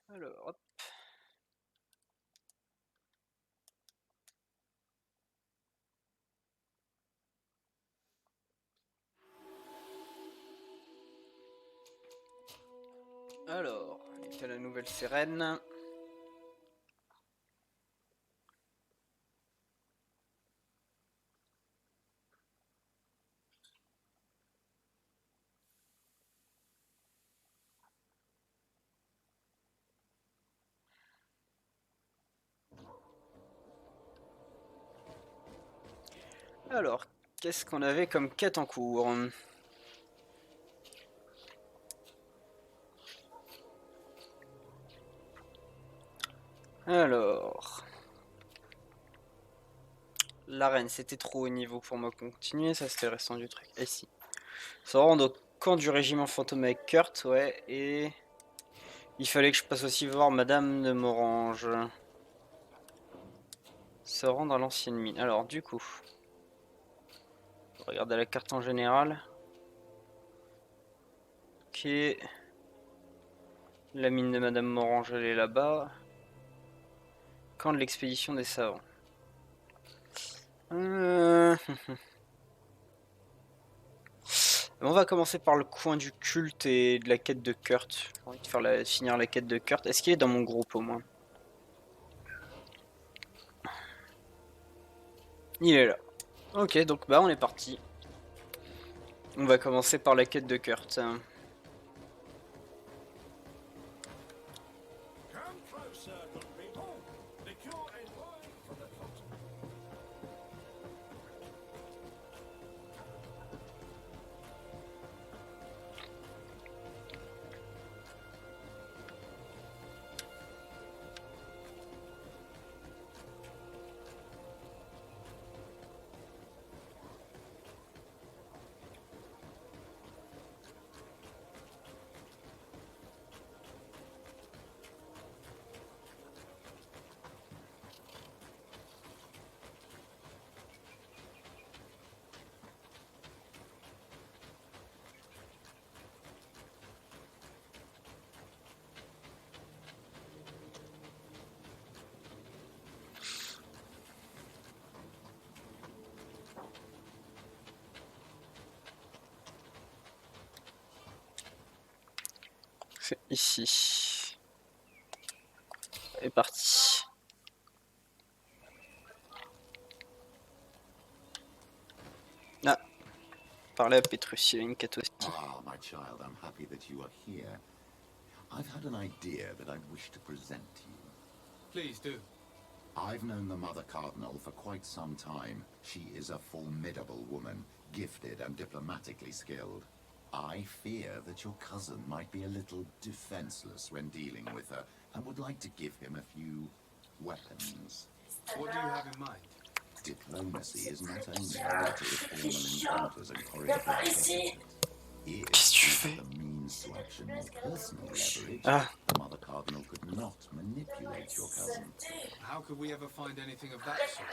Alors, hop. Alors, on est à la nouvelle sirène. Alors, qu'est-ce qu'on avait comme quête en cours? Alors, l'arène, c'était trop haut niveau pour moi continuer, ça c'était le restant du truc. Et si. Se rendre au camp du régiment fantôme avec Kurt, ouais, et il fallait que je passe aussi voir Madame de Morange. Se rendre à l'ancienne mine. Alors, du coup, regarde la carte en général. Ok. La mine de Madame Morange, elle est là-bas. Camp de l'expédition des savants. On va commencer par le coin du culte et de la quête de Kurt. J'ai envie de finir la quête de Kurt. Est-ce qu'il est dans mon groupe au moins? Il est là. Ok, donc bah on est parti. On va commencer par la quête de Kurt. C'est ici. C'est parti. Ah, parler à Petrus, il a une quête aussi. Ah, my child, I'm happy that you are here. I've had an idea that I wish to present to you. Please do. I've known the Mother Cardinal for quite some time. She is a formidable woman, gifted and diplomatically skilled. I fear that your cousin might be a little defenseless when dealing with her, and would like to give him a few weapons. What do you have in mind? Diplomacy is not only a way to informal encounters and choreographed etiquette. If Qu'est-ce que tu you fais? had the means to action more personal leverage, Ah, the Mother Cardinal could not manipulate your cousin. How could we ever find anything of that sort?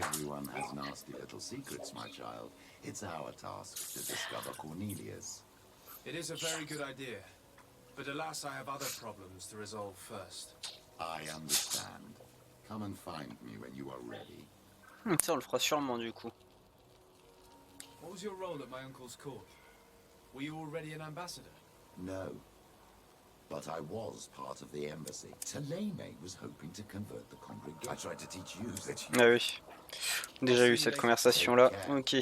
Everyone has nasty little secrets, my child. It's our task to discover Cornelius. It is a very good idea, but alas, I have other problems to resolve first. I understand. Come and find me when you are ready. ça on le fera sûrement du coup. What was your role at my uncle's court? Were you already an ambassador? No. But I was part of the embassy. Talene was hoping to convert the congregation. I tried to teach you that you... Ah oui. Déjà eu cette conversation là. Ok.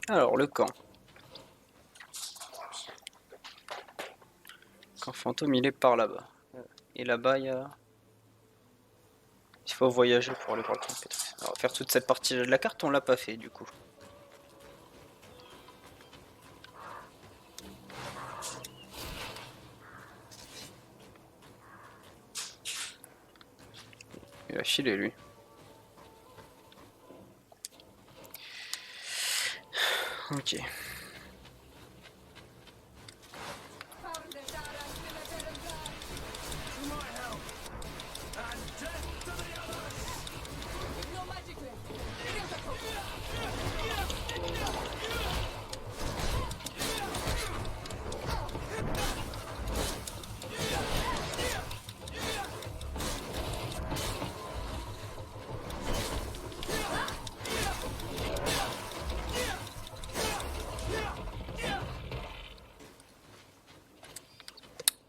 Alors le camp. Camp fantôme il est par là-bas. Et là-bas il y a... Il faut voyager pour aller voir le camp Petrus. Alors faire toute cette partie de la carte on l'a pas fait du coup. Il a filé lui. Ok.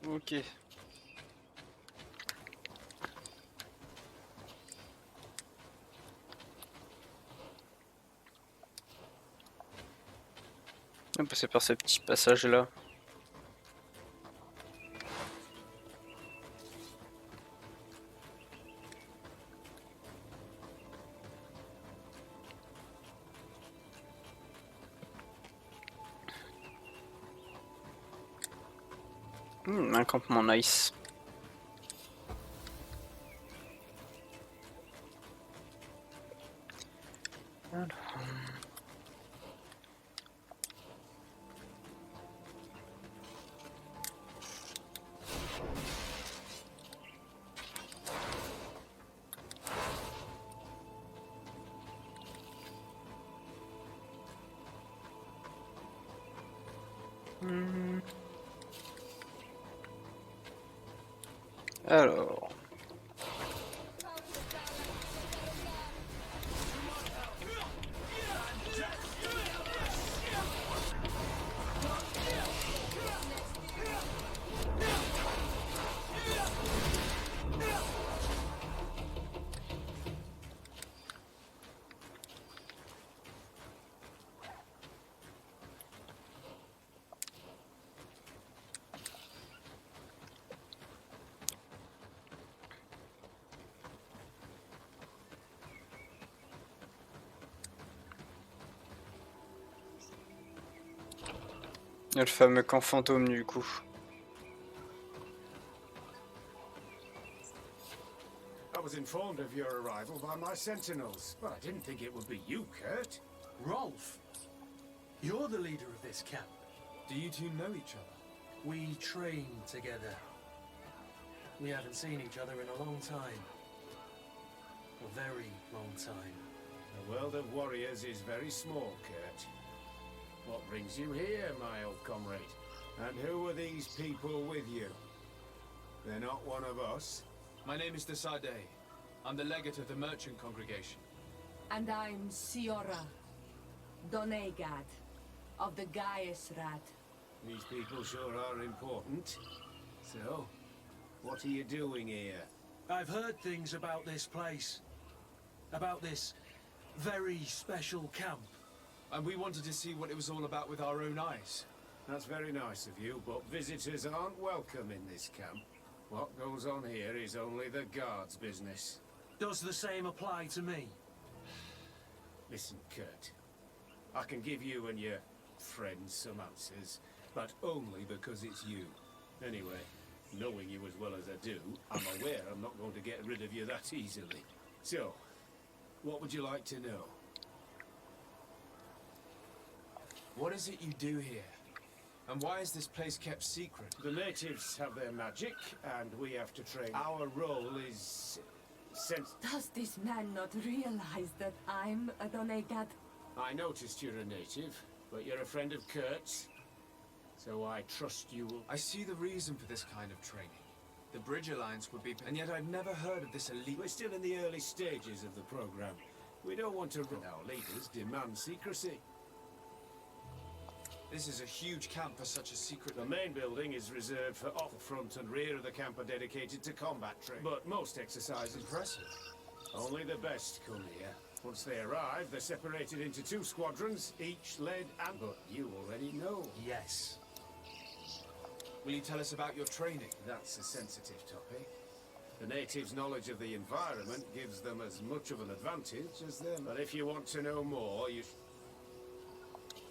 Ok. On va passer par ce petit passage là. Un campement nice. Alors. Alors. Le fameux camp fantôme du coup. I was informed of your arrival by my sentinels, but I didn't think it would be you, Kurt. Rolf, you're the leader of this camp. Do you two know each other? We train together. We haven't seen each other in a long time. A very long time. The world of warriors is very small, Kurt. What brings you here, my old comrade? And who are these people with you? They're not one of us. My name is Desade. I'm the legate of the merchant congregation. And I'm Siora, Donegad, of the Gaiusrat. These people sure are important. So, what are you doing here? I've heard things about this place. About this very special camp. And we wanted to see what it was all about with our own eyes. That's very nice of you, but visitors aren't welcome in this camp. What goes on here is only the guards' business. Does the same apply to me? Listen, Kurt. I can give you and your friends some answers, but only because it's you. Anyway, knowing you as well as I do, I'm aware I'm not going to get rid of you that easily. So, what would you like to know? What is it you do here? And why is this place kept secret? The natives have their magic, and we have to train. Our role is... Does this man not realize that I'm a Donegad? I noticed you're a native, but you're a friend of Kurt's. So I trust you will... I see the reason for this kind of training. The Bridge Alliance would be... And yet I've never heard of this elite... We're still in the early stages of the program. We don't want to... Our leaders demand secrecy. This is a huge camp for such a secret... The main building is reserved for off the front and rear of the camp are dedicated to combat training. But most exercises... Impressive. Only the best come here. Once they arrive, they're separated into 2 squadrons, each led and... But you already know. Yes. Will you tell us about your training? That's a sensitive topic. The natives' knowledge of the environment gives them as much of an advantage as them. But if you want to know more, you...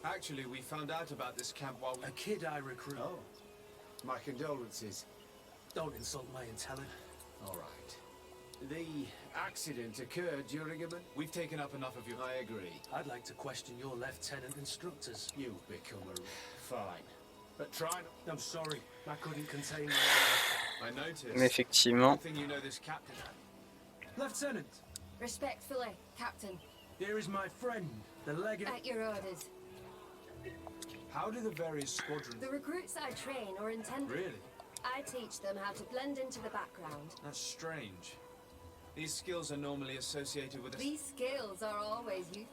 Actually, we found out about this camp while we... A kid I recruit. Oh. My condolences. Don't insult my intelligence. All right. The accident occurred during a... We've taken up enough of your... I agree. I'd like to question your lieutenant instructors. You've become a... Fine. But try not... I'm sorry. I couldn't contain my... I noticed. Effectivement. Good thing you know this captain. Lieutenant, Respectfully, Captain. here is my friend, the legate... At your orders. How do the various squadrons... The recruits I train are intended... Really? I teach them how to blend into the background. That's strange. These skills are normally associated with... These skills are always used.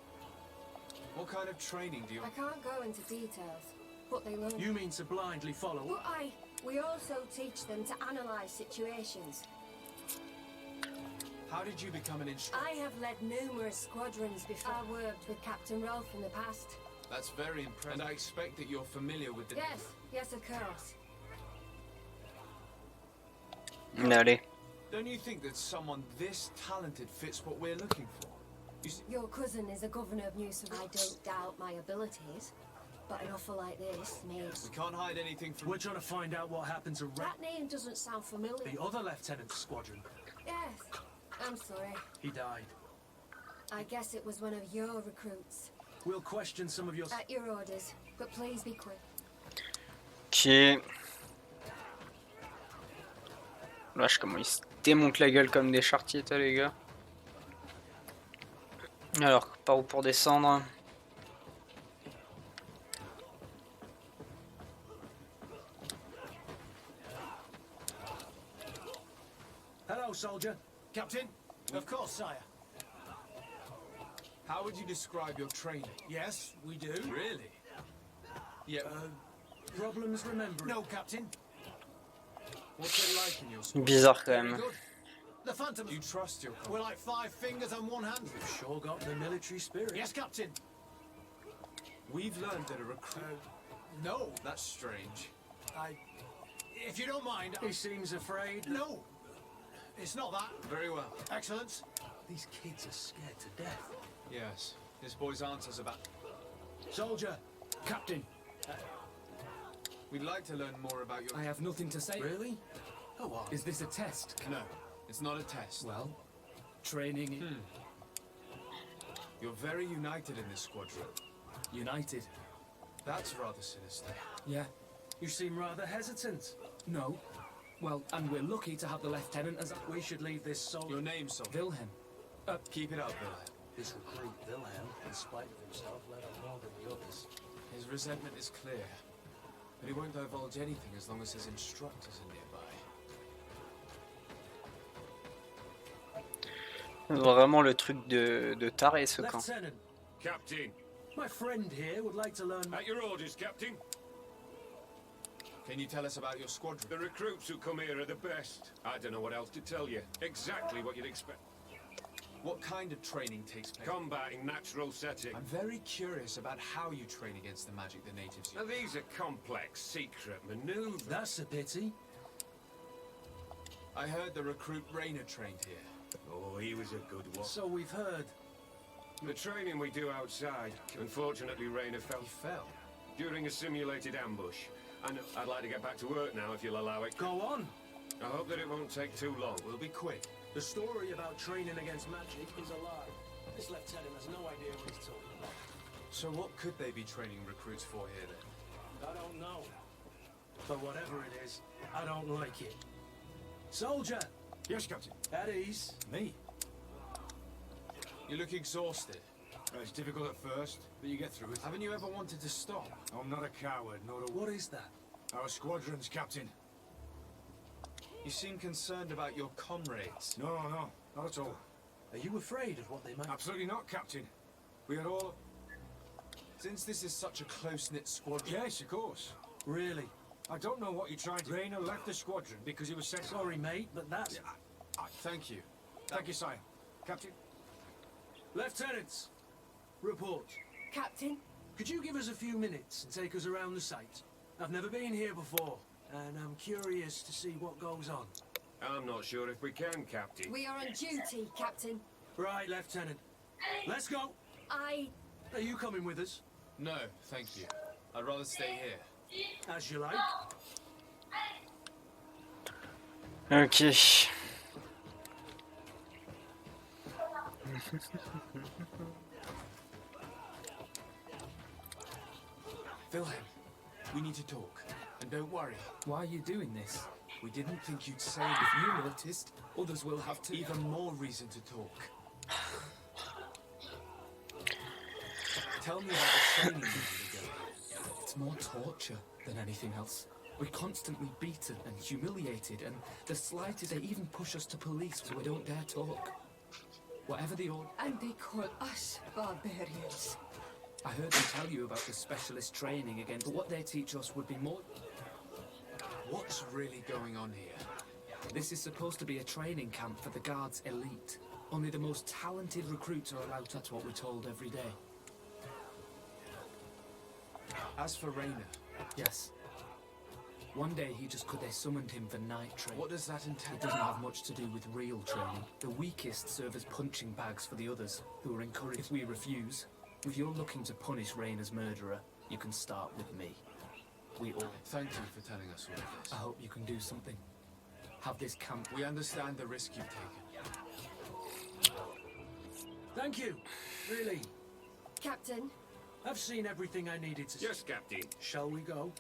What kind of training do you... I can't go into details, but they learn. You mean to blindly follow? But I We also teach them to analyze situations. How did you become an instructor? I have led numerous squadrons before. I worked with Captain Rolfe in the past. That's very impressive. And I expect that you're familiar with the... Yes, of course. Allez. Don't you think that someone this talented fits what we're looking for? Your cousin is a governor of New South. I don't doubt my abilities, but an offer like this needs... We can't hide anything from... We're trying to find out what happened to That name doesn't sound familiar. the other lieutenant's squadron. Yes, I'm sorry. He died. I guess it was one of your recruits. We'll question some of your... At your orders, but please be quick. Ok. Vache, comment ils se démontent la gueule comme des chartiers, toi, les gars. Alors, par où pour descendre? Hello, soldier. Captain? Of course, sire. How would you describe your training? Yes, we do. Really? Yeah. Problems remembering? No, Captain. What's it like in your school? Bizarre quand Very même. good. The Phantom. Do you trust your We're like 5 fingers on one hand. You've sure got the military spirit. Yes, Captain. We've learned that a recruit... No, That's strange. if you don't mind. He seems afraid. No, it's not that. Very well. Excellence. These kids are scared to death. Yes. This boy's answers about... Soldier. Captain. We'd like to learn more about your... I have nothing to say. Really? Go on. Is this a test? No, it's not a test. Well, training You're very united in this squadron. united. That's rather sinister. Yeah. You seem rather hesitant. No. Well, and we're lucky to have the lieutenant as We should leave this soldier. Your name, soldier. Wilhelm. Keep it up, Wilhelm. This recruit, Wilhelm, in spite of himself, let on more than the others. His resentment is clear. But he won't divulge anything as long as his instructors are nearby. Vraiment le truc de taré ce camp. Lieutenant, Captain, my friend here would like to learn... at your orders, Captain. Can you tell us about your squadron? The recruits who come here are the best. I don't know what else to tell you. Exactly what you'd expect. What kind of training takes place? Combat in natural setting. I'm very curious about how you train against the magic the natives Now use. these are complex, secret maneuvers. That's a pity. I heard the recruit Rainer trained here. Oh, he was a good one. So we've heard. The training we do outside. Unfortunately, Rainer fell He fell. during a simulated ambush. And I'd like to get back to work now, if you'll allow it. Go on. I hope that it won't take too long. We'll be quick. The story about training against magic is a lie. This lieutenant has no idea what he's talking about. So what could they be training recruits for here then? I don't know. But whatever it is, I don't like it. Soldier, Yes, Captain. at ease. Me? You look exhausted. It's difficult at first, but you get through it. Haven't you ever wanted to stop? I'm not a coward, nor a... What is that? Our squadron's Captain. You seem concerned about your comrades. No, not at all. Are you afraid of what they might... Absolutely not, Captain. We are all... Since this is such a close-knit squadron... Yes, of course. Really? I don't know what you're trying to... Rainer left the squadron because he was sent... Sorry, mate, but that's... Thank you. Thank you, sire. Captain? Lieutenants, report. Captain? Could you give us a few minutes and take us around the site? I've never been here before, and I'm curious to see what goes on. I'm not sure if we can, Captain. We are on duty, Captain. Right, Lieutenant. Let's go. Are you coming with us? No, thank you. I'd rather stay here. As you like. Ok. Wilhelm, we need to talk. And don't worry, Why are you doing this? we didn't think you'd say If this. you noticed, others will have to. Even more reason to talk. Tell me about the training you undergo. It's more torture than anything else. We're constantly beaten and humiliated, and the slightest they even push us to police so we don't dare talk. Whatever the order. And they call us barbarians. I heard them tell you about the specialist training again, but what they teach us would be more. What's really going on here? This is supposed to be a training camp for the Guard's elite. Only the most talented recruits are allowed to. That's what we're told every day. As for Rainer, Yes. One day they summoned him for night training. what does that entail? It doesn't have much to do with real training. The weakest serve as punching bags for the others, who are encouraged. If we refuse, if you're looking to punish Rainer's murderer, you can start with me. We all. Thank you for telling us all of this. I hope you can do something. Have this camp. We understand the risk you've taken. Thank you. Really. Captain, I've seen everything I needed to see. Yes, Captain. Shall we go?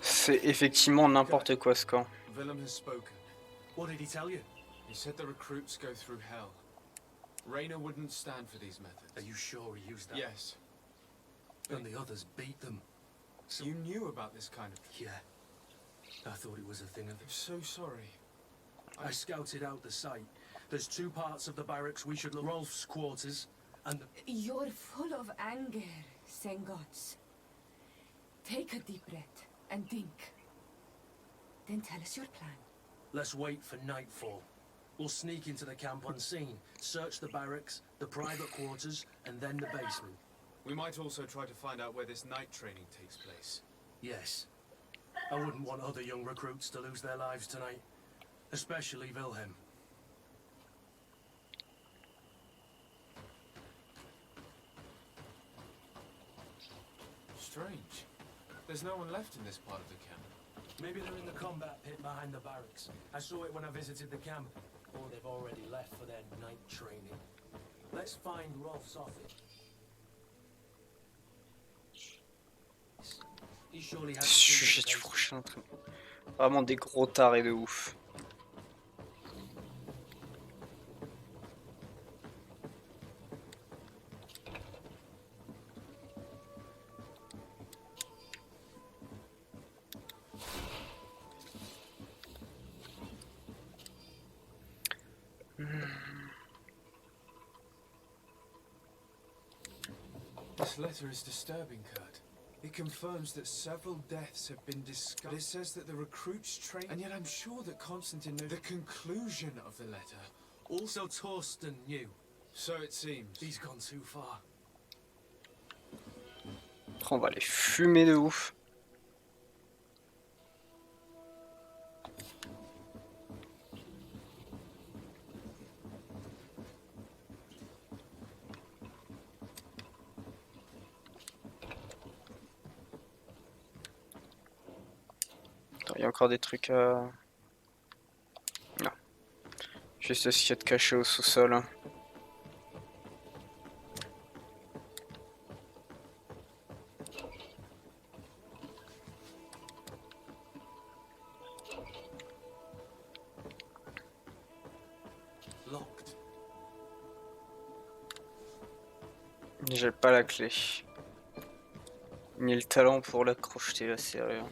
C'est effectivement n'importe quoi ce camp. Willem has spoken. What did he tell you? He said the recruits go through hell. Rainer wouldn't stand for these methods. Are you sure he used that? Yes. And the others beat them. So you knew about this kind of... Yeah. I thought it was a thing of... I'm so sorry. I scouted out the site. There's two parts of the barracks we should look. Rolf's quarters and the... You're full of anger, Sengots. Take a deep breath and think. Then tell us your plan. Let's wait for nightfall. We'll sneak into the camp unseen, search the barracks, the private quarters, and then the basement. We might also try to find out where this night training takes place. Yes. I wouldn't want other young recruits to lose their lives tonight. Especially Wilhelm. Strange. There's no one left in this part of the camp. Maybe they're in the combat pit behind the barracks. I saw it when I visited the camp. Or they've already left for their night training. Let's find Rolf's office. He surely has a Sujet du prochain truc. Vraiment des gros tarés de ouf. This letter is disturbing, Kurt. It confirms that several deaths have been discovered. It says that the recruits train, and yet I'm sure that Constantine knows the conclusion of the letter. Also Torsten knew. So it seems. He's gone too far. On va les fumer de ouf. Il y a encore des trucs à... Non. Juste ce qu'il y a de caché au sous-sol. Locked. J'ai pas la clé. Ni le talent pour la crocheter, la serrure.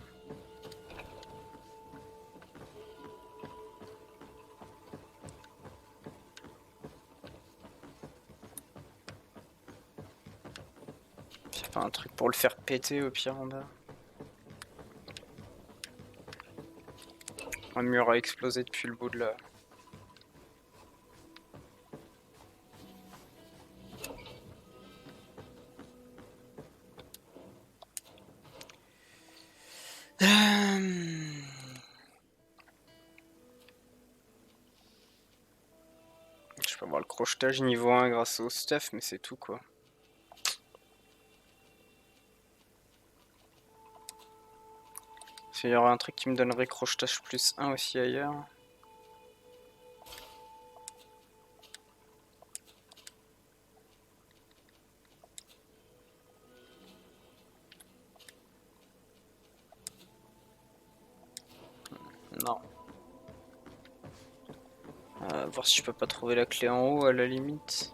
Y'a pas un truc pour le faire péter au pire en bas. Un mur a explosé depuis le bout de la... Je peux avoir le crochetage niveau 1 grâce au stuff, mais c'est tout quoi. Il y aura un truc qui me donnerait crochetage plus 1 aussi ailleurs. Non. Voir si je peux pas trouver la clé en haut à la limite.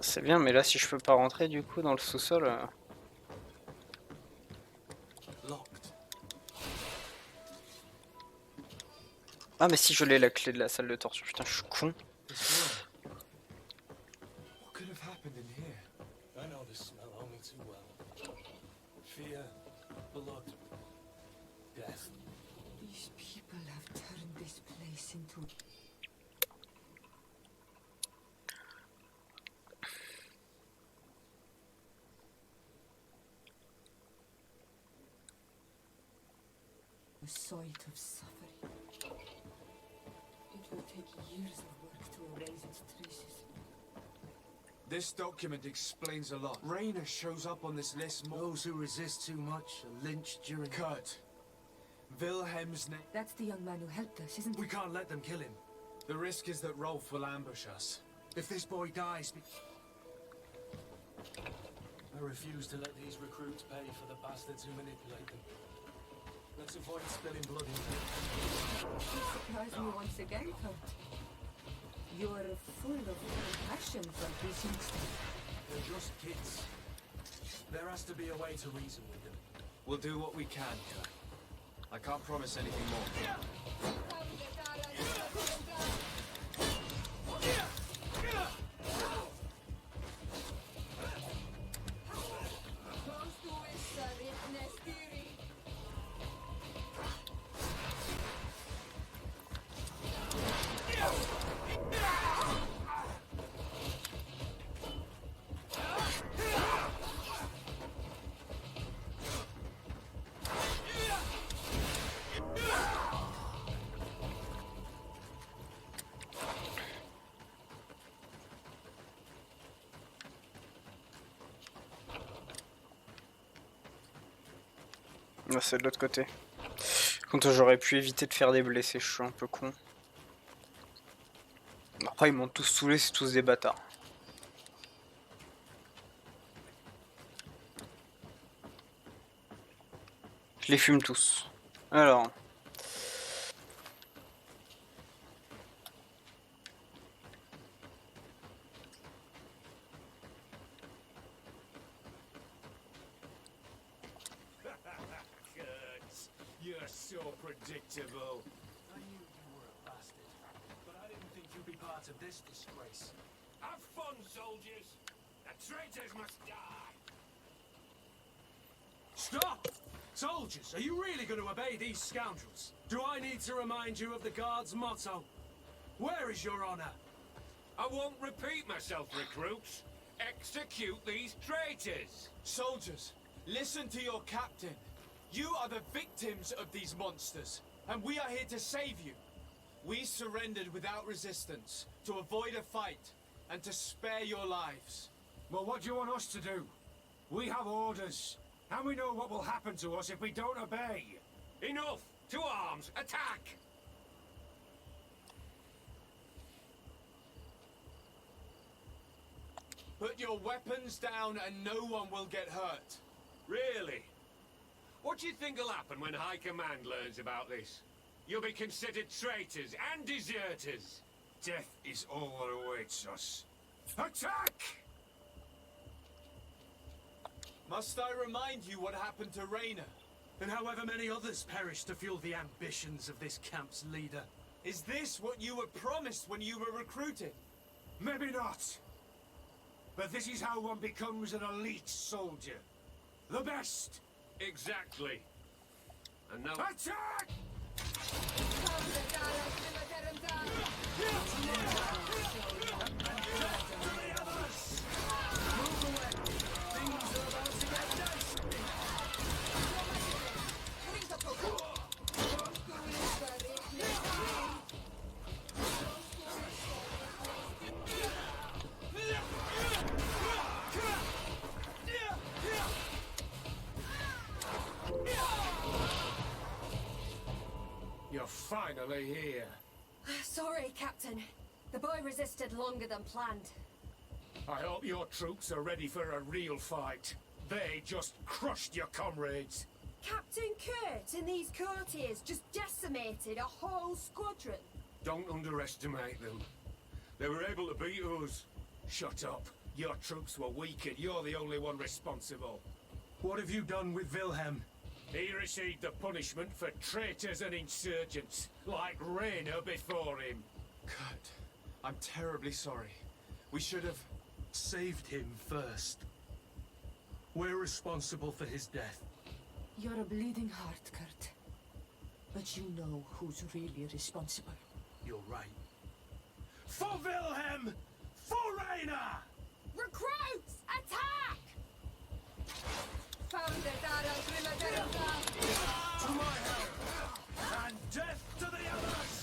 C'est bien, mais là, si je peux pas rentrer du coup dans le sous-sol. Locked. Ah, mais si je l'ai la clé de la salle de torture, putain, je suis con. What could have happened in here? I know this smell only too well. Fear, blood, death. These people have turned this place into... a site of suffering. It will take years of work to erase its traces. This document explains a lot. Raina shows up on this list more. Those who resist too much are lynched during... Kurt. Wilhelm's name. That's the young man who helped us, isn't We it? can't let them kill him. The risk is that Rolf will ambush us. If this boy dies... I refuse to let these recruits pay for the bastards who manipulate them. Let's avoid spilling blood in here. You surprised me once again, Kurt. You're full of compassion for these youngsters. They're just kids. There has to be a way to reason with them. We'll do what we can, Kurt. I can't promise anything more. Ah, c'est de l'autre côté. Quand j'aurais pu éviter de faire des blessés, je suis un peu con. Après, ils m'ont tous saoulé, c'est tous des bâtards. Je les fume tous. Alors. You're so predictable. I knew you were a bastard, but I didn't think you'd be part of this disgrace. Have fun, soldiers. The traitors must die. Stop! Soldiers, are you really going to obey these scoundrels? Do I need to remind you of the Guard's motto? Where is your honor? I won't repeat myself, recruits. Execute these traitors. Soldiers, listen to your captain. You are the victims of these monsters, and we are here to save you. We surrendered without resistance, to avoid a fight, and to spare your lives. Well, what do you want us to do? We have orders, and we know what will happen to us if we don't obey. Enough! To arms! Attack! Put your weapons down and no one will get hurt. Really? What do you think will happen when High Command learns about this? You'll be considered traitors and deserters. Death is all that awaits us. Attack! Must I remind you what happened to Raina? And however many others perished to fuel the ambitions of this camp's leader. Is this what you were promised when you were recruited? Maybe not. But this is how one becomes an elite soldier. The best! Exactly. And now... Attack! You're finally here. Sorry, Captain. The boy resisted longer than planned. I hope your troops are ready for a real fight. They just crushed your comrades. Captain Kurt and these courtiers just decimated a whole squadron. Don't underestimate them. They were able to beat us. Shut up Your troops were weak and you're the only one responsible. What have you done with Wilhelm? He received the punishment for traitors and insurgents, like Rainer before him. Kurt, I'm terribly sorry. We should have saved him first. We're responsible for his death. You're a bleeding heart, Kurt. But you know who's really responsible. You're right. For Wilhelm! For Rainer! Recruits! Attack! To my help! And death to the others!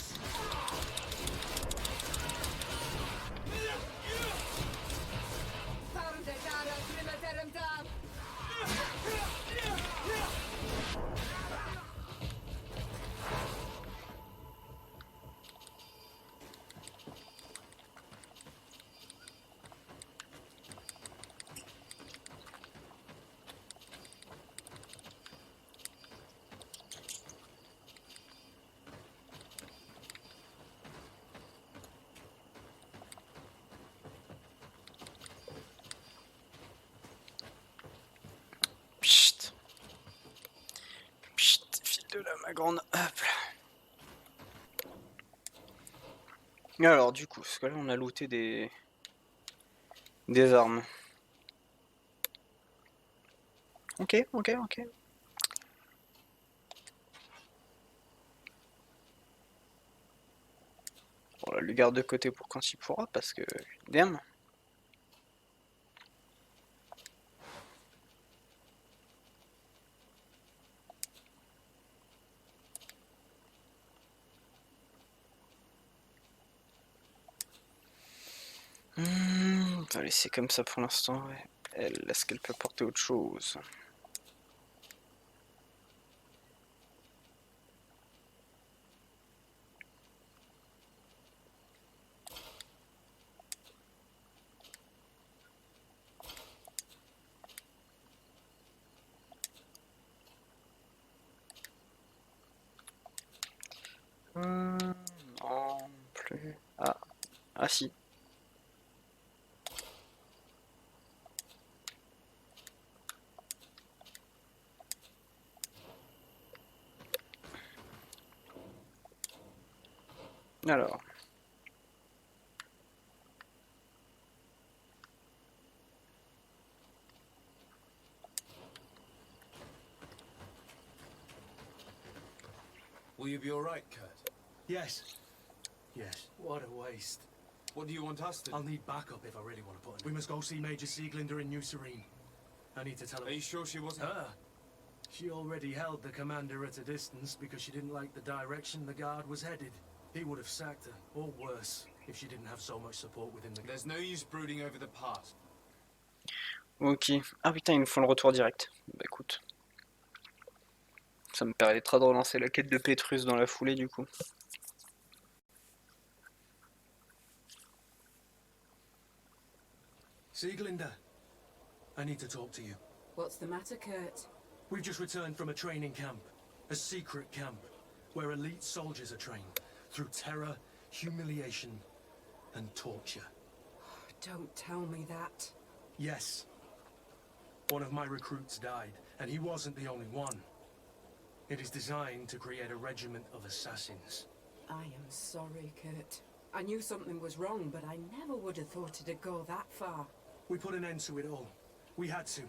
Psst. Psst, file de là, ma grande. Hop là. Alors, du coup, parce que là, on a looté des armes. Ok. On va le garde de côté pour quand il pourra, parce que... Damn. On va laisser comme ça pour l'instant, ouais. Elle, est-ce qu'elle peut porter autre chose? Non plus. Ah si. Alors. Will you be alright, Kurt? Yes. Yes. What a waste. What do you want us to do? I'll need backup if I really want to put in. We must go see Major Sieglinder in New Serene. I need to tell her. Are you sure she wasn't? Her? She already held the commander at a distance because she didn't like the direction the guard was headed. He would have sacked her, or worse, if she didn't have so much support within the... There's no use brooding over the past. Ok. Ah putain, ils nous font le retour direct. Bah écoute. Ça me permettra de relancer la quête de Pétrus dans la foulée du coup. Sieglinder, I need to talk to you. What's the matter, Kurt? We've just returned from a training camp. A secret camp, where elite soldiers are trained. Through terror, humiliation, and torture. Don't tell me that. Yes. One of my recruits died, and he wasn't the only one. It is designed to create a regiment of assassins. I am sorry, Kurt. I knew something was wrong, but I never would have thought it'd go that far. We put an end to it all. We had to.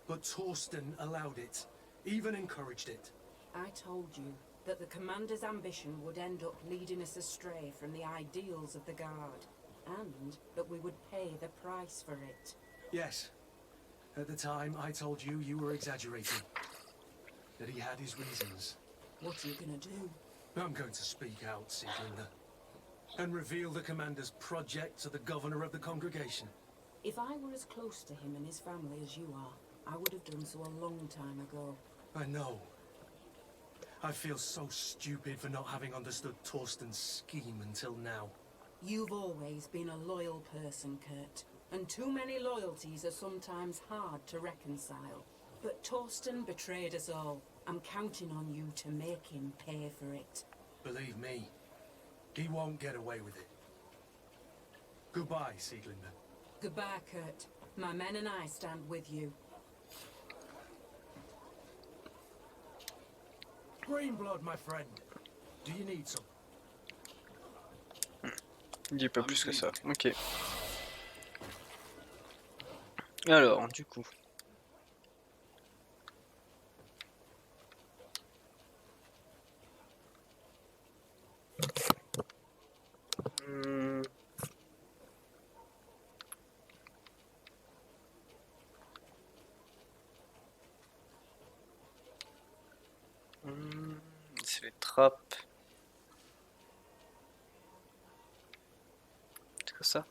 But Torsten allowed it, even encouraged it. I told you that the commander's ambition would end up leading us astray from the ideals of the Guard, and that we would pay the price for it. Yes. At the time, I told you you were exaggerating. That he had his reasons. What are you gonna do? I'm going to speak out, Sieglinder. And reveal the commander's project to the governor of the congregation. If I were as close to him and his family as you are, I would have done so a long time ago. I know. I feel so stupid for not having understood Torsten's scheme until now. You've always been a loyal person, Kurt. And too many loyalties are sometimes hard to reconcile. But Torsten betrayed us all. I'm counting on you to make him pay for it. Believe me, he won't get away with it. Goodbye, Sieglinder. Goodbye, Kurt. My men and I stand with you. Green blood, my friend. Do you need some? Il dit pas plus que ça. Ok. Alors, du coup. C'est les trappes. C'est quoi ça?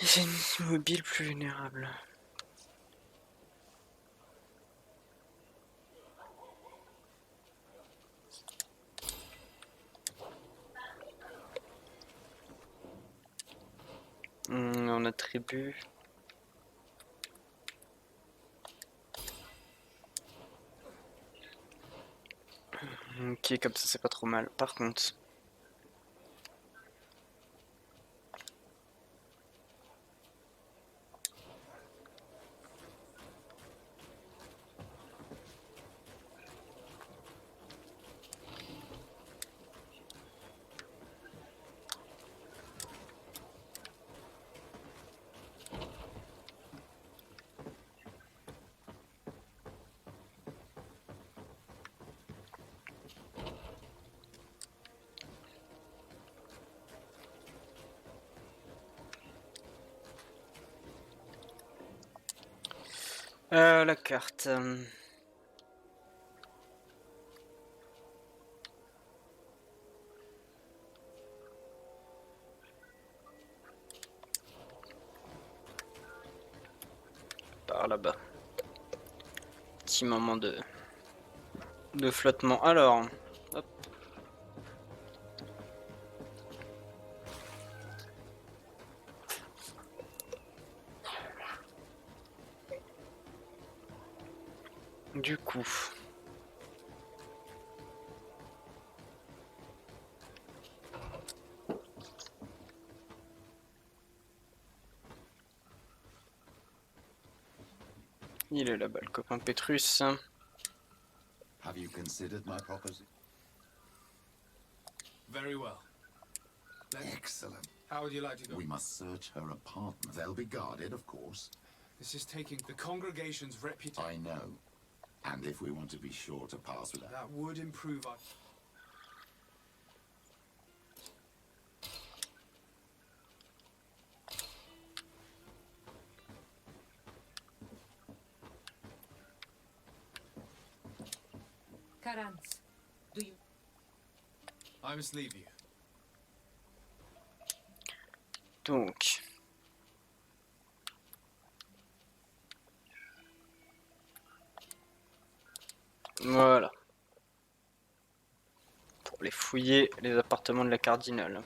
Les ennemis mobiles plus vulnérables. On attribue. Ok, comme ça c'est pas trop mal. Par contre. La carte. Par là-bas. Petit moment de flottement. Alors, hop. Du coup. Il est là-bas, le copain Petrus. Have you considered my proposition? Very well. Excellent. How would you like to go? We must search her apartment. They'll be guarded, of course. This is taking the congregation's reputation. I know. And if we want to be sure to pass with That would improve our... Karans, do you... I must leave you. Donc. Voilà. Pour aller fouiller les appartements de la cardinale.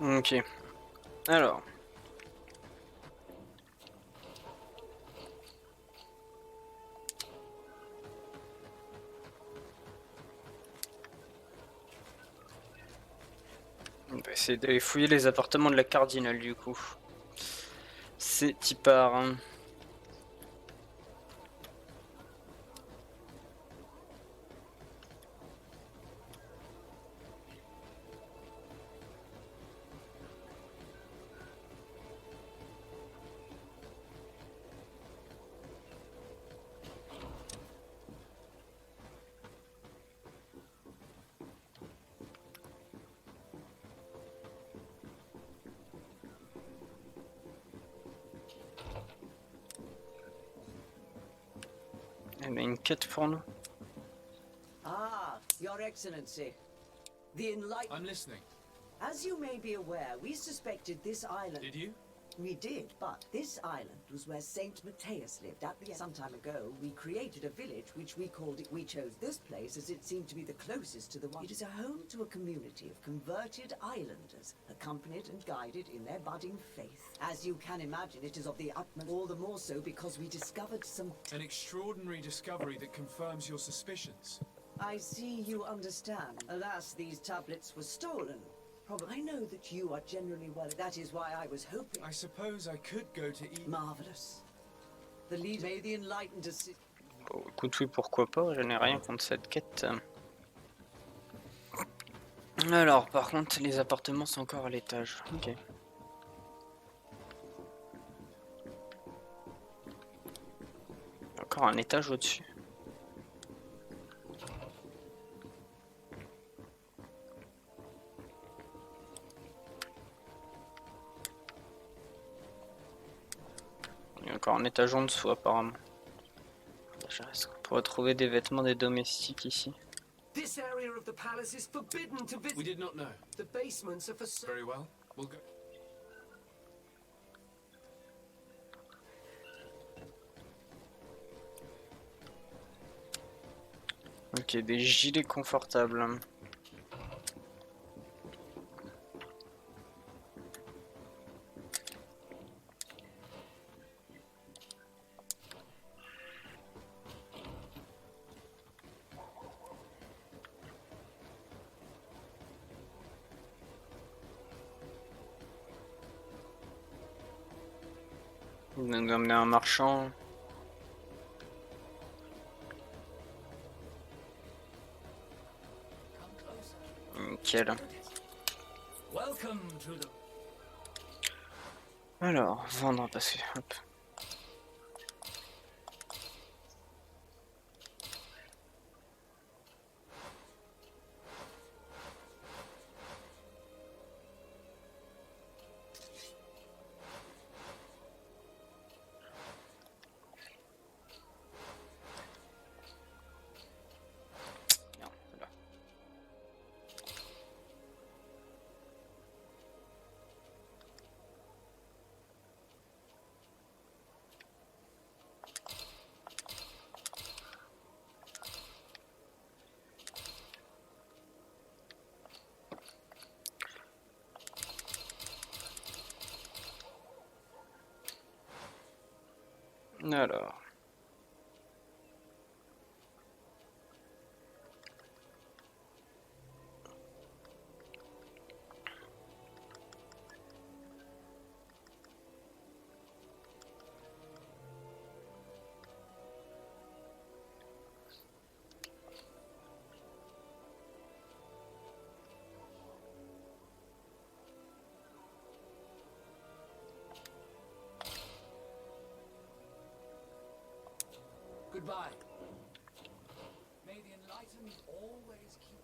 Ok. Alors. On va essayer d'aller fouiller les appartements de la cardinale du coup. C'est y part. Hein. Elle a une quête pour nous. Ah, Your Excellency. The Enlightened. I'm listening. As you may be aware, we suspected this island. Did you? We did, but this island was where Saint Matheus lived at the some time ago. We created a village which we called it. We chose this place as it seemed to be the closest to the one. It is a home to a community of converted islanders, accompanied and guided in their budding faith. As you can imagine, it is of the utmost, all the more so because we discovered some. An extraordinary discovery that confirms your suspicions. I see you understand. Alas, these tablets were stolen. I know that you are generally well. That is why I was hoping. I suppose I could go to eat. Marvelous. The lead may the enlightened assist. Oh, écoute, oui, pourquoi pas, je n'ai rien contre cette quête. Alors, par contre, les appartements sont encore à l'étage. Ok. Encore un étage au-dessus. Il y a encore un étage en dessous apparemment. Est-ce qu'on pourrait trouver des vêtements des domestiques ici? This area of the palace is forbidden to visit. We did not know. The basements are for Very well. We'll go. Ok, des gilets confortables. Il va nous amener un marchand. Nickel. Alors, vendre parce que... Hop. Alors.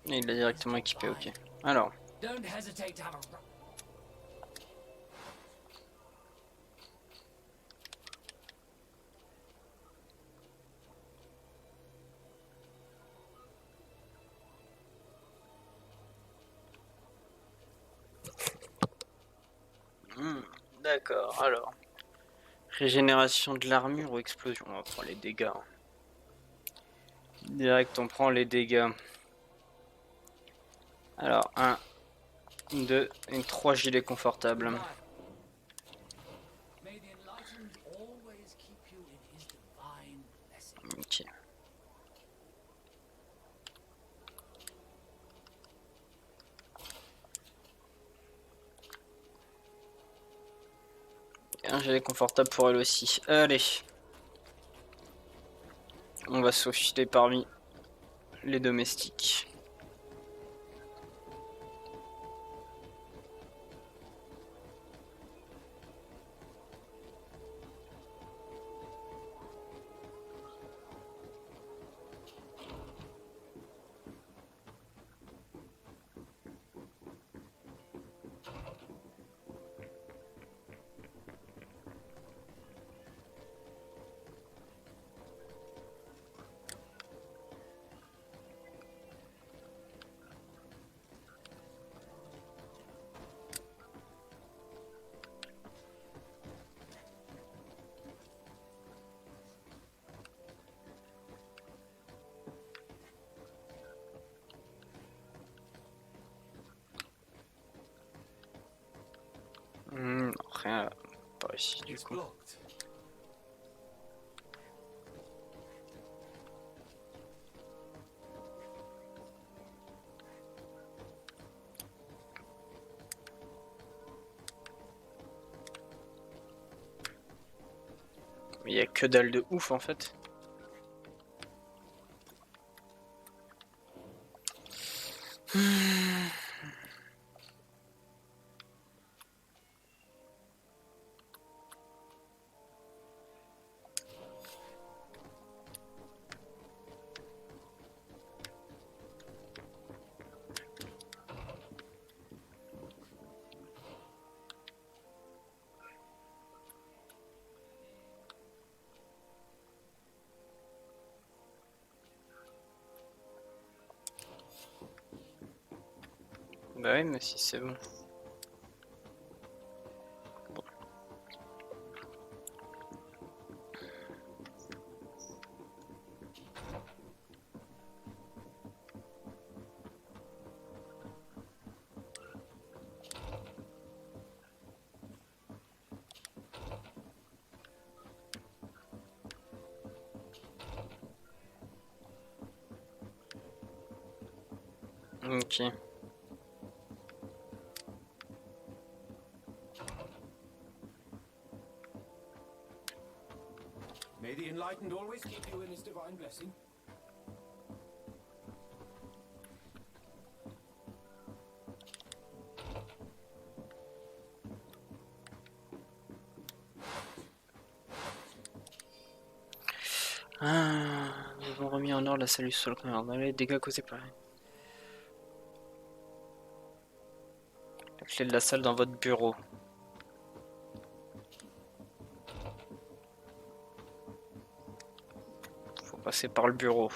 Il est directement équipé, ok. Alors. D'accord, alors. Régénération de l'armure ou explosion? On va prendre les dégâts. Direct, on prend les dégâts. Alors, 1, 2 et 3 gilets confortables. Ok. j'ai les confortables pour elle aussi. Allez. On va se faufiler parmi les domestiques. Rien, pas ici du coup. Il y a que dalle de ouf en fait. Bah oui, mais si c'est bon. Ok. May the enlightened always keep you in his divine blessing. Nous avons remis en ordre la salle du sol quand les dégâts causés par la clé de la salle dans votre bureau. Faut passer par le bureau.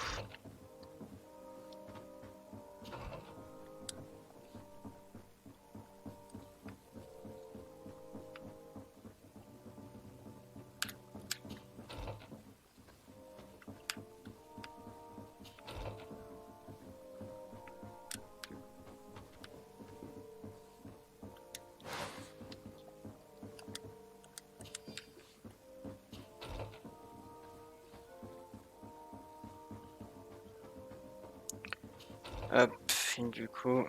Hop, et du coup...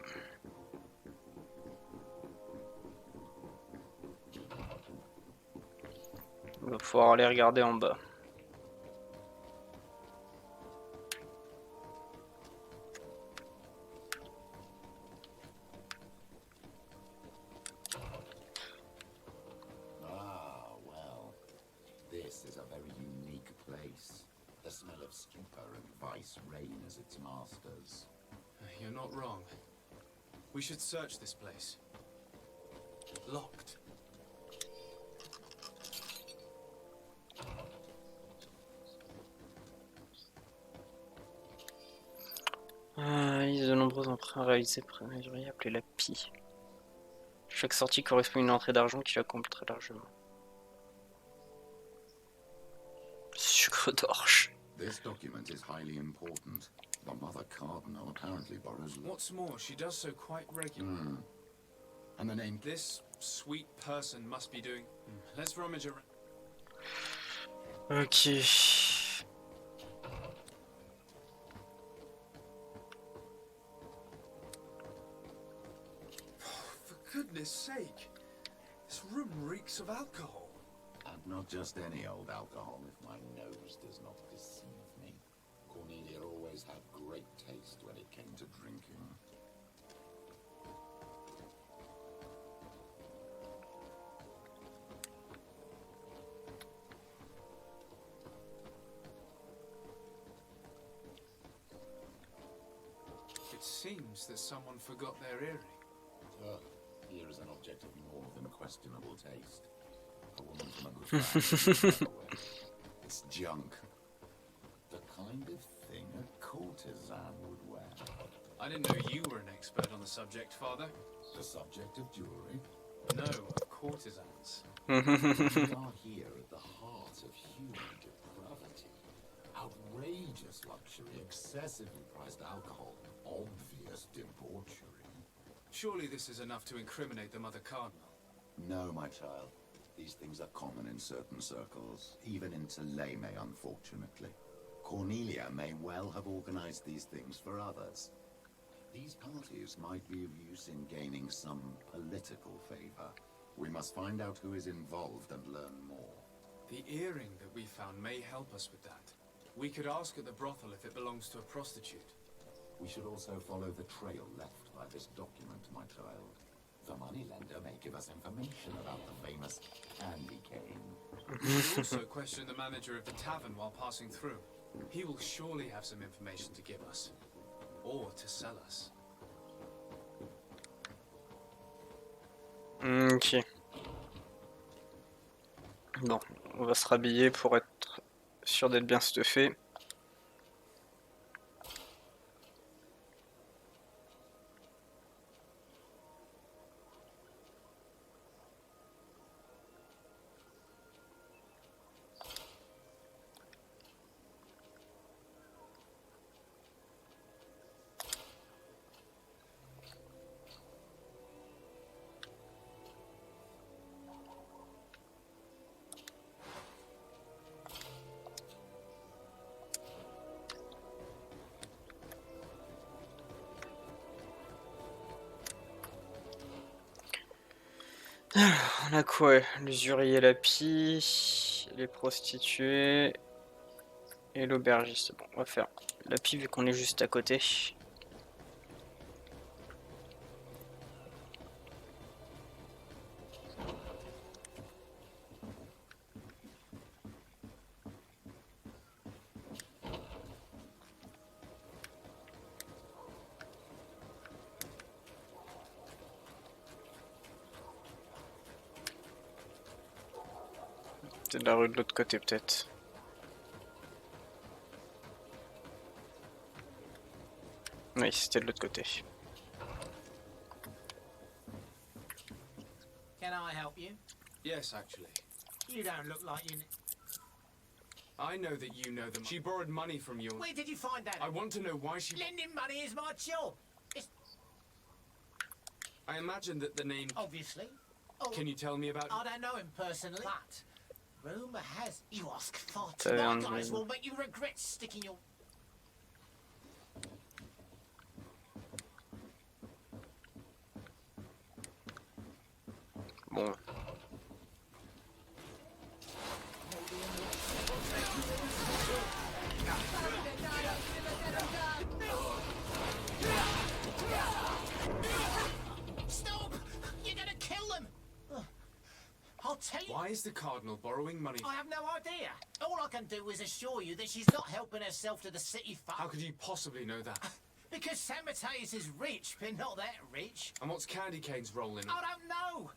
on va pouvoir aller regarder en bas. Ah, well. This is a very unique place. The smell of stupor and vice reign as its masters. You're not wrong. We should search this place. Locked. Il y a de nombreux emprunts réalisés par un aventurier appelé la pie. Chaque sortie correspond à une entrée d'argent qui la comble très largement. Sucre d'orge. This document is highly important. The Mother Cardinal apparently borrows... What's more, she does so quite regularly. And the name... This sweet person must be doing... Let's rummage around. Ok. For goodness sake, this room reeks of alcohol. Not just any old alcohol, if my nose does not deceive me. Cornelia always had great taste when it came to drinking. It seems that someone forgot their earring. Here is an object of more than questionable taste. A woman from a good family, by the way. It's junk. The kind of thing a courtesan would wear. I didn't know you were an expert on the subject, Father. The subject of jewelry? No, of courtesans. We are here at the heart of human depravity. Outrageous luxury, excessively priced alcohol, obvious debauchery. Surely this is enough to incriminate the Mother Cardinal. No, my child. These things are common in certain circles, even in Tulane, unfortunately. Cornelia may well have organized these things for others. These parties might be of use in gaining some political favor. We must find out who is involved and learn more. The earring that we found may help us with that. We could ask at the brothel if it belongs to a prostitute. We should also follow the trail left by this document, my child. The moneylender may give us information about the famous candy cane. We should also question the manager of the tavern while passing through. He will surely have some information to give us. Or to sell us. Ok. Bon, on va se rhabiller pour être sûr d'être bien stuffé. Alors, on a quoi? L'usurier, la pie, les prostituées et l'aubergiste. Bon, on va faire la pie vu qu'on est juste à côté. C'est de la rue de l'autre côté peut-être. Oui, c'était de l'autre côté. Can I help you? Yes, actually. You don't look like you... I know that you know them. She borrowed money from you. Where did you find that? I want to know why she... Lending money is my job. It's... I imagine that the name... Obviously. Oh, Can you tell me about... I don't know him personally, but... Rumour has... You ask far Ça too vient much. de- Guys will make you regret sticking your... Bon. Stop! You're gonna kill them! I'll tell you... Why is the Cardinal borrowing money? I have no idea. All I can do is assure you that she's not helping herself to the city fund. How could you possibly know that? Because San Mateus is rich, but not that rich. And what's Candy Cane's role in it? I don't know.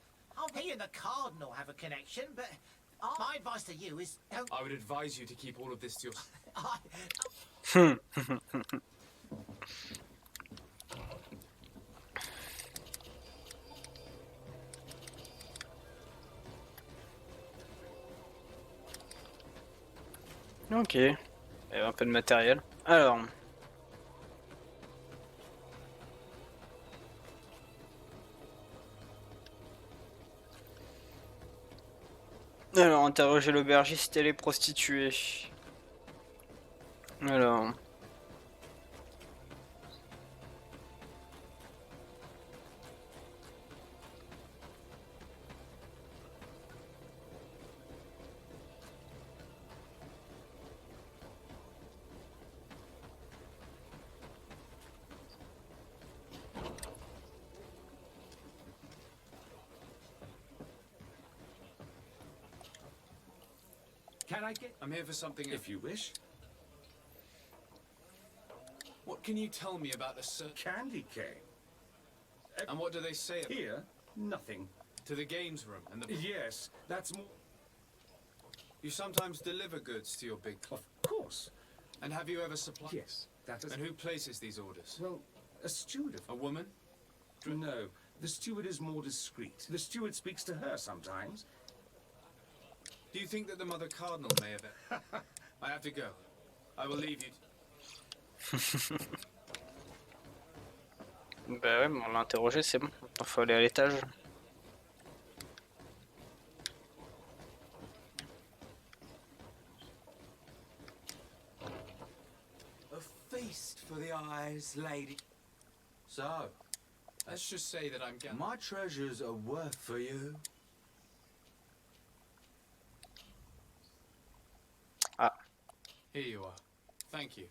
He and the Cardinal have a connection, but my advice to you is don't... I would advise you to keep all of this to yourself. Ok. Il y a un peu de matériel. Alors. Alors, interroger l'aubergiste et les prostituées. Alors. Can I get... I'm here for something If you wish. What can you tell me about the Candy cane. And what do they say about Here, nothing. To the games room and the... Yes, that's more... You sometimes deliver goods to your big club. Of course. And have you ever supplied... Yes, that is... And who places these orders? Well, a steward of... A woman? No, the steward is more discreet. The steward speaks to her sometimes. Do you think that the Mother Cardinal may have... I have to go. I will leave you... Bah ouais, mais on l'a interrogé, c'est bon. Il faut aller à l'étage. A feast for the eyes, lady. So, let's just say that I'm getting... My treasures are worth for you. Ah. Here you are. Thank you.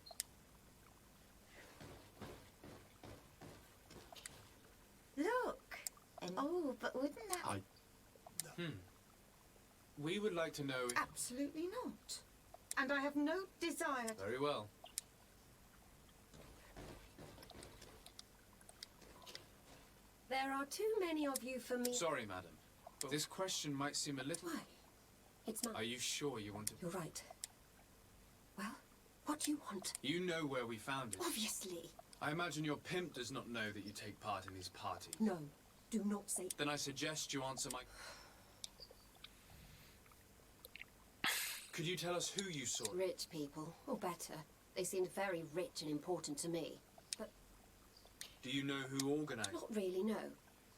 Look. Oh, but wouldn't that... We would like to know... Absolutely not. And I have no desire... Very well. There are too many of you for me. Sorry, madam. But this question might seem a little... Why? It's not... Are you sure you want to... You're right. Well, what do you want? You know where we found it. Obviously. I imagine your pimp does not know that you take part in these parties. No, do not say... Then I suggest you answer my... Could you tell us who you saw? Rich people, or better. They seemed very rich and important to me. But... Do you know who organized? Not really, no.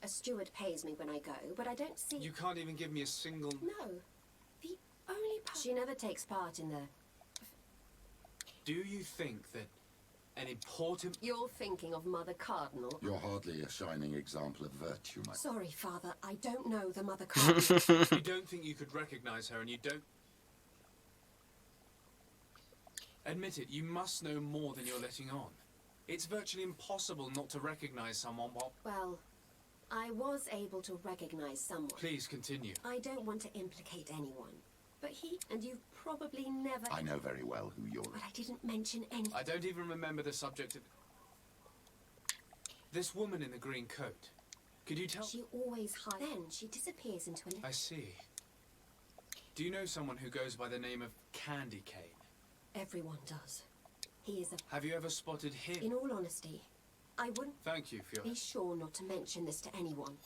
A steward pays me when I go, but I don't see... You can't even give me a single... No. The only part... She never takes part in the... Do you think that an important... You're thinking of Mother Cardinal. You're hardly a shining example of virtue, my... Sorry, Father, I don't know the Mother Cardinal. You don't think you could recognize her, and you don't... Admit it, you must know more than you're letting on. It's virtually impossible not to recognize someone while... Well, I was able to recognize someone. Please continue. I don't want to implicate anyone. But he... And you've probably never... I know very well who you're... But I didn't mention anything. I don't even remember the subject of... This woman in the green coat. Could you tell... She always hides. Then she disappears into an... I see. Do you know someone who goes by the name of Candy Cane? Everyone does. He is a... Have you ever spotted him? In all honesty, I wouldn't... Thank you for your... Be sure not to mention this to anyone.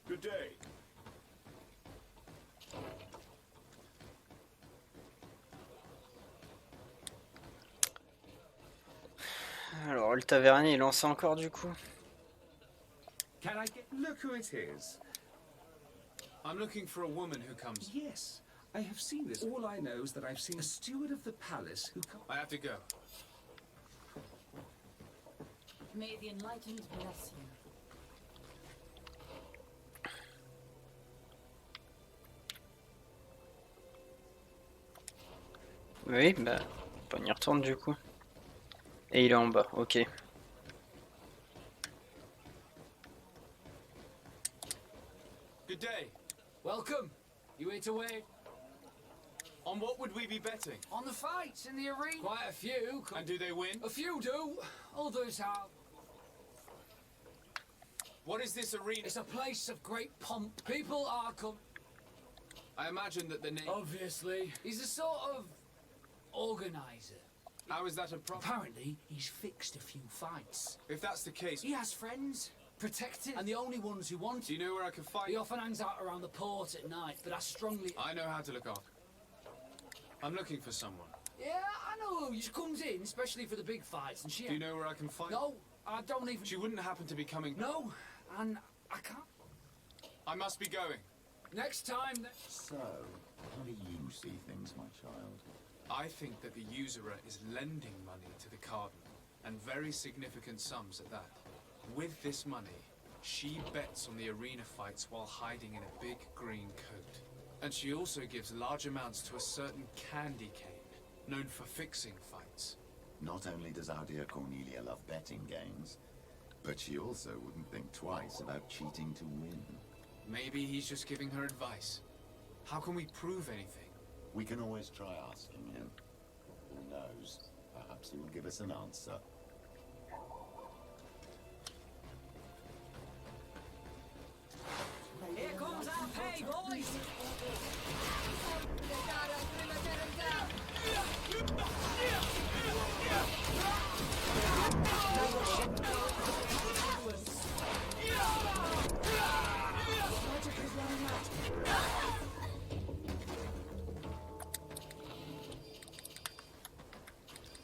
Good day. Alors, le tavernier, il en sait encore du coup. Can I get... Look who it is. I'm looking for a woman who comes... Yes, I have seen this. All I know is that I've seen a steward of the palace who... I have to go. May the enlightened bless you. Oui, bah, on y retourne du coup. Et il est en bas, ok. Good day. Welcome. You here to wait? On what would we be betting? On the fights in the arena. Quite a few. And do they win? A few do. Others have. What is this arena? It's a place of great pomp. People are come. I imagine that the name... Obviously. He's a sort of organizer. How is that a problem? Apparently, he's fixed a few fights. If that's the case... He has friends. Protected. And the only ones who want Do you know where I can find... He often hangs out around the port at night, but I strongly... I know how to look after. I'm looking for someone. Yeah, I know who. She comes in, especially for the big fights, and she... Do you know where I can find... No, I don't even... She wouldn't happen to be coming... No, and I can't... I must be going. Next time... So, how do you see things, my child? I think that the usurer is lending money to the Cardinal, and very significant sums at that. With this money, she bets on the arena fights while hiding in a big green coat. And she also gives large amounts to a certain Candy Cane, known for fixing fights. Not only does our dear Cornelia love betting games, But she also wouldn't think twice about cheating to win. Maybe he's just giving her advice. How can we prove anything? We can always try asking him. Who knows? Perhaps he will give us an answer. Here comes our pay, boys!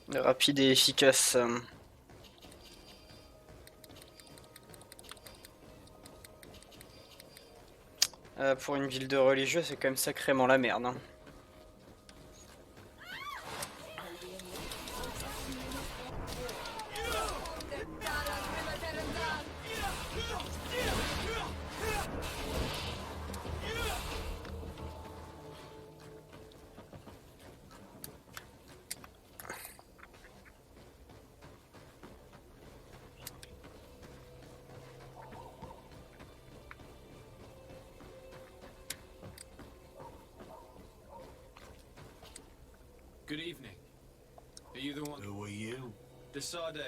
Rapide et efficace. Pour une ville de religieux, c'est quand même sacrément la merde. Hein. Good evening. Are you the one? Who are you? Desade.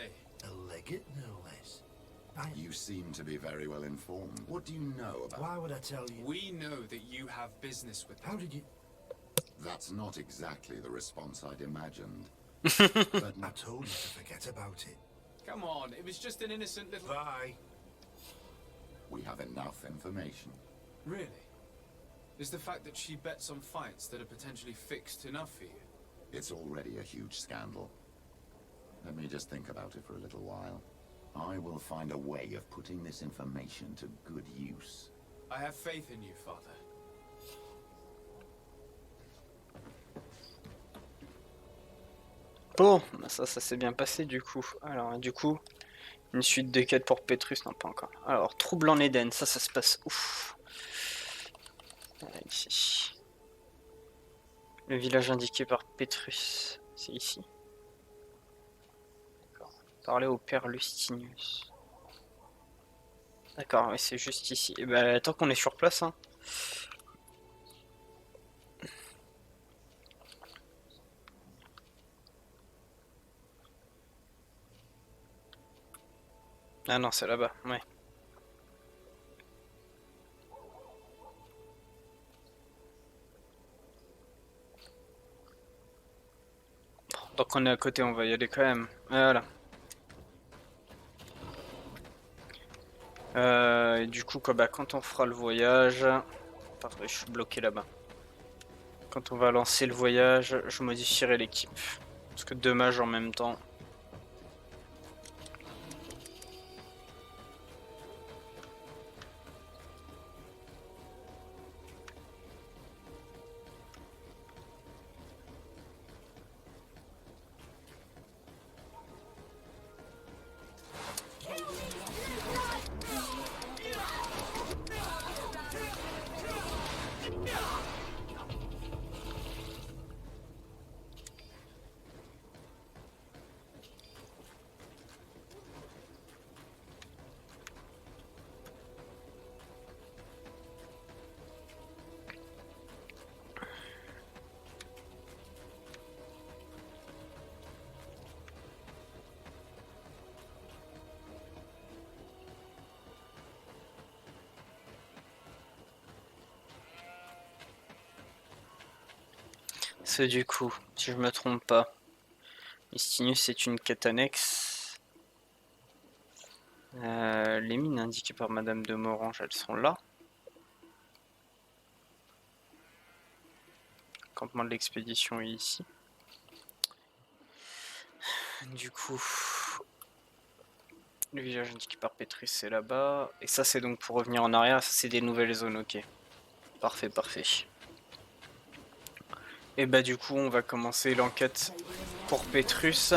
A legate, no less. You seem to be very well informed. What do you know about... Why would I tell you? We know that you have business with them. How did you... That's not exactly the response I'd imagined. But I told you to forget about it. Come on, it was just an innocent little... Bye. We have enough information. Really? Is the fact that she bets on fights that are potentially fixed enough for you? It's already a huge scandal. Let me just think about it for a little while. I will find a way of putting this information to good use. I have faith in you, Father. Bon, ça s'est bien passé du coup. Alors, du coup, une suite de quêtes pour Pétrus, non pas encore. Alors, trouble en Éden, ça se passe ouf. Ici. Le village indiqué par Pétrus, c'est ici. D'accord. Parler au père Lustinus. D'accord, oui, c'est juste ici. Et ben, tant qu'on est sur place, hein. Ah non, c'est là-bas, ouais. Tant qu'on est à côté, on va y aller quand même. Voilà. Et du coup, quoi, bah, quand on fera le voyage... Pardon, je suis bloqué là-bas. Quand on va lancer le voyage, je modifierai l'équipe. Parce que dommage en même temps. C'est du coup, si je me trompe pas, Lustinus est une quête annexe. Les mines indiquées par Madame de Morange, elles sont là. Le campement de l'expédition est ici. Du coup, le village indiqué par Pétrus c'est là-bas. Et ça c'est donc pour revenir en arrière, ça c'est des nouvelles zones, ok. Parfait, parfait. Et bah du coup on va commencer l'enquête pour Pétrus.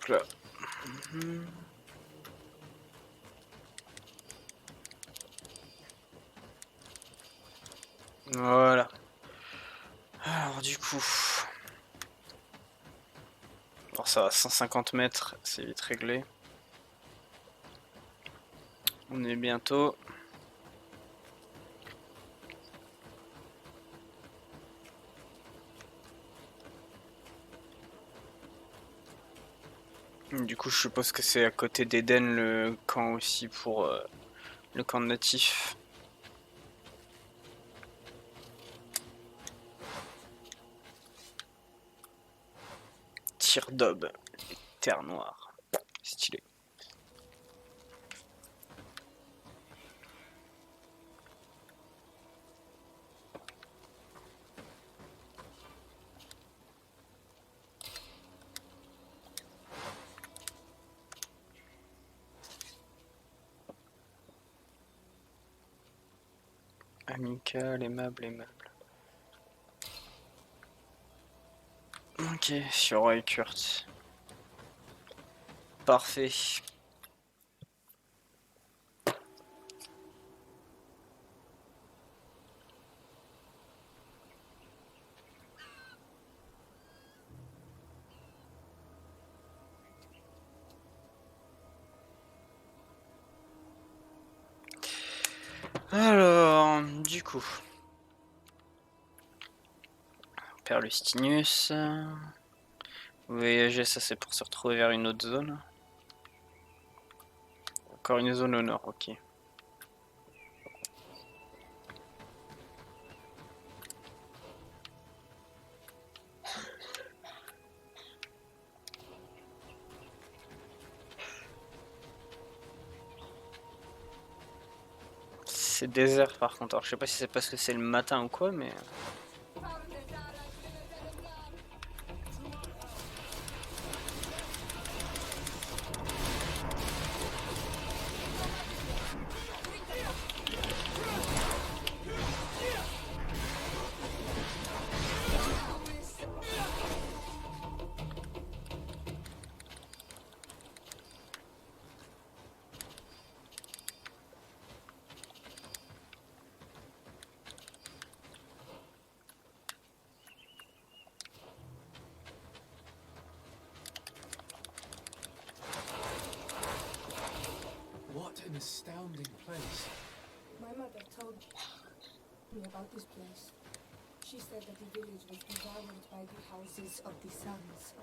Donc là. Voilà. Alors du coup... Alors ça va, 150 mètres, c'est vite réglé. On est bientôt. Du coup, je suppose que c'est à côté d'Eden le camp aussi pour le camp natif. Tir d'aube, terre noire, stylé. Amical, aimable, aimable. Ok, sur Roy Kurt. Parfait. Alors, du coup, Perlustinus. Voyager, ça c'est pour se retrouver vers une autre zone. Encore une zone au nord, ok. C'est désert par contre, alors je sais pas si c'est parce que c'est le matin ou quoi, mais... What an astounding place. My mother told me about this place. She said that the village was devoured by the houses of the sons.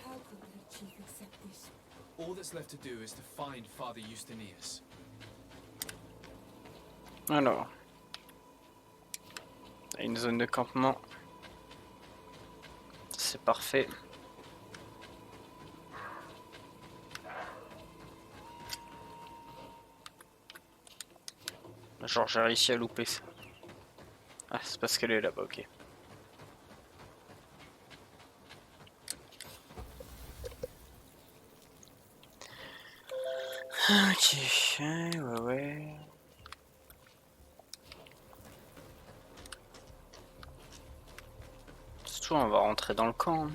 How could the chief accept this? All that's left to do is to find Father Justinius. Alors... Une zone de campement. C'est parfait. Genre j'ai réussi à louper ça. Ah c'est parce qu'elle est là-bas, ok. Ok, ouais. Surtout on va rentrer dans le camp.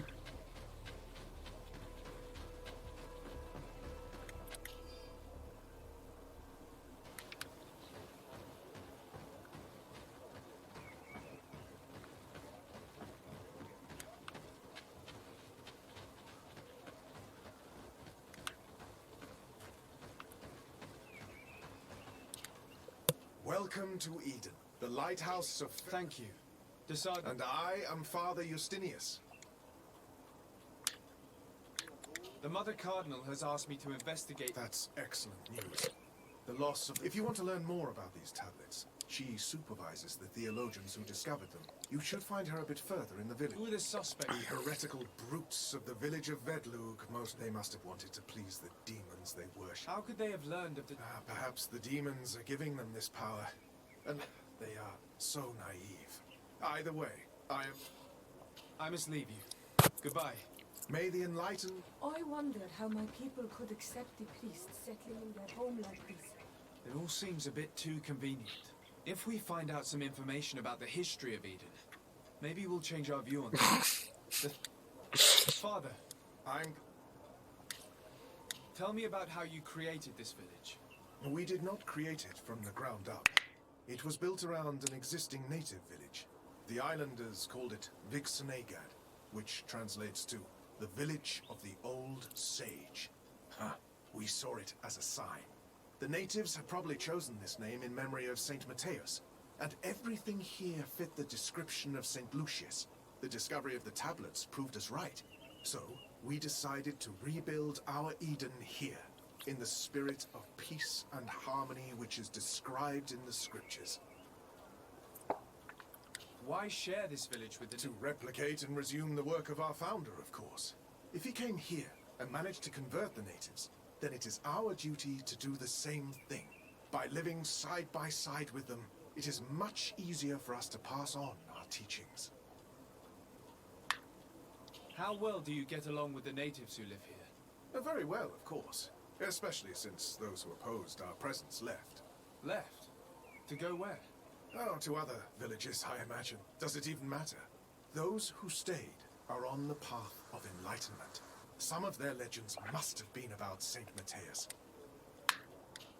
Welcome to Eden, the lighthouse of... Thank you. Decide... And I am Father Justinius. The Mother Cardinal has asked me to investigate... That's excellent news. The loss of... If you want to learn more about these tablets, she supervises the theologians who discovered them. You should find her a bit further in the village. Who are the suspects? The heretical brutes of the village of Vedlug. They must have wanted to please the demons they worship. How could they have learned of the... Perhaps the demons are giving them this power. And they are so naive. Either way, I must leave you. Goodbye. May the enlightened... I wondered how my people could accept the priests settling in their home like this. It all seems a bit too convenient. If we find out some information about the history of Eden, maybe we'll change our view on things. Father, Tell me about how you created this village. We did not create it from the ground up. It was built around an existing native village. The islanders called it Vixenagad, which translates to the village of the old sage. We saw it as a sign. The natives had probably chosen this name in memory of Saint Matheus, and everything here fit the description of Saint Lucius. The discovery of the tablets proved us right. So, we decided to rebuild our Eden here, in the spirit of peace and harmony which is described in the scriptures. Why share this village with the... To replicate and resume the work of our founder, of course. If he came here and managed to convert the natives, then it is our duty to do the same thing. By living side by side with them, it is much easier for us to pass on our teachings. How well do you get along with the natives who live here? Very well, of course. Especially since those who opposed our presence left. Left? To go where? Oh, to other villages, I imagine. Does it even matter? Those who stayed are on the path of enlightenment. Some of their legends must have been about Saint Matheus.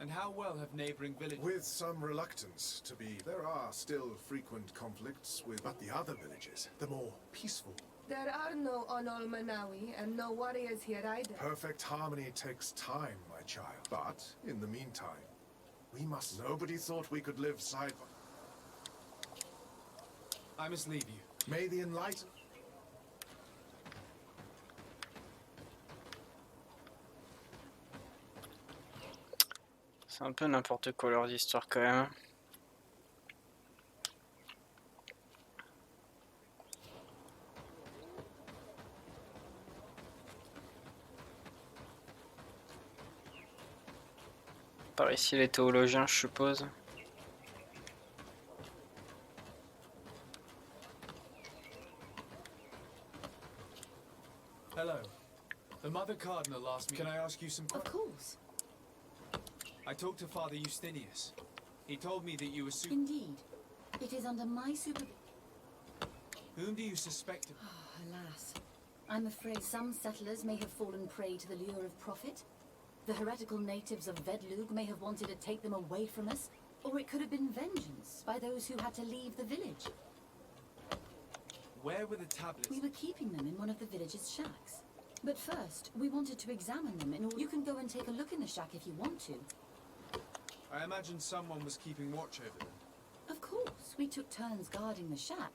And how well have neighboring villages... With some reluctance, to be. There are still frequent conflicts with but the other villages, the more peaceful. There are no Onol Manawi and no warriors here either. Perfect harmony takes time, my child. But, in the meantime, we must... Nobody thought we could live side by... I must leave you. May the enlightened... C'est un peu n'importe quoi leurs histoires quand même. Par ici les théologiens, je suppose. Hello. The Mother Cardinal asked me... Can I ask you some questions? Of course. I talked to Father Justinius. He told me that you were Indeed. It is under my supervision. Whom do you suspect of? Alas. I'm afraid some settlers may have fallen prey to the lure of profit. The heretical natives of Vedlug may have wanted to take them away from us, or it could have been vengeance by those who had to leave the village. Where were the tablets? We were keeping them in one of the village's shacks. But first, we wanted to examine them in order... You can go and take a look in the shack if you want to. I imagine someone was keeping watch over them. Of course, we took turns guarding the shack.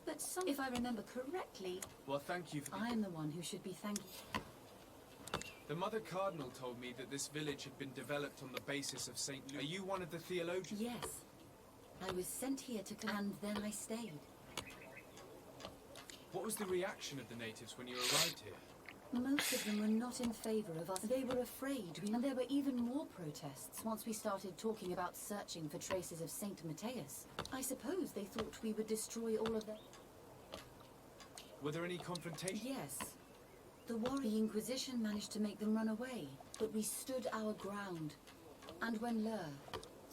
But some... If I remember correctly... Well, thank you for... I am the one who should be thanking... The Mother Cardinal told me that this village had been developed on the basis of St. Luke. Are you one of the theologians? Yes. I was sent here to... And then I stayed. What was the reaction of the natives when you arrived here? Most of them were not in favor of us. They were afraid, and there were even more protests once we started talking about searching for traces of Saint Matheus. I suppose they thought we would destroy all of them. Were there any confrontations? Yes. The Inquisition managed to make them run away, but we stood our ground. And when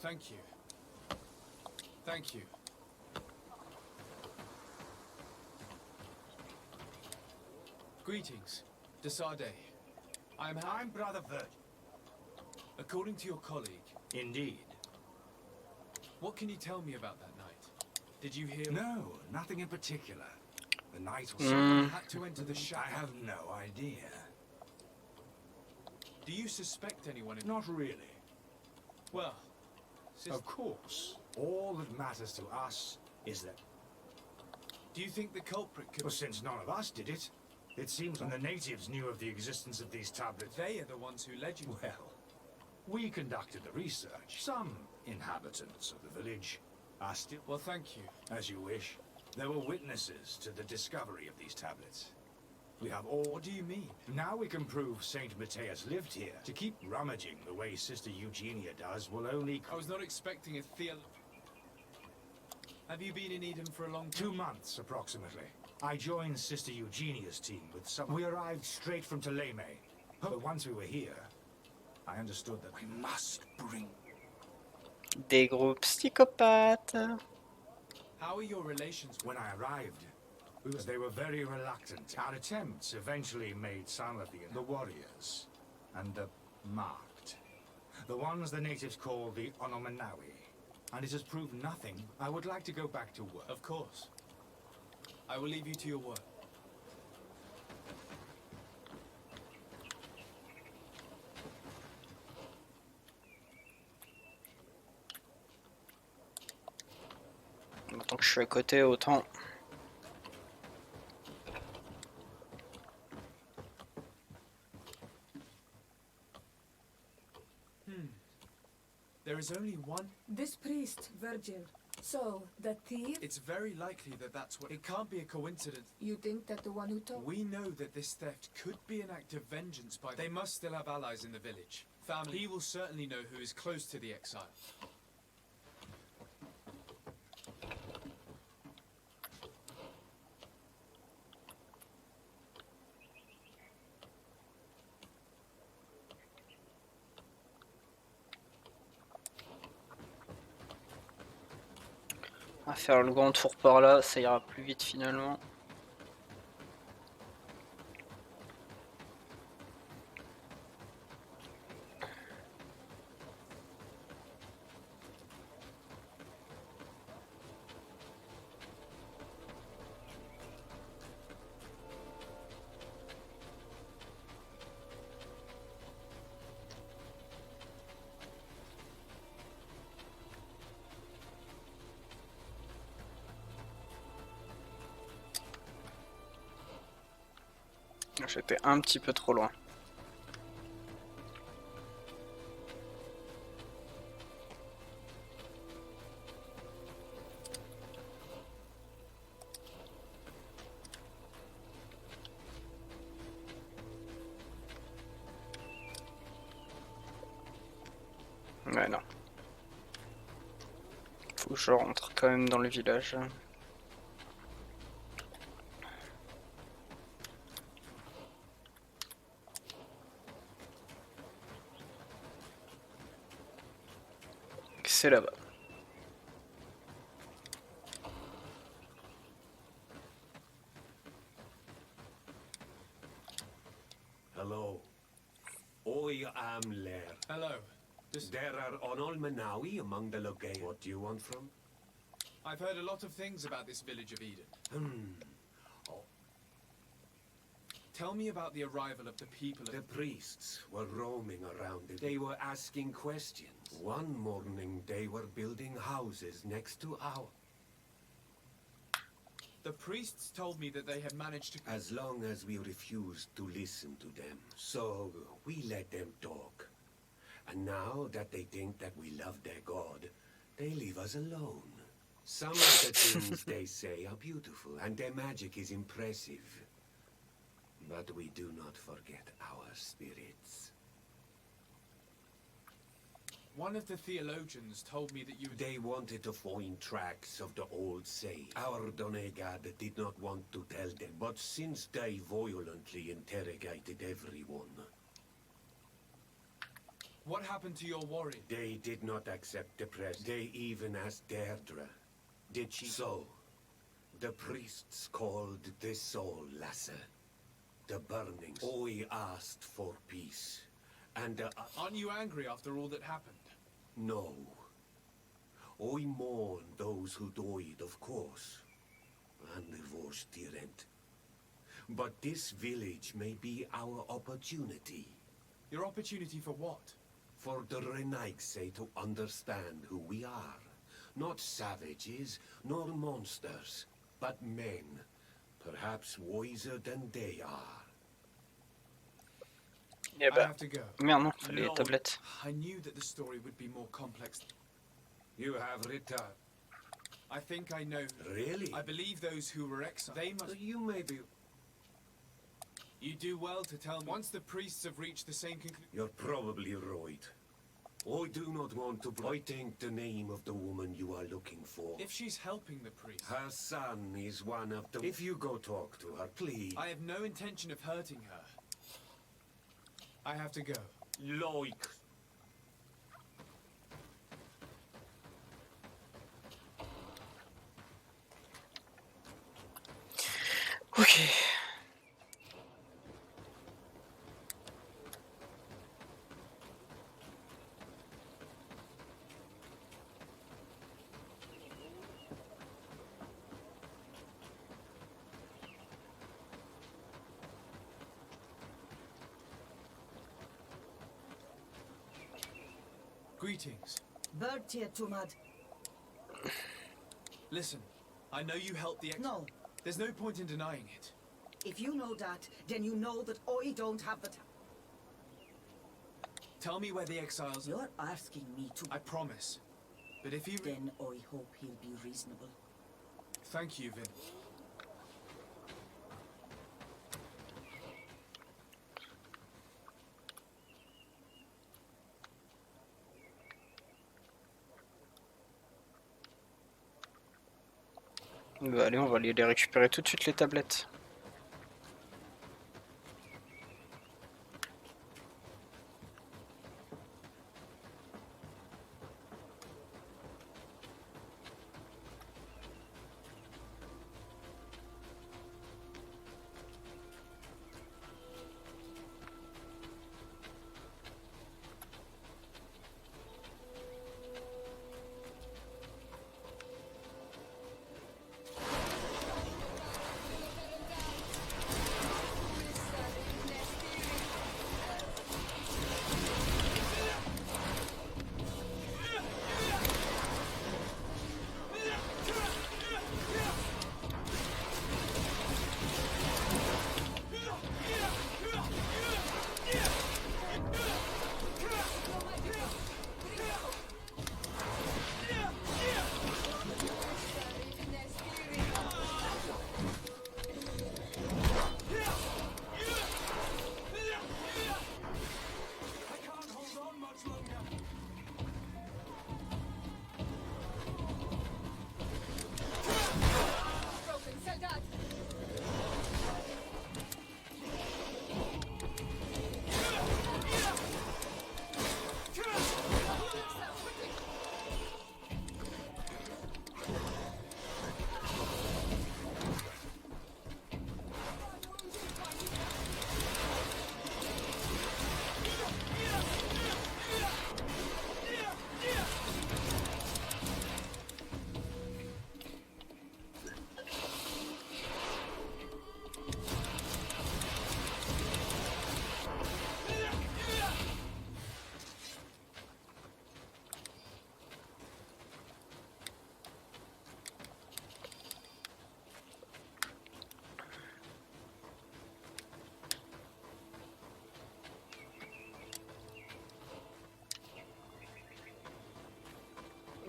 Thank you. Thank you. Greetings, Desade. I'm Brother Virgil. According to your colleague. Indeed. What can you tell me about that night? Did you hear... No, nothing in particular. The night was... Someone had to enter the shack. I have no idea. Do you suspect anyone in... Not really. Well... Of course. All that matters to us is that... Do you think the culprit could... Well, since none of us did it, it seems when the natives knew of the existence of these tablets... They are the ones who led you... Well, we conducted the research. Some inhabitants of the village are still... Well, thank you. As you wish. There were witnesses to the discovery of these tablets. We have all... What do you mean? Now we can prove Saint Matheus lived here. To keep rummaging the way Sister Eugenia does will only... I was not expecting a theologian. Have you been in Eden for a long time? 2 months, approximately. I joined Sister Eugenia's team with some... We arrived straight from Ptolemy. But once we were here, I understood that we must bring... Des gros psychopathes. How are your relations? When I arrived, they were very reluctant. Our attempts eventually made some of the warriors and the marked. The ones the natives call the Onomanawi. And it has proved nothing. I would like to go back to work. Of course. I will leave you to your work. Tant que je suis à côté, autant. There is only one. This priest, Virgil. So, the thief? It's very likely that that's what. It can't be a coincidence. You think that the one who told? We know that this theft could be an act of vengeance by. They must still have allies in the village. Family. He will certainly know who is close to the exile. On va faire le grand tour par là, ça ira plus vite finalement. J'étais un petit peu trop loin. Ouais, non. Faut que je rentre quand même dans le village. C'est là-bas. Hello. I am Lair. Hello. There are Onolmanawi among the locate. What do you want from? I've heard a lot of things about this village of Eden. Tell me about the arrival of the people. The priests were roaming around it. They were asking questions. One morning they were building houses next to our... The priests told me that they had managed to... As long as we refused to listen to them. So we let them talk. And now that they think that we love their god, they leave us alone. Some of the things they say are beautiful, and their magic is impressive. But we do not forget our spirits. One of the theologians told me that you... They wanted to find tracks of the old say. Our Donegad did not want to tell them, but since they violently interrogated everyone... What happened to your warrior? They did not accept the press. They even asked Deirdre. Did she? So, the priests called this soul Lasser. The burnings. I asked for peace. And aren't you angry after all that happened? No. I mourn those who died, of course. And was tyrant. But this village may be our opportunity. Your opportunity for what? For the Renaigse to understand who we are. Not savages, nor monsters, but men. Perhaps wiser than they are. Yeah, I have to go. Merde, non, fallait les tablettes. I knew that the story would be more complex. You have returned. I think I know. Really? I believe those who were exiled. They must... You may be... You do well to tell me. Once the priests have reached the same conclusion... You're probably right. I do not want to... I think the name of the woman you are looking for... If she's helping the priest... Her son is one of the... If you go talk to her, please... I have no intention of hurting her. I have to go. Like... Ok. Greetings. Bertie Tumad. Listen, I know you helped the No. There's no point in denying it. If you know that, then you know that I don't have the time. Tell me where the exiles... You're asking me to... I promise. But if he... Then I hope he'll be reasonable. Thank you, Vin. Bah allez, on va aller les récupérer tout de suite les tablettes.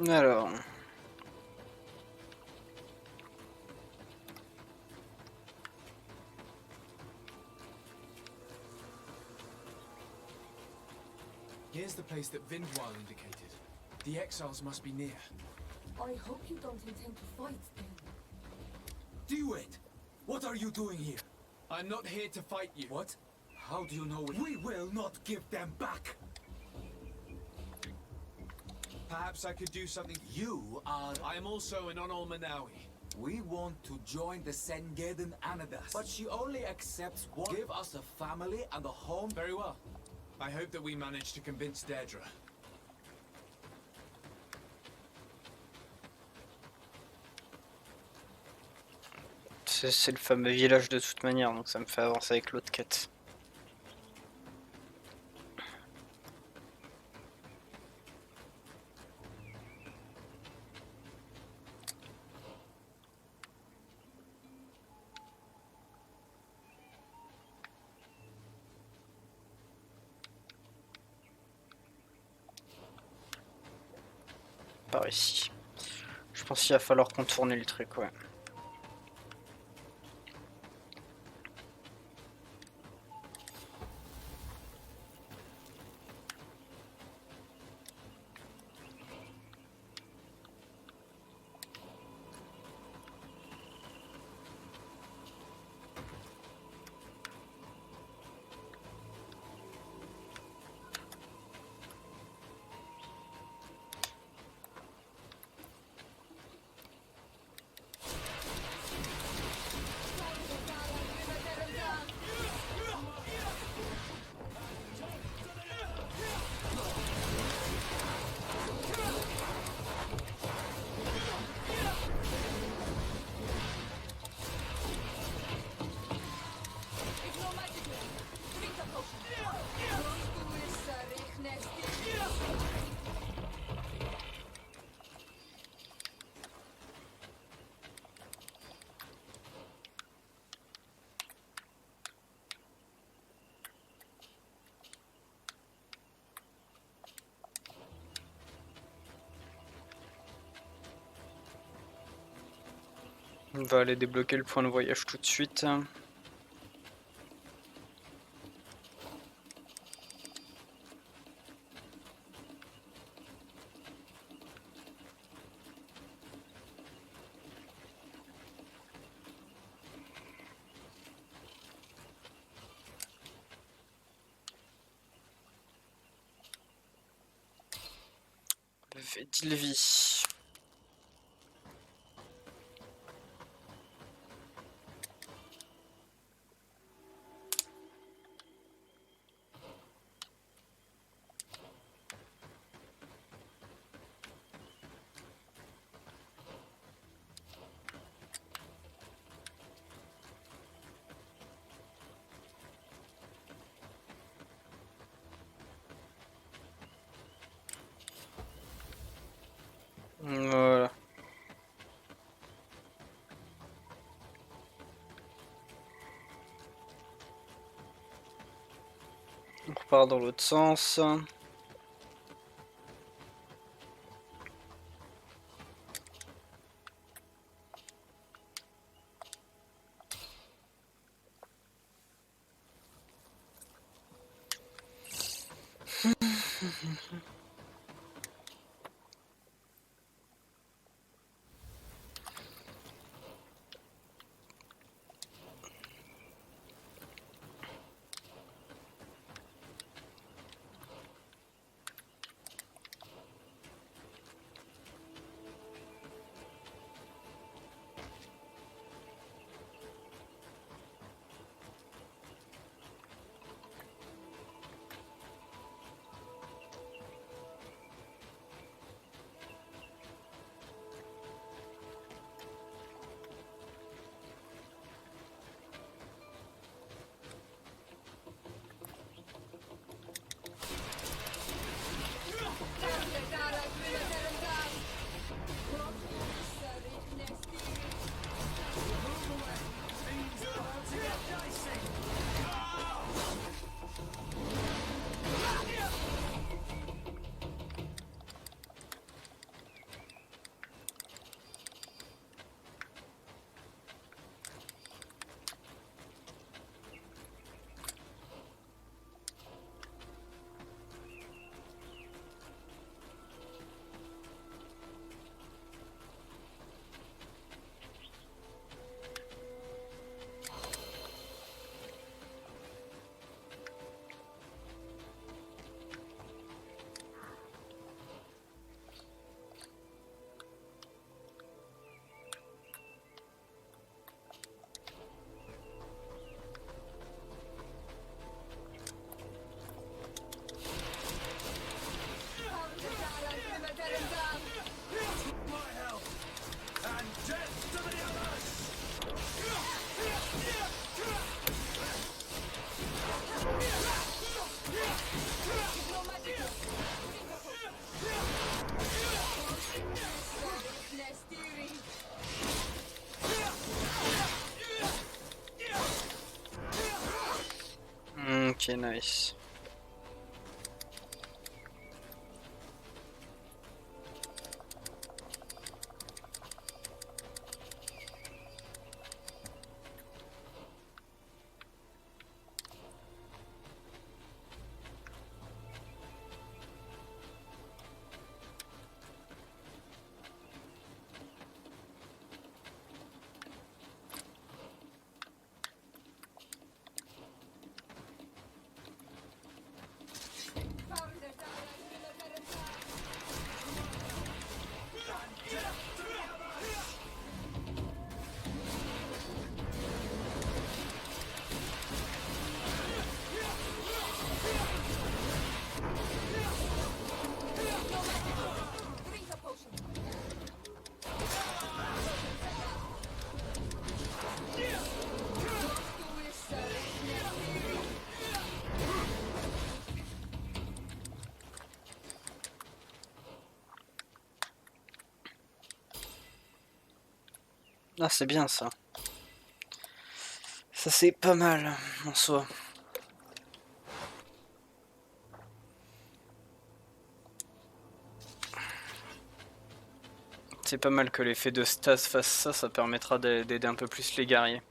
Alors... Here's the place that Vindwal indicated. The exiles must be near. I hope you don't intend to fight them. Do it! What are you doing here? I'm not here to fight you. What? How do you know it? We will not give them back! Perhaps I could do something. You are... I am also an Onol Manawi. We want to join the Sengeden Anadas. But she only accepts one. Give us a family and a home. Very well. I hope that we manage to convince Deirdre. C'est le fameux village de toute manière, donc ça me fait avancer avec l'autre quête. Par ici. Je pense qu'il va falloir contourner le truc, ouais. On va aller débloquer le point de voyage tout de suite. Dilvy. Voilà. On repart dans l'autre sens. Ok, nice. Ah, c'est bien ça. Ça c'est pas mal en soi. C'est pas mal que l'effet de stase fasse ça, ça permettra d'aider un peu plus les guerriers.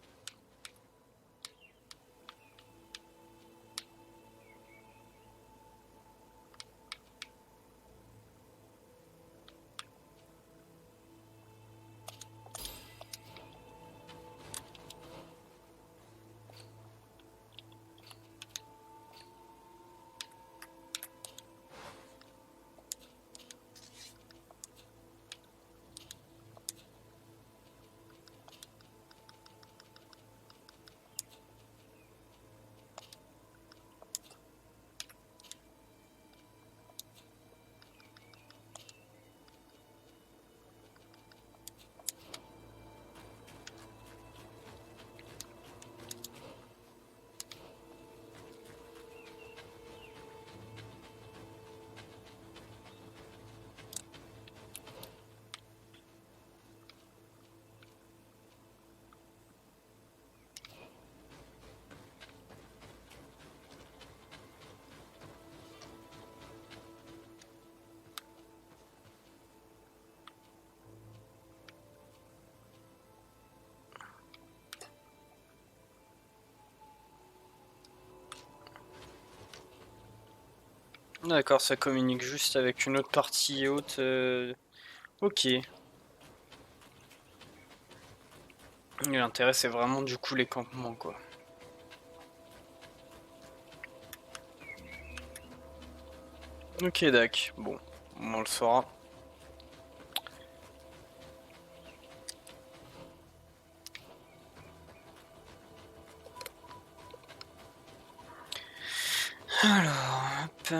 D'accord, ça communique juste avec une autre partie haute. Ok. L'intérêt c'est vraiment du coup les campements quoi. Ok Dac, bon, on le saura. Alors, hop,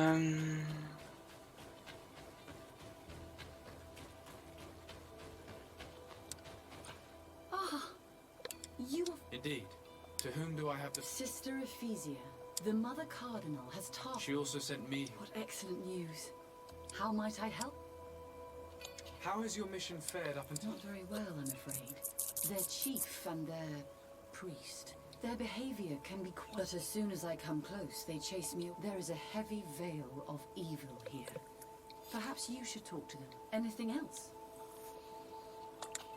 You are... Indeed. To whom do I have the... Sister Ephesia, the Mother Cardinal has tasked... She also sent me... What excellent news. How might I help? How has your mission fared up until... Not very well, I'm afraid. Their chief and their priest. Their behavior can be quite... But as soon as I come close, they chase me... There is a heavy veil of evil here. Perhaps you should talk to them. Anything else?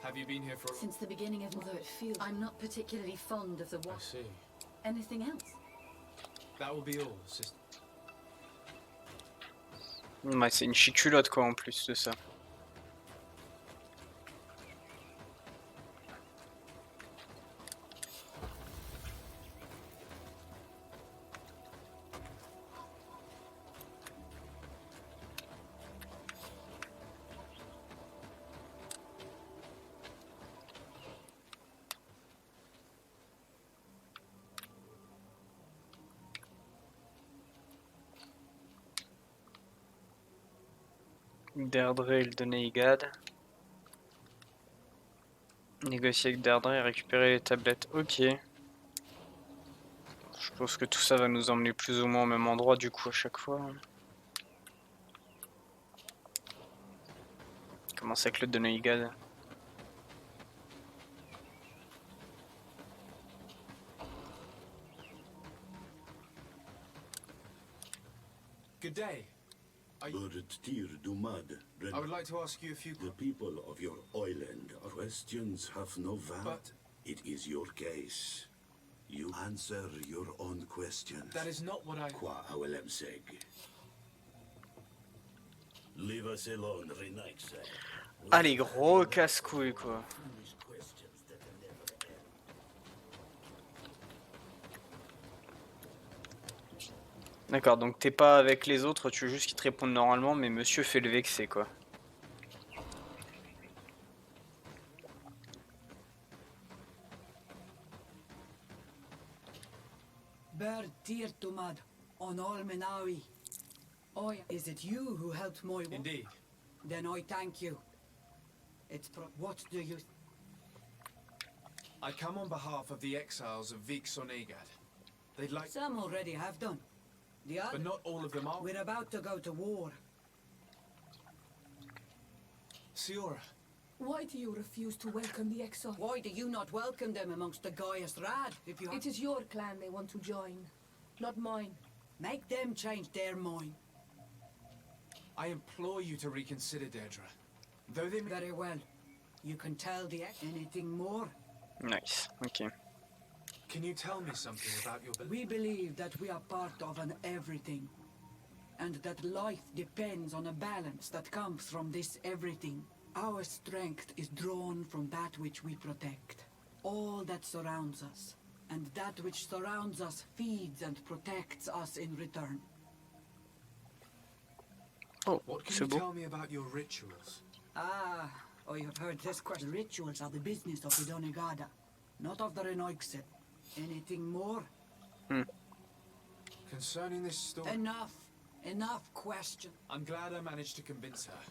Have you been here for... Since the beginning of... Although it feels... I'm not particularly fond of the... I see. Anything else? That will be all, sister. Ouais, c'est une chiculotte quoi en plus de ça. Deirdre et le donner Igad. Négocier avec Deirdre et récupérer les tablettes. Ok. Je pense que tout ça va nous emmener plus ou moins au même endroit du coup à chaque fois. Comment c'est que le donner Igad? Good day. I would like to ask you a few... The people of your island are questions have no value. But... It is your case. You answer your own questions. That is not what I... Qua awelem-seg. Leave us alone, Renaix. Ah les gros casse-couilles quoi. D'accord, donc t'es pas avec les autres, tu veux juste qu'ils te répondent normalement, mais monsieur fait le vexer quoi. Ber tir tumad on all menawi. Oh, is it you who helped my... Indeed. Then I thank you. It's what do you... I come on behalf of the exiles of Vik-Sonegad. They'd like... Some already have done. The other... But not all of them are... We're about to go to war. Siora. Why do you refuse to welcome the exiles? Why do you not welcome them amongst the Gaius Rad? If you... It is your clan they want to join, not mine. Make them change their mind. I implore you to reconsider, Deirdre. Though they... Very well. You can tell the anything more? Nice, ok. Can you tell me something about your We believe that we are part of an everything, and that life depends on a balance that comes from this everything. Our strength is drawn from that which we protect, all that surrounds us, and that which surrounds us feeds and protects us in return. Oh, What can c'est you beau. tell me about your rituals? Ah, oh, you have heard this question. The rituals are the business of the Donegada, not of the Renoixe. Anything more? Concerning this story... Enough question. I'm glad I managed to convince her.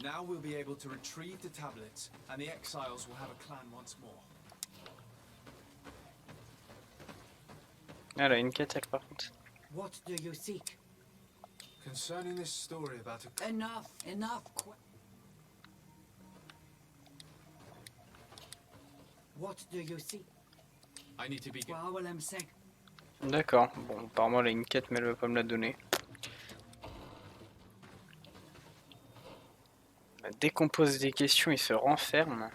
Now we'll be able to retrieve the tablets, and the exiles will have a clan once more. Elle a une quête, elle, par contre. What do you seek? Concerning this story about a... Enough. What do you seek? I need to be... D'accord, bon, apparemment elle a une quête, mais elle veut pas me la donner. Dès qu'on pose des questions, il se renferme.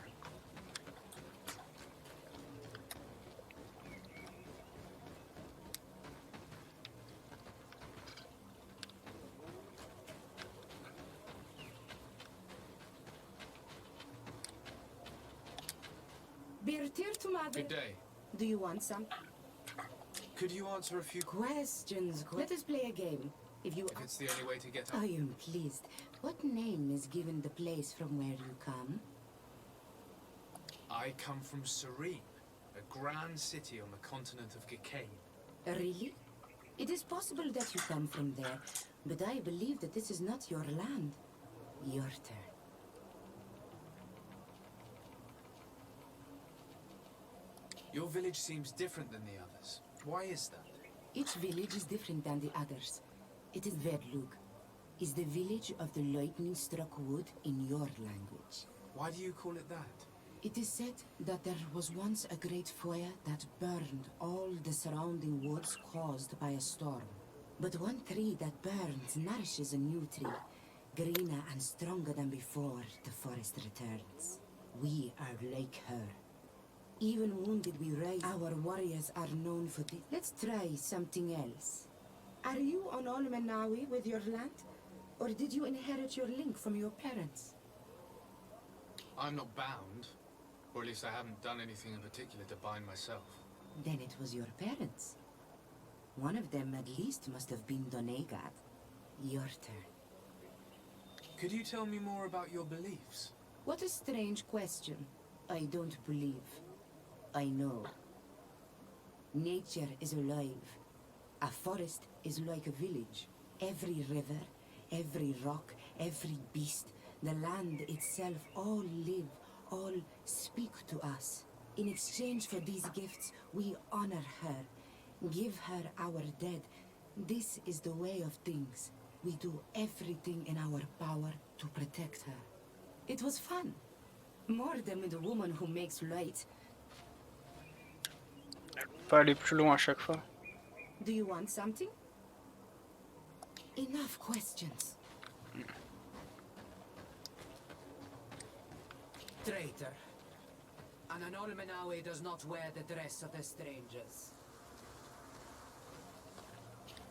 Good day. Do you want some? Could you answer a few questions? Let us play a game. If it's the only way to get up. I am pleased. What name is given the place from where you come? I come from Serene, a grand city on the continent of Gicane. Really? It is possible that you come from there, but I believe that this is not your land. Your turn. Your village seems different than the others. Why is that? Each village is different than the others. It is Verdlug. Is the village of the lightning-struck wood in your language. Why do you call it that? It is said that there was once a great fire that burned all the surrounding woods caused by a storm. But one tree that burns nourishes a new tree, greener and stronger than before the forest returns. We are like her. Even wounded we rise. Our warriors are known for this. Let's try something else. Are you on Olmenawi with your land? Or did you inherit your link from your parents? I'm not bound. Or at least I haven't done anything in particular to bind myself. Then it was your parents. One of them at least must have been Donegad. Your turn. Could you tell me more about your beliefs? What a strange question. I don't believe. I know. Nature is alive. A forest is like a village. Every river, every rock, every beast, the land itself, all live, all speak to us. In exchange for these gifts, we honor her, give her our dead. This is the way of things. We do everything in our power to protect her. It was fun. More than with the woman who makes light. Pas aller plus loin à chaque fois. Do you want something? Enough questions. Traitor. An Olmenawi does not wear the dress of the strangers.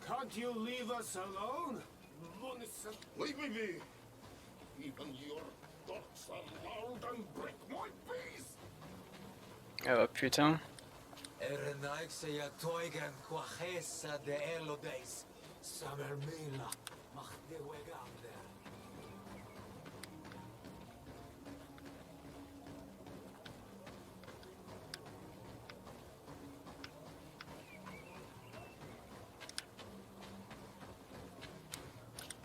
Can't you leave us alone? Leave me be. Even your thoughts are loud and break my peace. Ah bah putain. Ernaikse ya toigan quachesa de elodes. Samermila. Mach de wegander.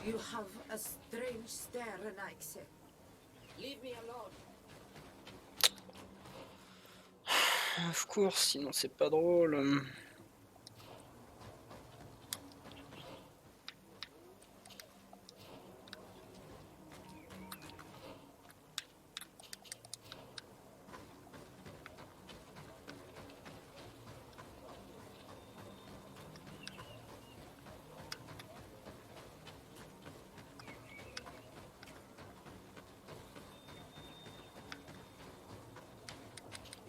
You have a strange stare, Renaikse. Leave me alone. Of course, sinon c'est pas drôle.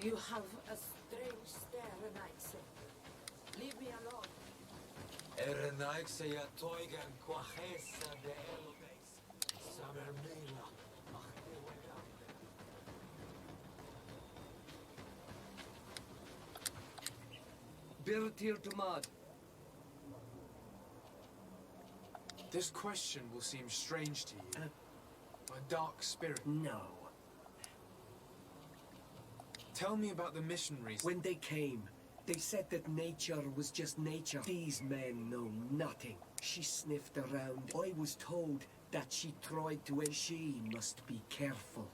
You have a strange stare, Renaix. Leave me alone. Renaix ya toigan quajesa de elves. Samermila. Birtir Dumad. This question will seem strange to you. A dark spirit. No. Tell me about the missionaries. When they came, they said that nature was just nature. These men know nothing. She sniffed around. I was told that she tried to end. She must be careful.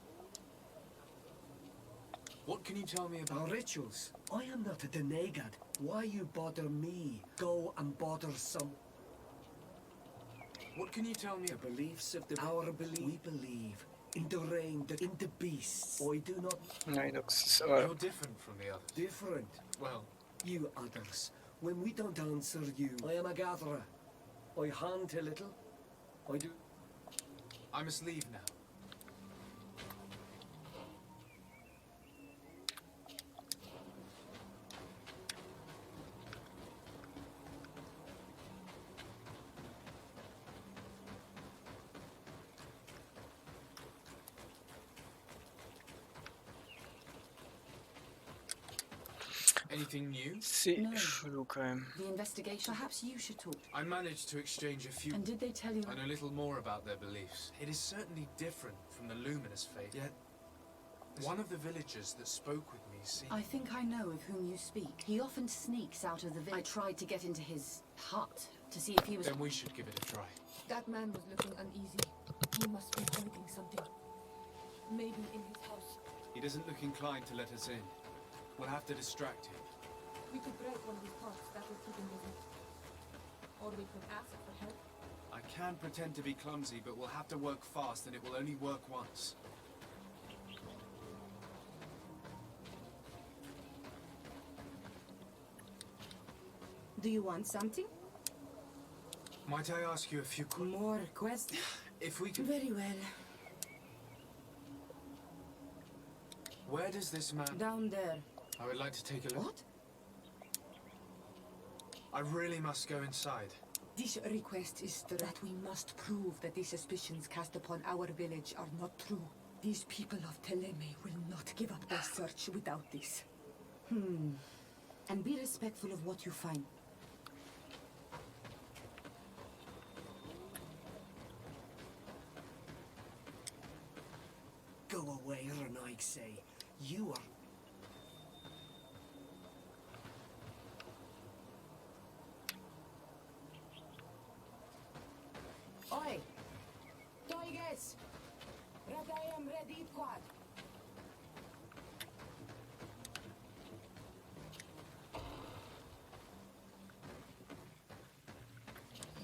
What can you tell me about our rituals? I am not a denegad. Why you bother me? Go and bother some. What can you tell me? The beliefs of our belief. We believe in the rain, in the beasts. I do not. Ouais, donc ça, You're different from the others. Different. Well, you others. When we don't answer you, I am a gatherer. I hunt a little. I do. I must leave now. Anything new? C'est chelou quand même. The investigation. Perhaps you should talk. I managed to exchange a few. And did they tell you? I know little more about their beliefs. It is certainly different from the luminous faith. Yet, one of the villagers that spoke with me seemed... I think I know of whom you speak. He often sneaks out of the village. I tried to get into his hut to see if he was... Then we should give it a try. That man was looking uneasy. He must be hiding something. Maybe in his house. He doesn't look inclined to let us in. We'll have to distract him. We could break one of his pots, that would keep him busy. Or we could ask for help. I can pretend to be clumsy, but we'll have to work fast and it will only work once. Do you want something? Might I ask you a few questions? More questions? If we can... Very well. Where does this man... Down there. I would like to take a look. What? I really must go inside. This request is that we must prove that the suspicions cast upon our village are not true. These people of Teleme will not give up their search without this. And be respectful of what you find. Go away, Renaix. You are... Oi! Toiges! Radayam ready quad.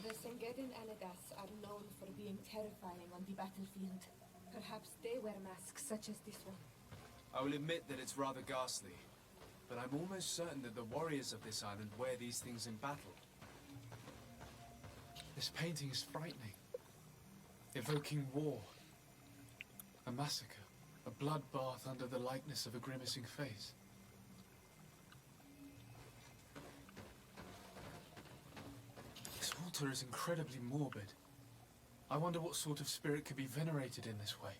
The Sengedin Anadas are known for being terrifying on the battlefield. Perhaps they wear masks such as this one. I will admit that it's rather ghastly, but I'm almost certain that the warriors of this island wear these things in battle. This painting is frightening, evoking war, a massacre, a bloodbath under the likeness of a grimacing face. This altar is incredibly morbid. I wonder what sort of spirit could be venerated in this way.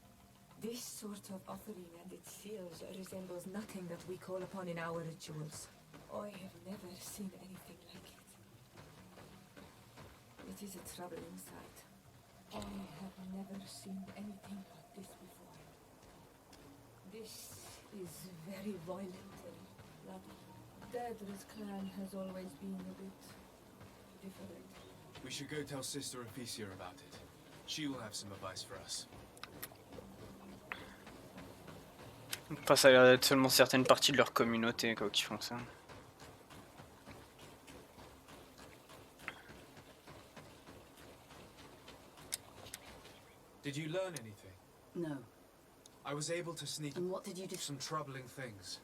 This sort of offering and its seals resembles nothing that we call upon in our rituals. I have never seen anything like it. It is a troubling sight. I have never seen anything like this before. This is very violent and bloody. Daedra's clan has always been a bit different. We should go tell Sister Ephesia about it. She will have some advice for us. Enfin, ça a l'air d'être seulement certaines parties de leur communauté quoi, qui font ça. Did you learn anything? No. I was able to sneak... And what did you do? Some troubling things.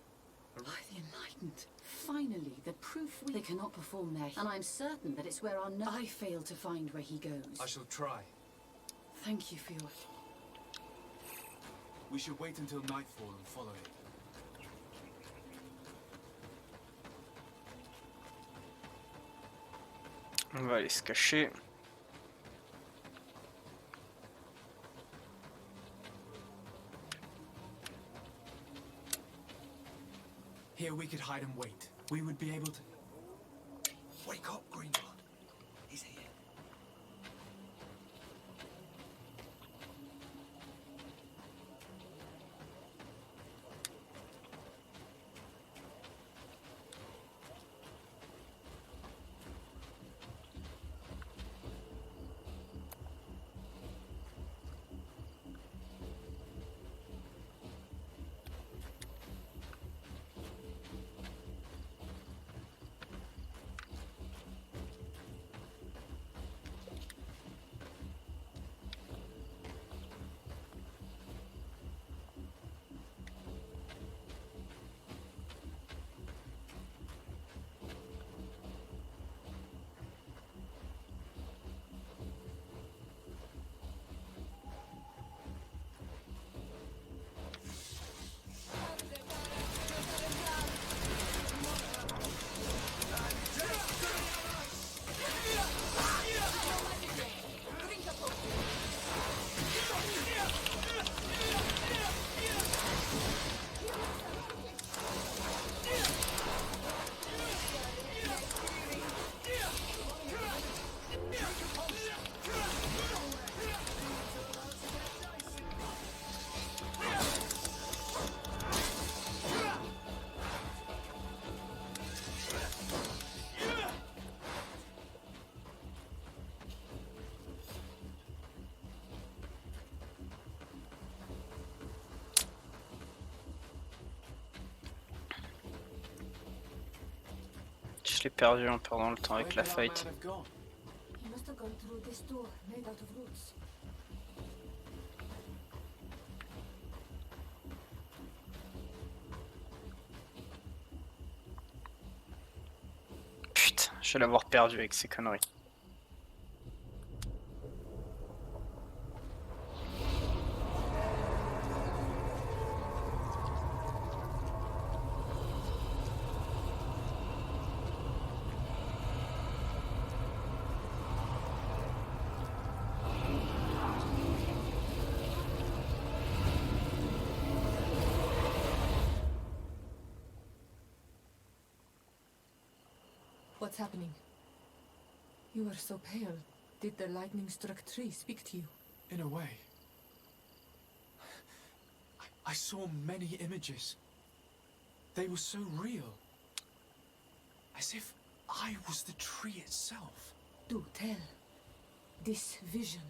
By the Enlightened. Finally, the proof they cannot perform there. And I'm certain that it's where our I fail to find where he goes. I shall try. Thank you for your... We should wait until nightfall and follow it. On va aller se cacher. Here we could hide and wait. We would be able to... Wake up, GreedFall. He's here. Je l'ai perdu en perdant le temps avec la fight. He must have gone through this door made out of roots. Putain, je vais l'avoir perdu avec ces conneries. What's happening? You are so pale. Did the lightning-struck tree speak to you? In a way. I saw many images. They were so real. As if I was the tree itself. Do tell. This vision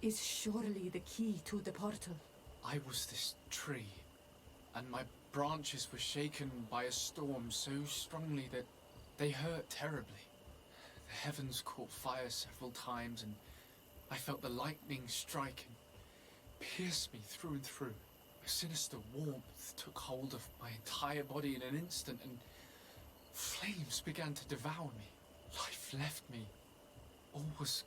is surely the key to the portal. I was this tree, and my branches were shaken by a storm so strongly that they hurt terribly. The heavens caught fire several times, and I felt the lightning strike and pierce me through and through. A sinister warmth took hold of my entire body in an instant, and flames began to devour me. Life left me. All was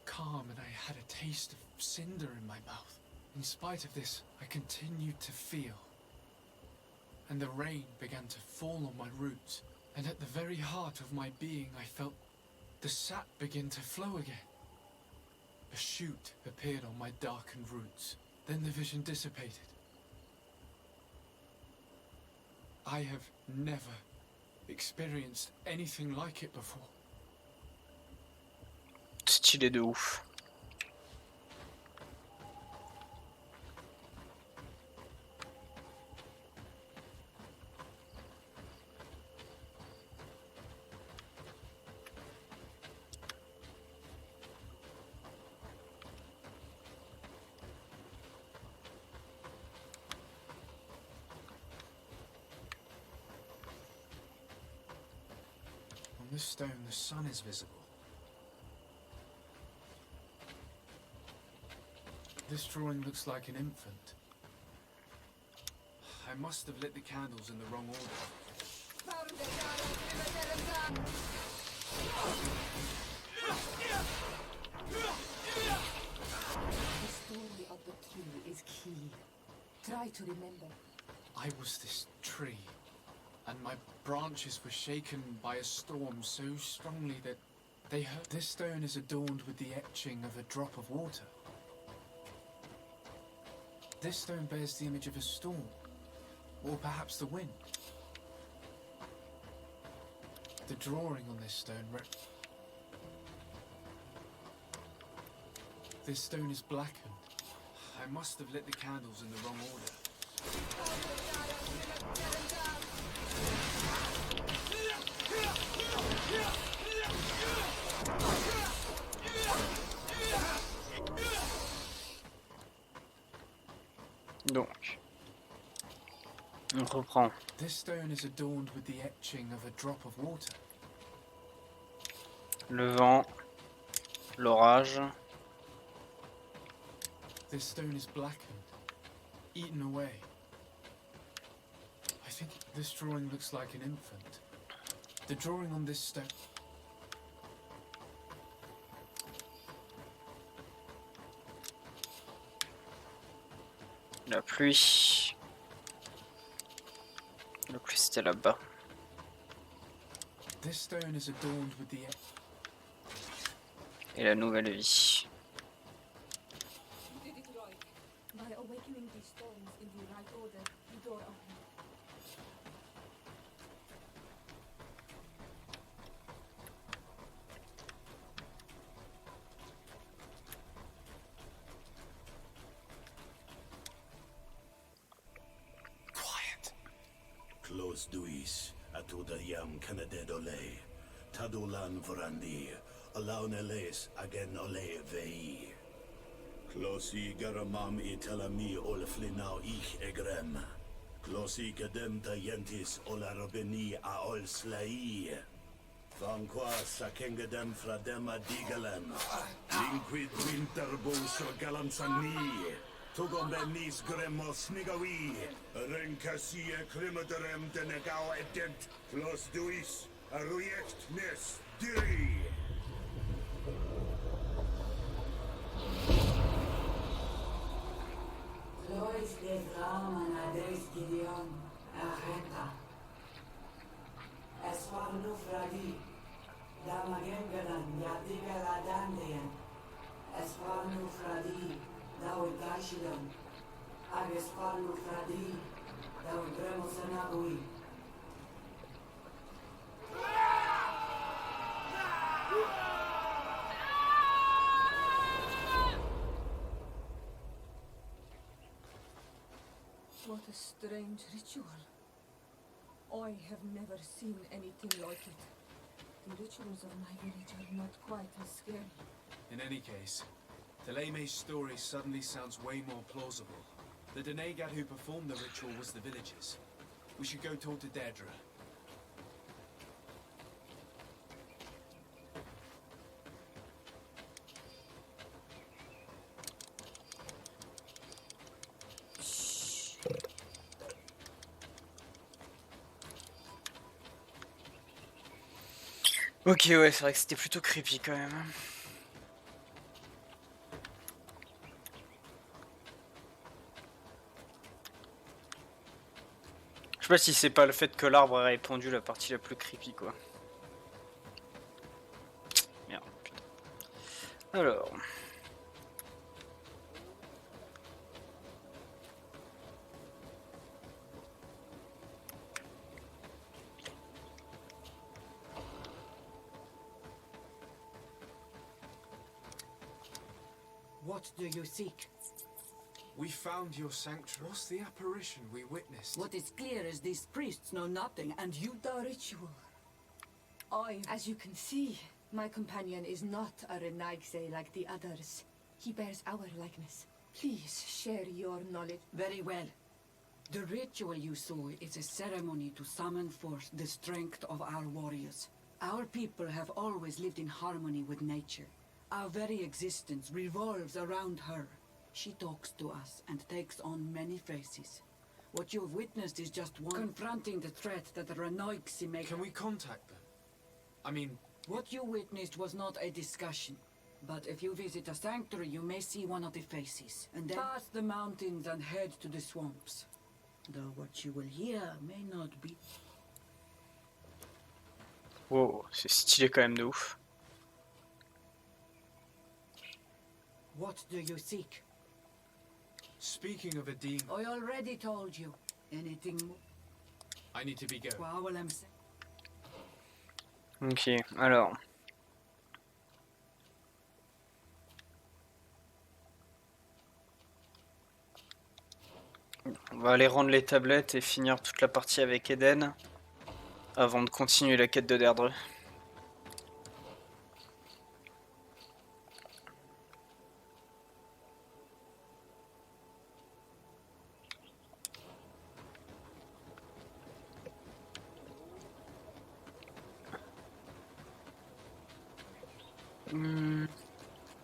calm, and I had a taste of cinder in my mouth. In spite of this, I continued to feel. And the rain began to fall on my roots. And at the very heart of my being, I felt the sap begin to flow again. A shoot appeared on my darkened roots. Then the vision dissipated. I have never experienced anything like it before. Stylé de ouf. On this stone, the sun is visible. This drawing looks like an infant. I must have lit the candles in the wrong order. The story of the tree is key. Try to remember. I was this tree, and my branches were shaken by a storm so strongly that They heard this stone is adorned with the etching of a drop of water. This stone bears the image of a storm, or perhaps the wind. The drawing on this stone This stone is blackened. I must have lit the candles in the wrong order. Donc, on reprend. This stone is adorned with the etching of a drop of water. Le vent, l'orage. This stone is blackened, eaten away. I think this drawing looks like an infant. The drawing on this stone... La pluie. La pluie c'était là-bas. This stone is adorned with the... Et la nouvelle vie. You did it right. By awakening these stones in the right order, the door opened. Close duis, atuda yam canadedole, tadulan vorandi, alauneles agen ole vei. Closi garamam italami olflinau ich egrem. Closi gadem tayentis olarobeni a ol slai. Vanqua sakengedem fradema digalem. Linquid winterbus galansani. Tugombenis gremos nigawi. Renkasie klimaderem denegau edent. Clos duis, aruject nes diri. Lois de Raman Ades Gideon, Arreta. Esfarnu Fradi, Damagengadan, Yadiga Ladandian. Esfarnu Fradi, Dawitashidan. Agesfarnu Fradi, Dawitremosanaui. What a strange ritual. I have never seen anything like it. The rituals of my village are not quite as scary. In any case, Theleme's story suddenly sounds way more plausible. The Denegad who performed the ritual was the villagers. We should go talk to Deirdre. Ok, ouais, c'est vrai que c'était plutôt creepy quand même. Je sais pas si c'est pas le fait que l'arbre a répondu la partie la plus creepy quoi. Merde, putain. Alors. What do you seek? We found your sanctuary. What's the apparition we witnessed? What is clear is these priests know nothing, and you... The ritual. As you can see, my companion is not a Renaigse like the others. He bears our likeness. Please share your knowledge. Very well. The ritual you saw is a ceremony to summon forth the strength of our warriors. Our people have always lived in harmony with nature. Our very existence revolves around her. She talks to us and takes on many faces. What you've witnessed is just one... confronting the threat that the Renoixi make... Can we contact them? I mean... What you witnessed was not a discussion. But if you visit a sanctuary, you may see one of the faces. And then pass the mountains and head to the swamps. Though what you will hear may not be... Wow, c'est stylé quand même de ouf. What do you seek? Speaking of a demon, I already told you. Anything more? I need to be going. Well, well, I'm saying. Ok, alors. On va aller rendre les tablettes et finir toute la partie avec Eden avant de continuer la quête de Deirdre.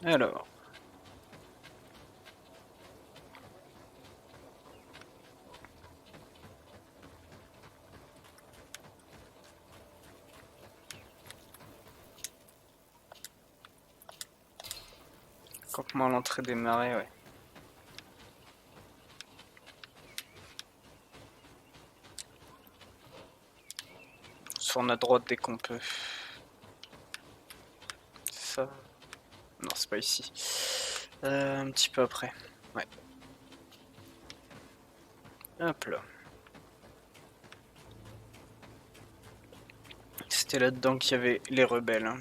Alors. Campement à l'entrée des marais, ouais. Sur notre droite dès qu'on peut. Ça. Non, c'est pas ici. Un petit peu après. Ouais. Hop là. C'était là-dedans qu'il y avait les rebelles. Hein.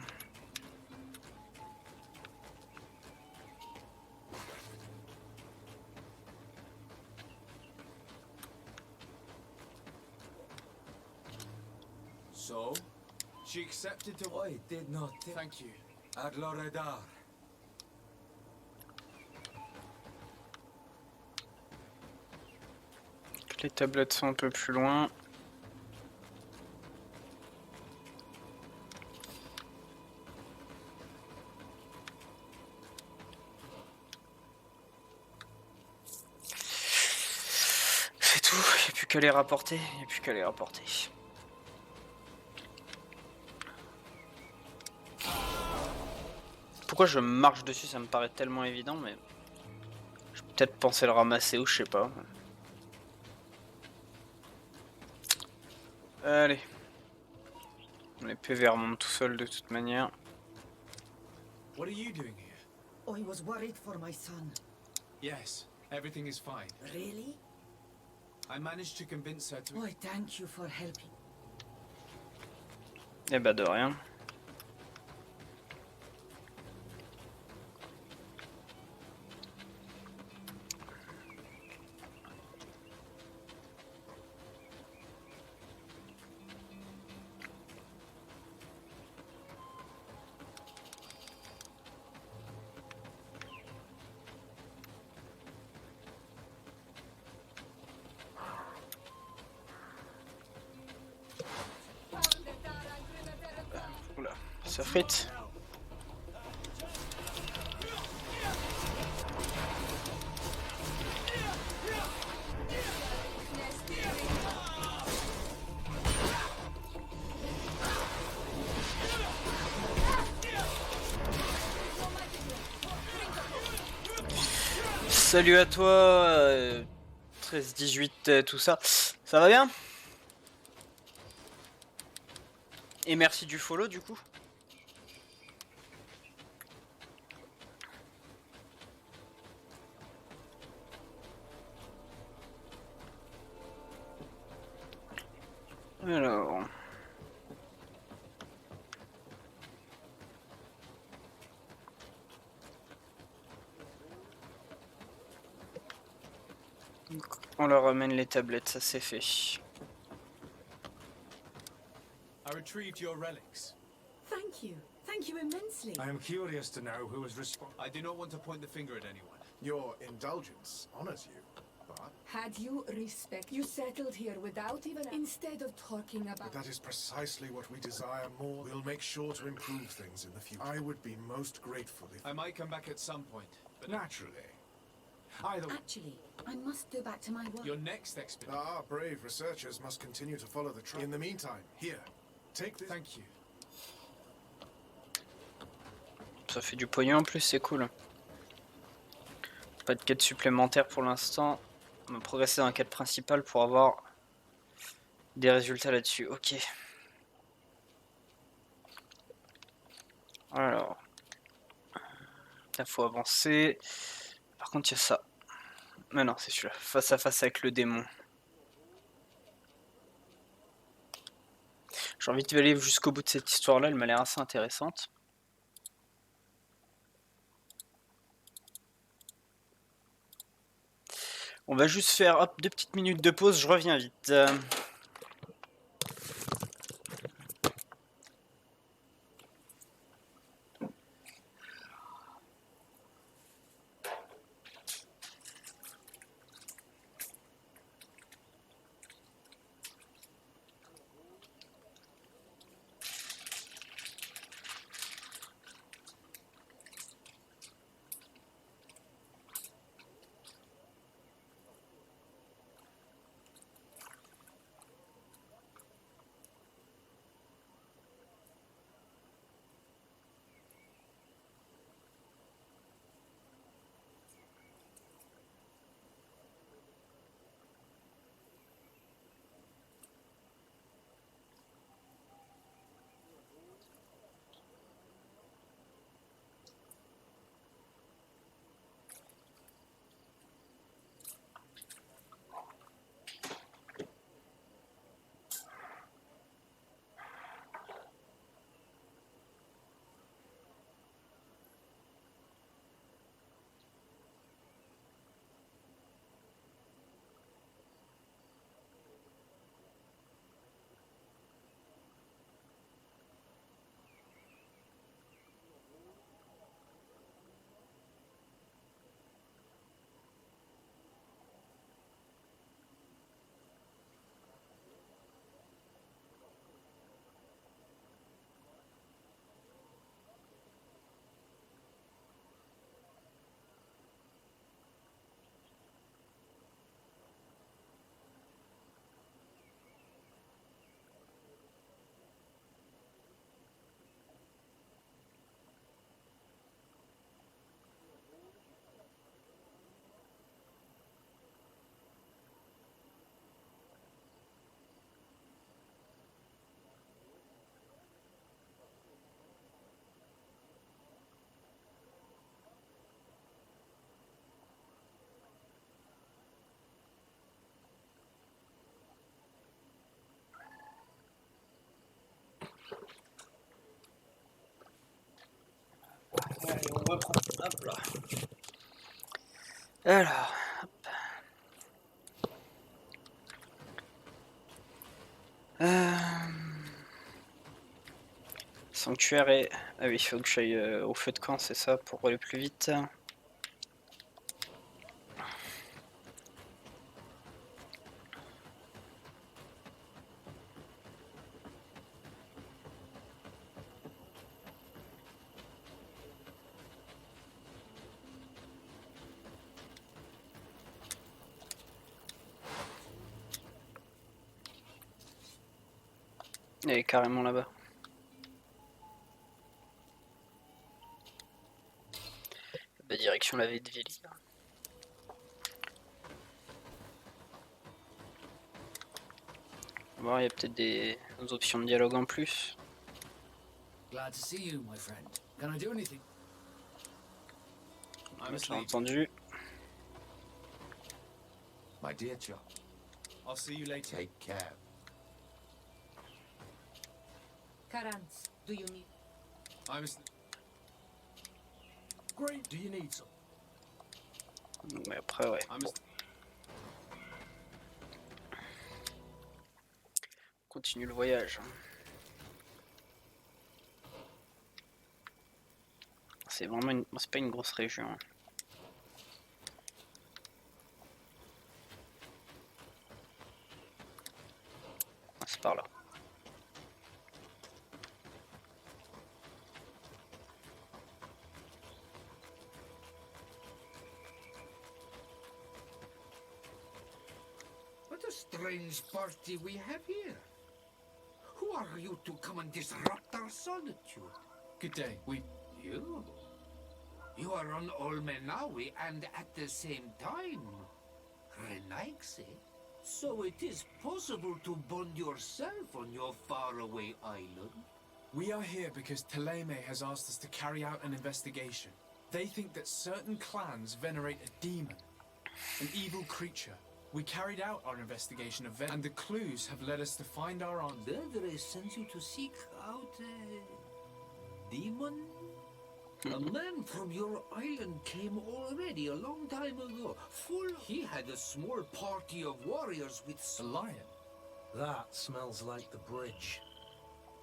So, She accepted to... I did not think. Thank you. Ad Loredar. Les tablettes sont un peu plus loin. C'est tout, il n'y a plus qu'à les rapporter, il n'y a plus qu'à les rapporter. Pourquoi je marche dessus, ça me paraît tellement évident, mais je peux peut-être penser le ramasser ou je sais pas. Allez. Les PV remontent tout seul de toute manière. What are you doing here? I was worried for my son. Yes, everything is fine. Really? I managed to convince her to... I thank you for helping. Eh bah de rien. Oula, ça frite. Salut à toi, 13-18, tout ça. Ça va bien? Et merci du follow du coup. Alors... on leur ramène les tablettes, ça c'est fait. I retrieved your relics. Thank you. Thank you immensely. I am curious to know who was responsible. I do not want to point the finger at anyone. Your indulgence honors you, but... Had you respect, you settled here without even... Instead of talking about... But that is precisely what we desire more. We'll make sure to improve things in the future. I would be most grateful if... I might come back at some point, but... Naturally. Either... Actually, I must go back to my work. Your next expedition... Our brave researchers must continue to follow the trail. In the meantime, here, take this... Thank you. Ça fait du pognon en plus, c'est cool. Pas de quête supplémentaire pour l'instant. On va progresser dans la quête principale pour avoir des résultats là-dessus. Ok. Alors. Là, faut avancer. Par contre, il y a ça. Mais non, c'est celui-là. Face à face avec le démon. J'ai envie d'aller jusqu'au bout de cette histoire-là. Elle m'a l'air assez intéressante. On va juste faire hop, 2 petites minutes de pause. Je reviens vite. Allez, on reprend. Hop là. Alors. Hop. Sanctuaire et... Ah oui, il faut que j'aille au feu de camp, c'est ça, pour aller plus vite. Elle est carrément là-bas. Bah, direction la ville de Villy. Bon, il y a peut-être des options de dialogue en plus. Glad to see you, my friend. Can I do anything? J'ai entendu. My dear child. I'll see you later. Take care. Karans, do you need... Great. Do you need some? Mais après, ouais. Continue le voyage. C'est vraiment une... C'est pas une grosse région. Ah, c'est par là. What a strange party we have here. Who are you to come and disrupt our solitude? Good day. You? You are on Olmenawi and at the same time Renaigse. So it is possible to bond yourself on your faraway island? We are here because Teleme has asked us to carry out an investigation. They think that certain clans venerate a demon, an evil creature. We carried out our investigation of and the clues have led us to find our answer. Dedre sent you to seek out a demon? A man from your island came already a long time ago. He had a small party of warriors with a lion. That smells like the bridge.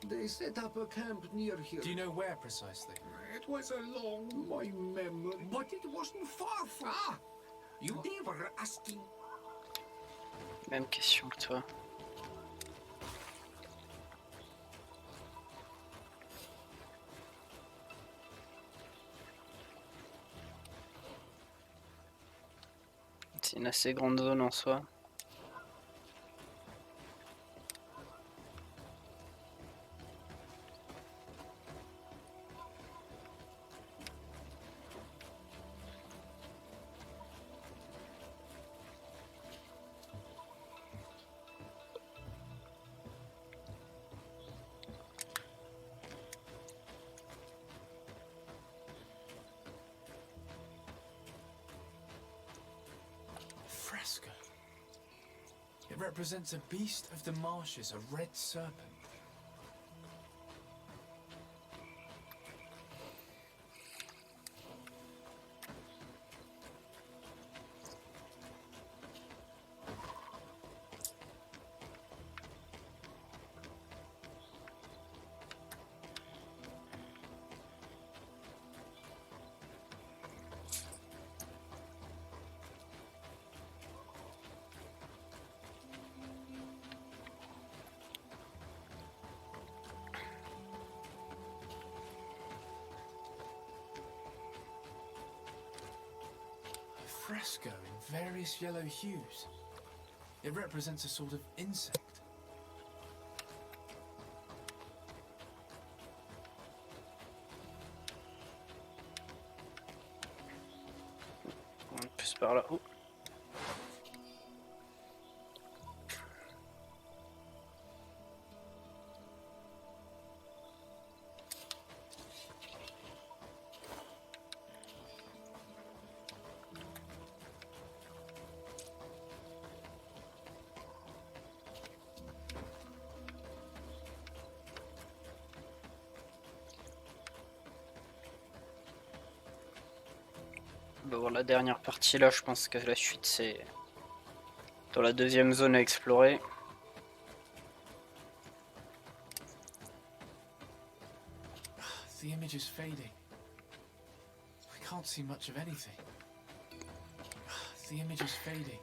They set up a camp near here. Do you know where precisely? It was along my memory, but it wasn't far from. Ah, you were asking. Même question que toi. C'est une assez grande zone en soi. Fresco. It represents a beast of the marshes, a red serpent. Fresco in various yellow hues. It represents a sort of insect. On pousse par là. Oh. On va voir la dernière partie là, je pense que la suite c'est dans la deuxième zone à explorer. The image is fading. We can't see much of anything. The image is fading.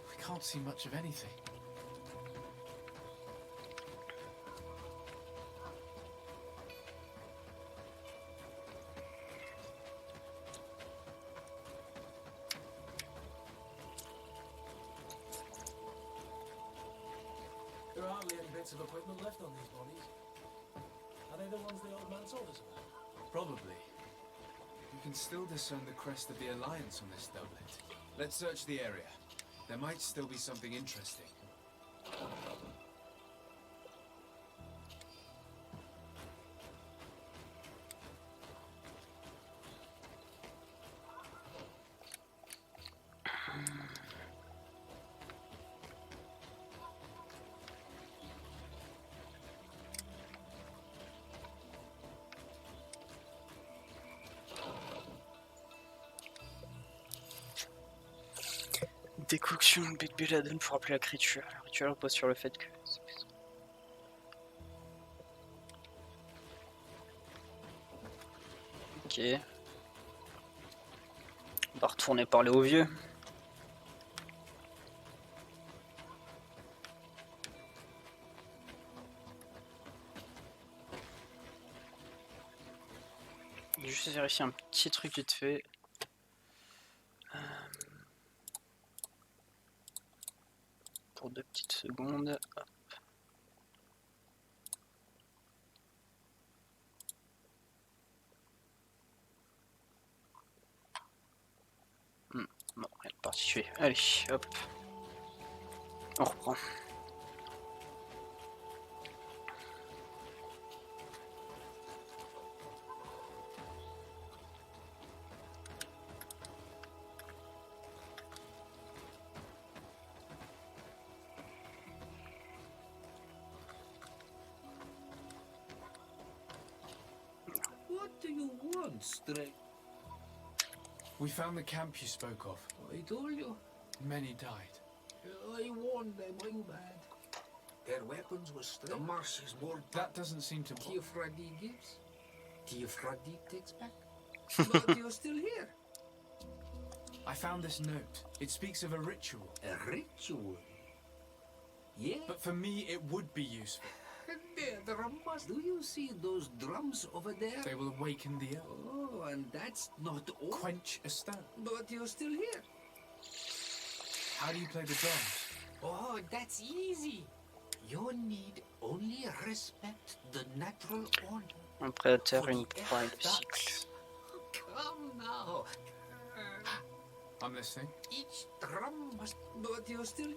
We can't see much of anything. There are hardly any bits of equipment left on these bodies. Are they the ones the old man told us about? Probably. You can still discern the crest of the Alliance on this doublet. Let's search the area. There might still be something interesting. Décoction de bête belladone pour rappeler la créature. Le rituel repose sur le fait que... Ok. On va retourner parler aux vieux. Juste vérifier un petit truc vite fait. Pour 2 petites secondes. Hop. Bon, rien de particulier. Allez, hop. On reprend. went straight. We found the camp you spoke of. I told you. Many died. I warned them, I'm bad. Their weapons were straight. The marsh is more. That doesn't seem to. Theophragdy gives. Theophragdy takes back. But you're still here. I found this note. It speaks of a ritual. A ritual? Yeah. But for me, it would be useful. The drums. Do you see those drums over there? They will awaken the earth. Oh, and that's not all. Quench a stone. But you're still here. How do you play the drums? Oh, that's easy. You need only respect the natural order. Un prédateur, une proie et le cycle. Come now. I'm listening. Each drum must. But you're still.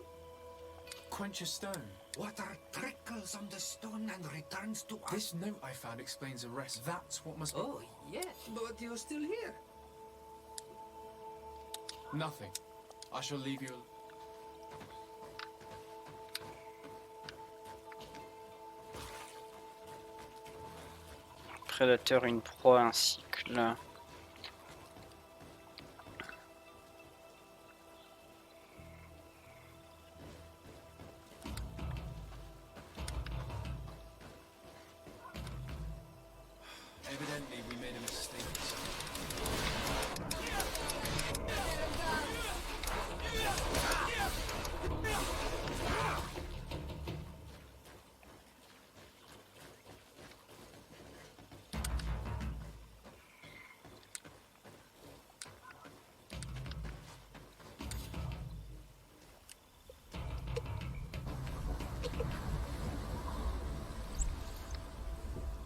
Quench a stone. Water trickles on the stone and returns to us. This note I found explains a rest. That's what must be. Oh, yeah. But you're still here. Nothing. I shall leave you. Prédateur, une proie, un cycle. Evidently, we made a mistake.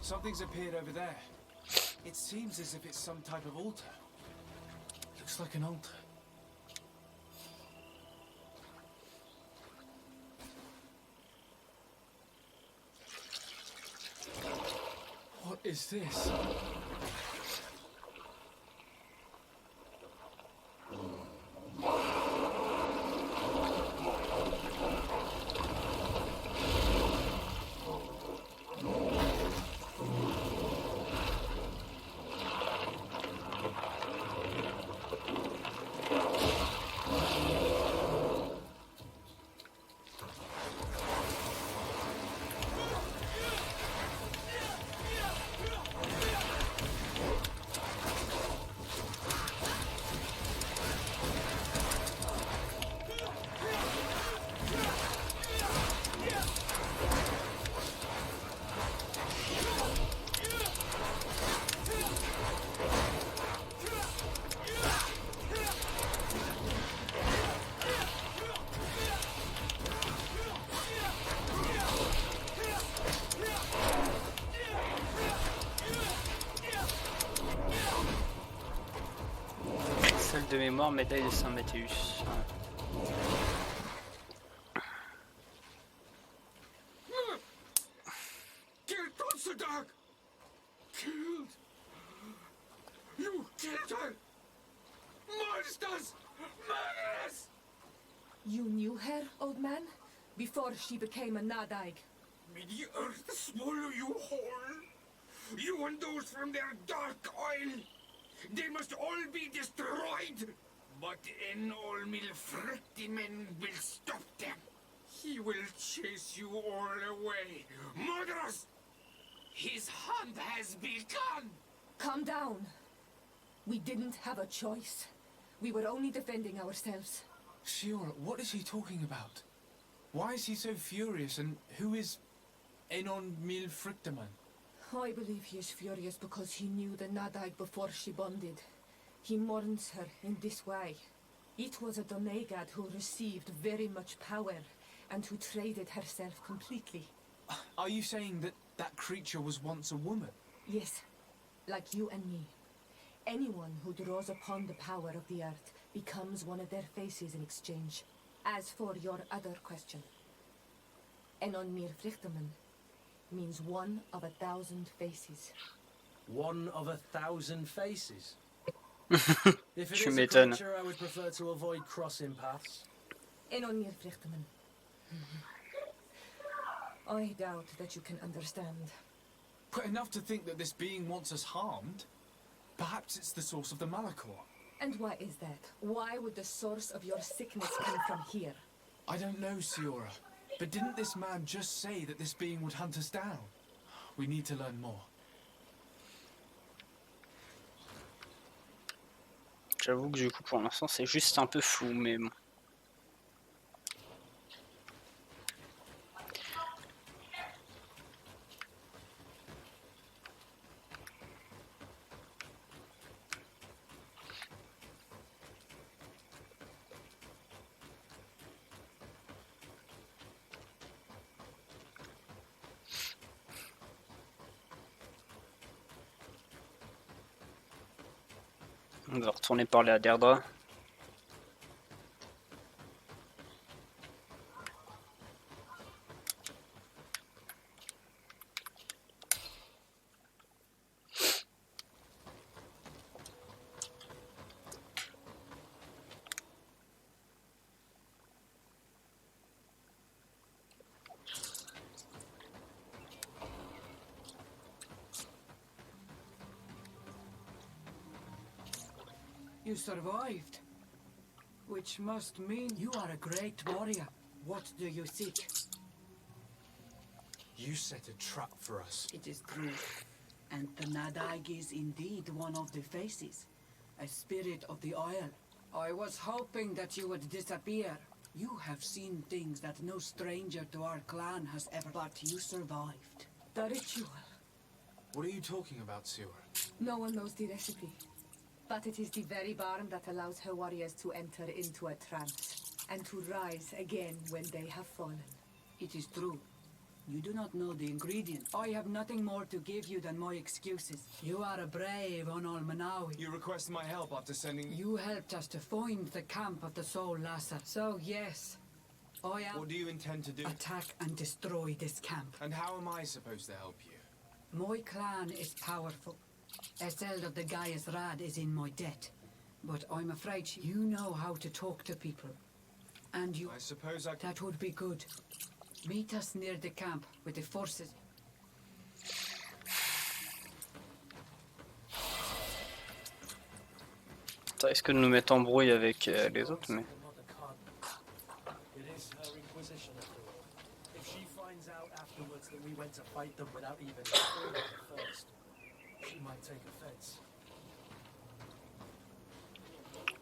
Something's appeared over there. It seems as if it's some type of altar. Looks like an altar. What is this? Salle de mémoire, médaille de Saint Matheus. Killed! You killed her! Monsters! Murderers! You knew her, old man? Before she became a Nadaig? May the earth swallow you whole! You and those from their dark oil! They must all be destroyed! But Enolmil Frictimen will stop them! He will chase you all away! Murderers! His hunt has begun! Calm down. We didn't have a choice. We were only defending ourselves. Shiora, what is he talking about? Why is he so furious, and who is Enon Mil Frictaman? I believe he is furious because he knew the Nadaig before she bonded. He mourns her in this way. It was a Donegad who received very much power and who traded herself completely. Are you saying that that creature was once a woman? Yes, like you and me. Anyone who draws upon the power of the earth becomes one of their faces in exchange. As for your other question, Enon Mir Frichteman means one of 1,000 faces. One of 1,000 faces? If it Tu is a m'étonnes. creature, I would prefer to avoid crossing paths. Enon Mir Frichteman. I doubt that you can understand. But enough to think that this being wants us harmed? Perhaps it's the source of the Malachor. And why is that? Why would the source of your sickness come from here? I don't know, Siora. But didn't this man just say that this being would hunt us down? We need to learn more. J'avoue que du coup pour l'instant c'est juste un peu flou, mais bon. On va retourner parler à Deirdre. You survived. Which must mean you are a great warrior. What do you seek? You set a trap for us. It is true. And the Nadag is indeed one of the faces. A spirit of the Isle. I was hoping that you would disappear. You have seen things that no stranger to our clan has ever... But you survived. The ritual. What are you talking about, Siora? No one knows the recipe. But it is the very barn that allows her warriors to enter into a trance and to rise again when they have fallen. It is true. You do not know the ingredient. I have nothing more to give you than my excuses. You are a brave Onol Manawi. You requested my help after sending... You helped us to find the camp of the Soul Lasser. So yes, I am... What do you intend to do? Attack and destroy this camp. And how am I supposed to help you? My clan is powerful. Estelle of the Gaius Rad is in my debt. But I'm afraid you know how to talk to people. And you... I suppose I... That would be good. Meet us near the camp with the forces. Ça risque de nous mettre en brouille avec les autres, mais... It is her inquisition of them. If she finds out afterwards that we went to fight them without even calling her first, she might take offense.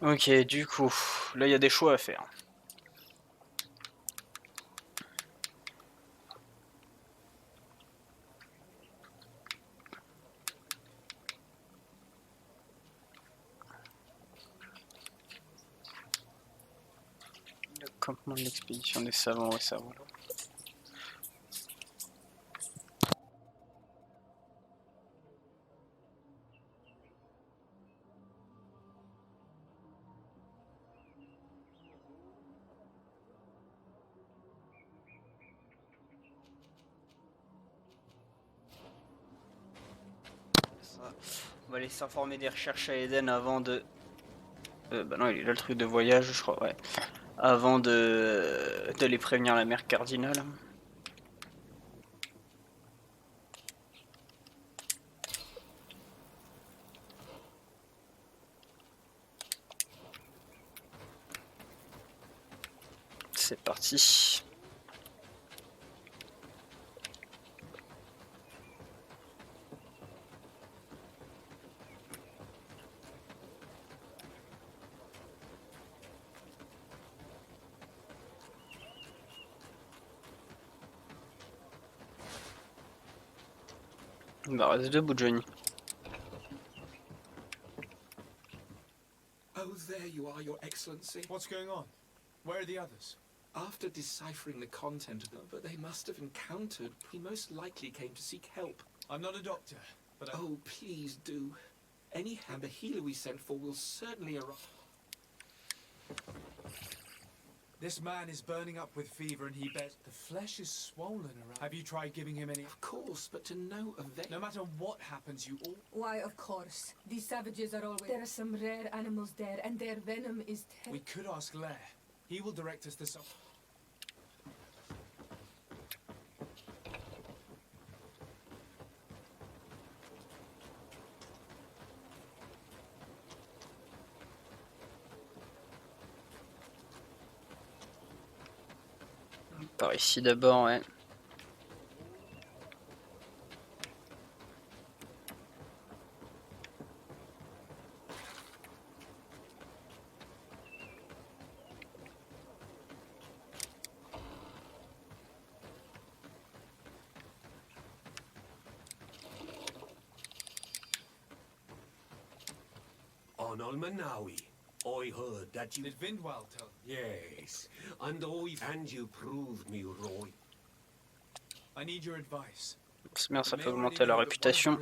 Ok, du coup, là il y a des choix à faire. Le campement de l'expédition des savants, ouais, ça voilà. On va aller s'informer des recherches à Eden avant de... bah non, il est là le truc de voyage, je crois, ouais. Avant d'aller prévenir la mère cardinale. C'est parti. Bah reste debout, Johnny. Oh, there you are, Your Excellency. What's going on? Where are the others? After deciphering the content of them, but they must have encountered, he most likely came to seek help. I'm not a doctor, but I... Oh, please do. Anyhow, the healer we sent for will certainly arrive. This man is burning up with fever and he begs... The flesh is swollen around... Have you tried giving him any... Of course, but to no avail. No matter what happens, you all... Why, of course. These savages are always... There are some rare animals there, and their venom is We could ask Lair. He will direct us to some... Par ici d'abord, ouais. On Olmanawi, I heard that you... Did Vindwal tell? Yes, and you proved me right. I need your advice. C'est bien, ça peut augmenter la réputation.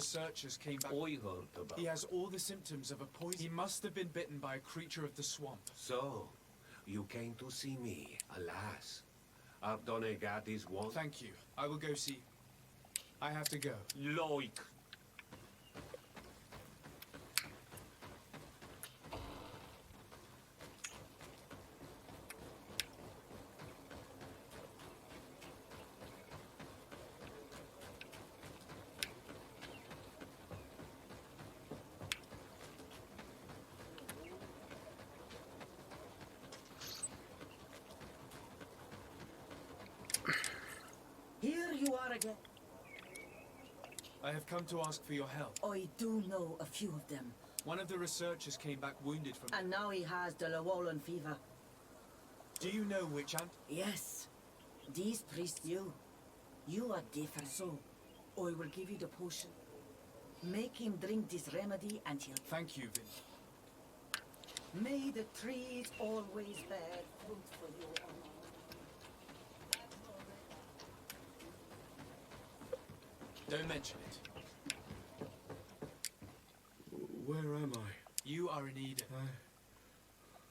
He has all the symptoms of a poison. He must have been bitten by a creature of the swamp. So, you came to see me, alas. Abdonegat is one. Thank you. I will go see. I have to go. Like. Here you are again. I have come to ask for your help. I do know a few of them. One of the researchers came back wounded from... And now he has the Llewellyn fever. Do you know which ant? Yes. These priests, you are different. So, I will give you the potion. Make him drink this remedy and he'll... Thank you, Vin. May the trees always bear fruit for you. Don't mention it. Where am I? You are in Eden.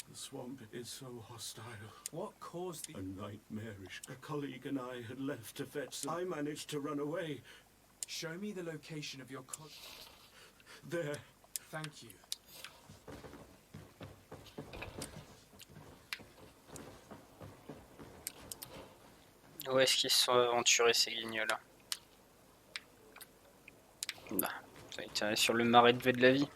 The swamp is so hostile. What caused the... A nightmarish. A colleague and I had left to fetch some. I managed to run away. Show me the location of your colleague. There. Thank you. Où est-ce qu'ils se sont aventurés ces guignols-là? Bah, ça a été sur le marais de la vie.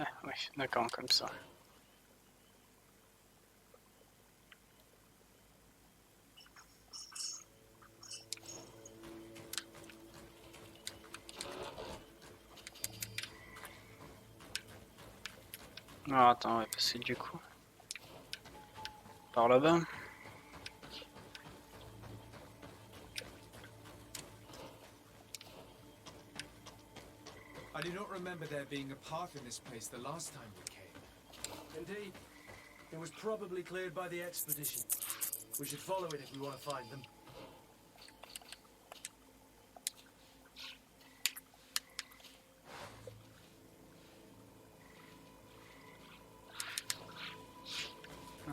Ah oui, d'accord, comme ça. Alors attends, on va passer du coup par là-bas. I do not remember there being a path in this place the last time we came. Indeed. It was probably cleared by the expedition. We should follow it if we want to find them.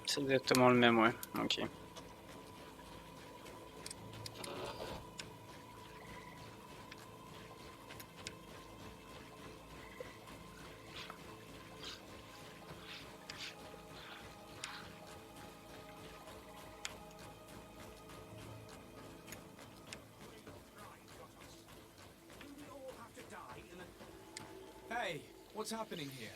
C'est exactement le même, ouais. Ok. Hey, what's happening here?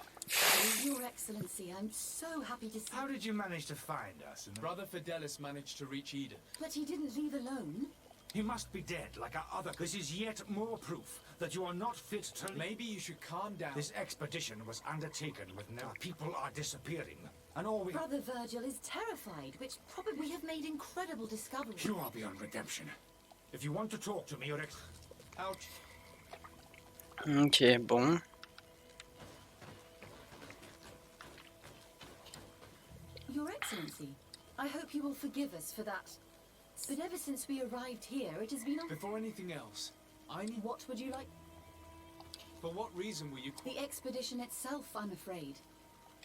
Your Excellency, I'm so happy to see... How did you manage to find us? Brother Fidelis managed to reach Eden. But he didn't leave alone. He must be dead, like our other... This is yet more proof that you are not fit to... Maybe you should calm down. This expedition was undertaken with no... People are disappearing, and all we... Brother Virgil is terrified, which probably we have made incredible discoveries. You are beyond redemption. If you want to talk to me, your ex... Ouch. Ok, bon. Your Excellency, I hope you will forgive us for that. But ever since we arrived here, it has been... Before anything else, I need... What would you like? For what reason were you... The expedition itself, I'm afraid.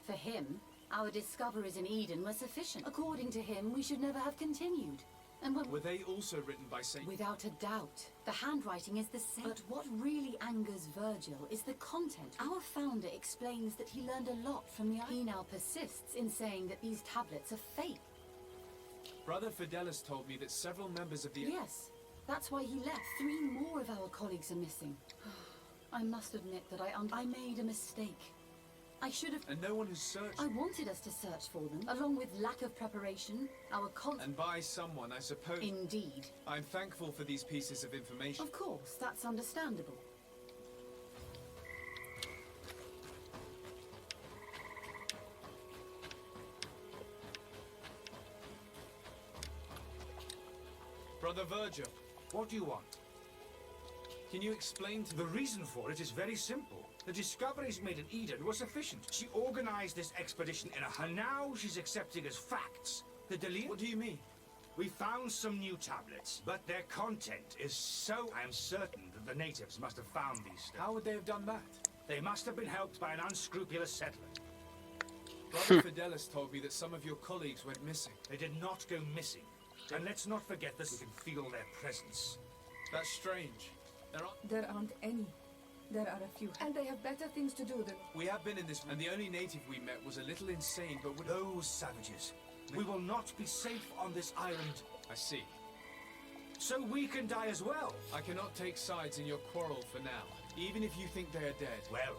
For him, our discoveries in Eden were sufficient. According to him, we should never have continued. And were they also written by Saint... Without a doubt. The handwriting is the same. But what really angers Virgil is the content. Our founder explains that he learned a lot from the... He now persists in saying that these tablets are fake. Brother Fidelis told me that several members of the... Yes, that's why he left. 3 more of our colleagues are missing. I must admit that I made a mistake. I should have... And no one has searched... I wanted us to search for them, along with lack of preparation, our And by someone, I suppose... Indeed. I'm thankful for these pieces of information. Of course, that's understandable. Brother Virgil, what do you want? Can you explain to... The reason for it is very simple. The discoveries made in Eden were sufficient. She organized this expedition in a hurry. Now she's accepting as facts the delete. What do you mean? We found some new tablets, but their content is so... I am certain that the natives must have found these stones. How would they have done that? They must have been helped by an unscrupulous settler. Brother Fidelis told me that some of your colleagues went missing. They did not go missing. And let's not forget that we can feel their presence. That's strange. There aren't any. There are a few, and they have better things to do than... We have been in this, and the only native we met was a little insane, but would... Those savages. We will not be safe on this island. I see. So we can die as well. I cannot take sides in your quarrel for now, even if you think they are dead. Well,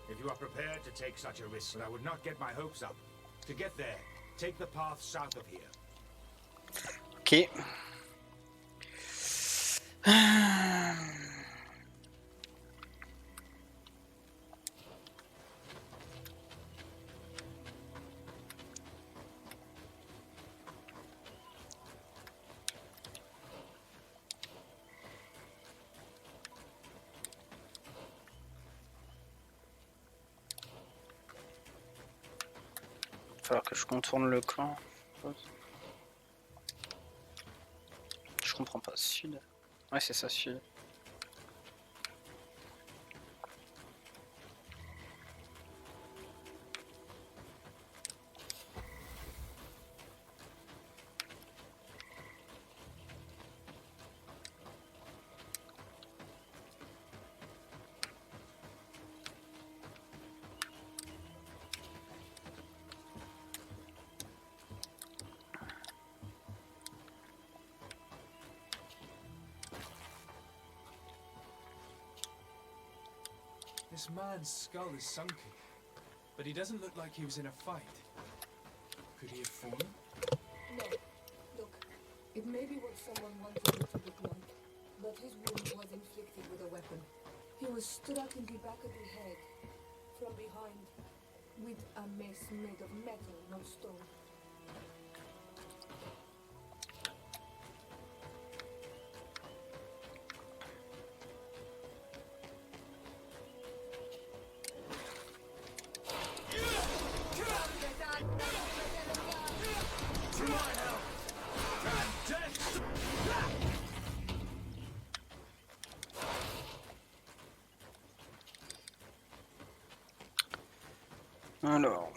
if you are prepared to take such a risk, but I would not get my hopes up. To get there, take the path south of here. Ok. Il va falloir que je contourne le camp. Je comprends pas. Sud. Ouais, c'est ça, sud. This man's skull is sunken, but he doesn't look like he was in a fight. Could he have fallen? No. Look, it may be what someone wanted it to look like, but his wound was inflicted with a weapon. He was struck in the back of the head, from behind, with a mace made of metal, not stone. Alors,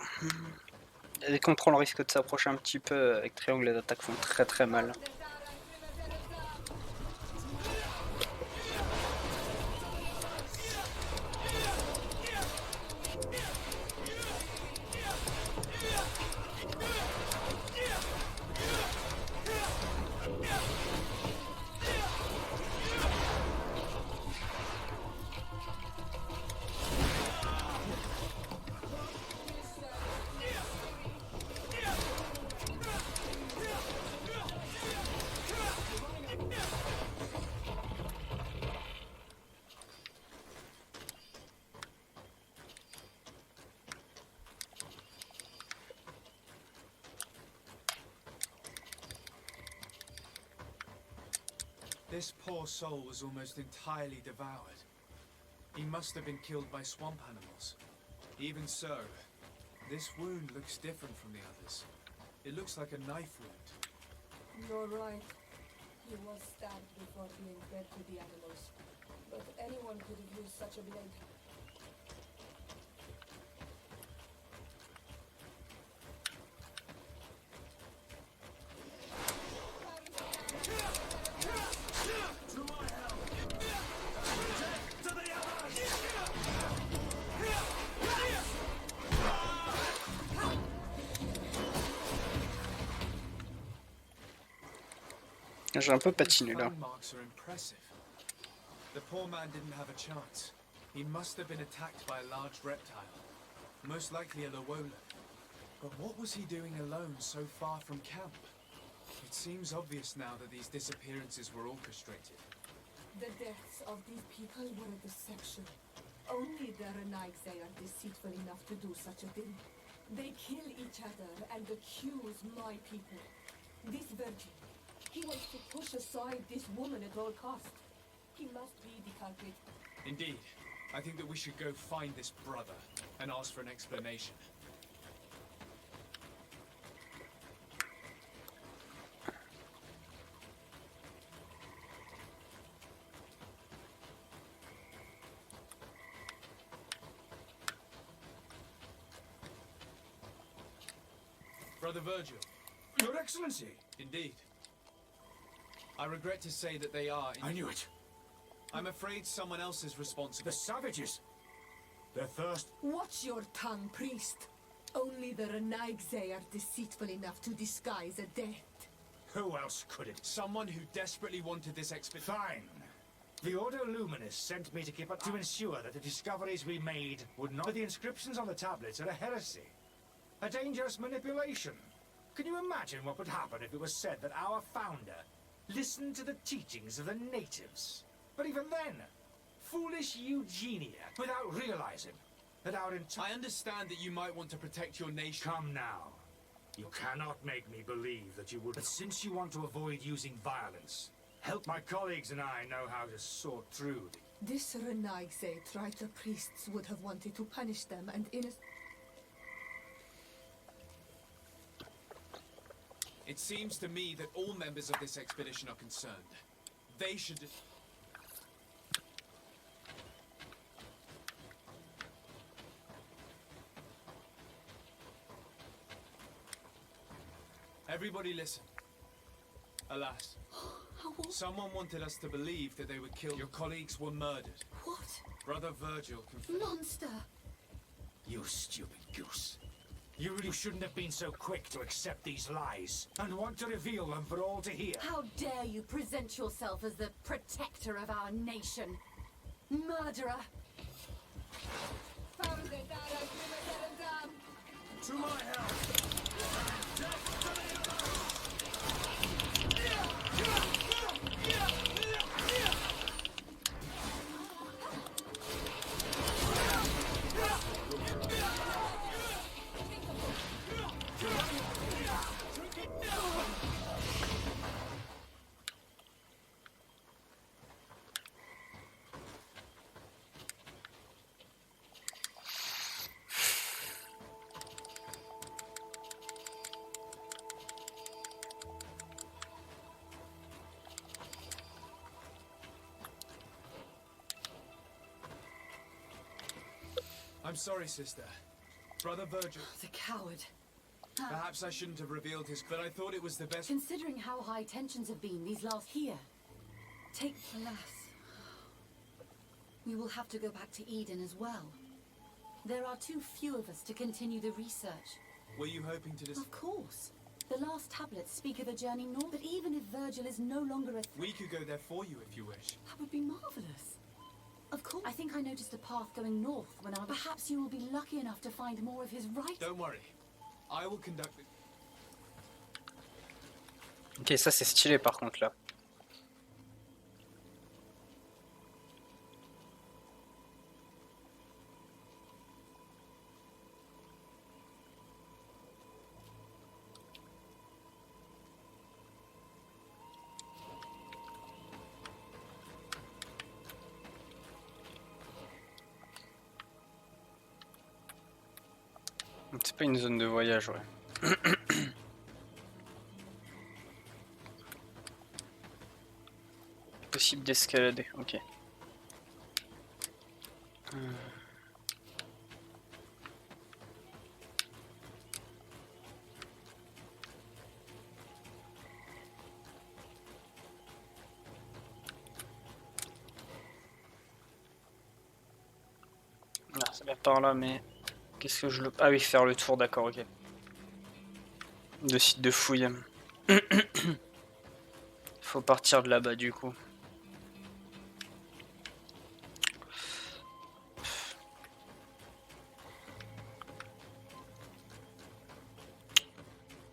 dès qu'on prend le risque de s'approcher un petit peu avec triangle, les attaques font très très mal. This poor soul was almost entirely devoured. He must have been killed by swamp animals. Even so, this wound looks different from the others. It looks like a knife wound. You're right. He was stabbed before being fed to the animals. But anyone Anyone could have used such a blade. J'ai un peu patiné là. Marks are impressive. The poor man didn't have a chance. He must have been attacked by a large reptile, most likely a Lowola. But what was he doing alone so far from camp? It seems obvious now that these disappearances were orchestrated. The deaths of these people were a deception. Only the Renaigse are deceitful enough to do such a thing. They kill each other and accuse my people. This virgin, he wants to push aside this woman at all cost. He must be the culprit. Indeed. I think that we should go find this brother and ask for an explanation. Brother Virgil. Your Excellency! Indeed. I regret to say that they are... I knew it. I'm afraid someone else is responsible. The savages! Their thirst... Watch your tongue, priest. Only the Renaigse are deceitful enough to disguise a death. Who else could it? Someone who desperately wanted this expedition. Fine. The Ordo Luminis sent me to keep up to ensure that the discoveries we made would not... The inscriptions on the tablets are a heresy. A dangerous manipulation. Can you imagine what would happen if it was said that our founder listened to the teachings of the natives? But even then, foolish Eugenia, without realizing that our entire... I understand that you might want to protect your nation. Come now. You cannot make me believe that you would... But since you want to avoid using violence, help my colleagues and I know how to sort through the... This Renaigse traitor priests would have wanted to punish them and It seems to me that all members of this expedition are concerned. They should... Everybody listen. Alas, someone wanted us to believe that they were killed. Your colleagues were murdered. What? Brother Virgil confessed. Monster! You stupid goose. You really shouldn't have been so quick to accept these lies and want to reveal them for all to hear. How dare you present yourself as the protector of our nation? Murderer! To my help! I'm sorry, sister. Brother Virgil. The coward. Perhaps I shouldn't have revealed his... But I thought it was the best... Considering how high tensions have been these last... Here. Take... Alas. We will have to go back to Eden as well. There are too few of us to continue the research. Were you hoping to... Of course. The last tablets speak of a journey north. But even if Virgil is no longer a... We could go there for you if you wish. That would be marvelous. Of course. I think I noticed a path going north when I was... Perhaps you will be lucky enough to find more of his writing. Don't worry. I will conduct it. Ok, ça c'est stylé par contre là. C'est pas une zone de voyage, ouais. Possible d'escalader, ok. Ça va par là, mais qu'est-ce que je le... Ah oui, faire le tour, d'accord, ok. De site de fouille. Faut partir de là-bas du coup.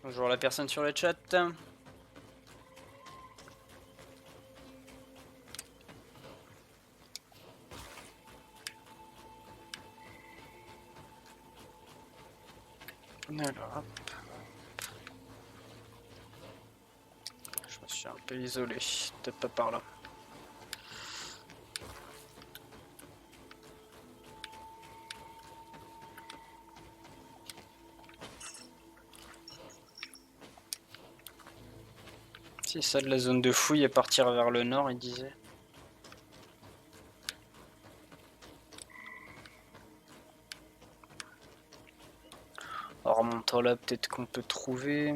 Bonjour la personne sur le chat. Alors, hop. Je me suis un peu isolé, peut-être pas par là. C'est ça de la zone de fouille et partir vers le nord, il disait. En remontant là, peut-être qu'on peut trouver...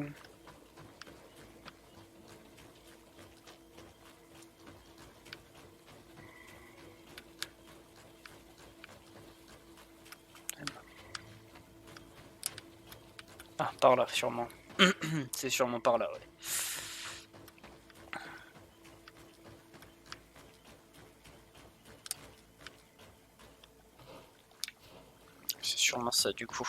Ah, par là, sûrement. C'est sûrement par là, ouais. C'est sûrement ça, du coup.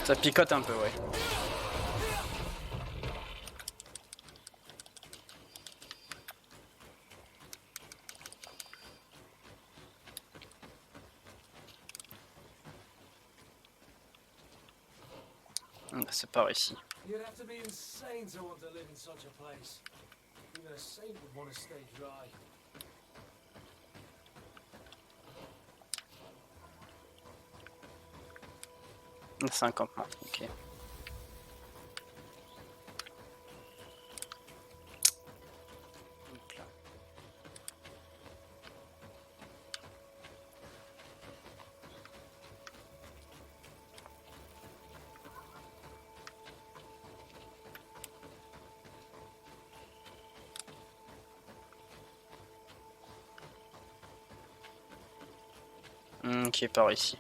Ça picote un peu, ouais. C'est par ici. You'd have to be insane to want to live in such a place. Even a saint would want to stay dry. 50 mois, ok. Qui est par ici.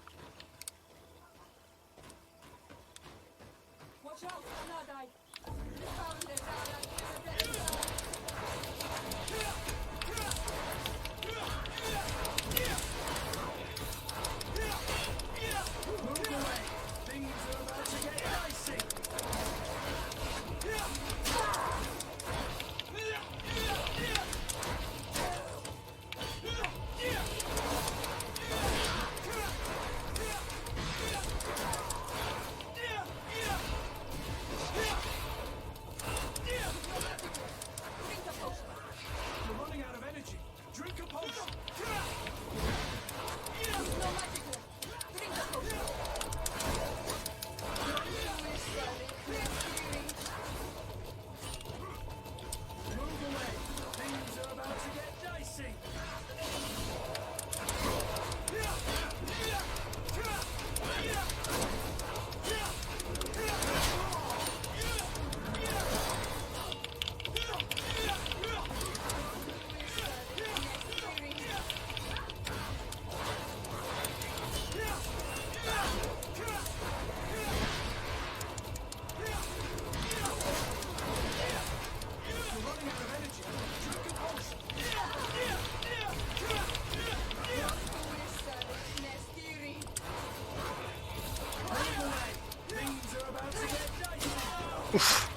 Ouf.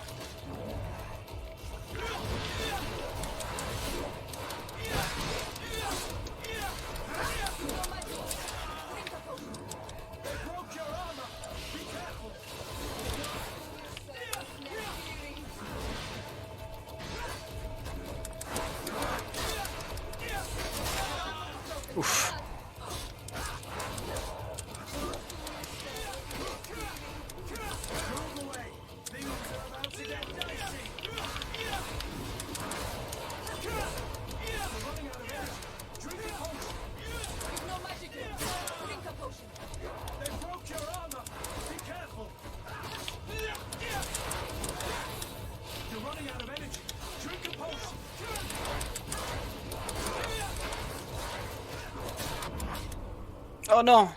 Oh non!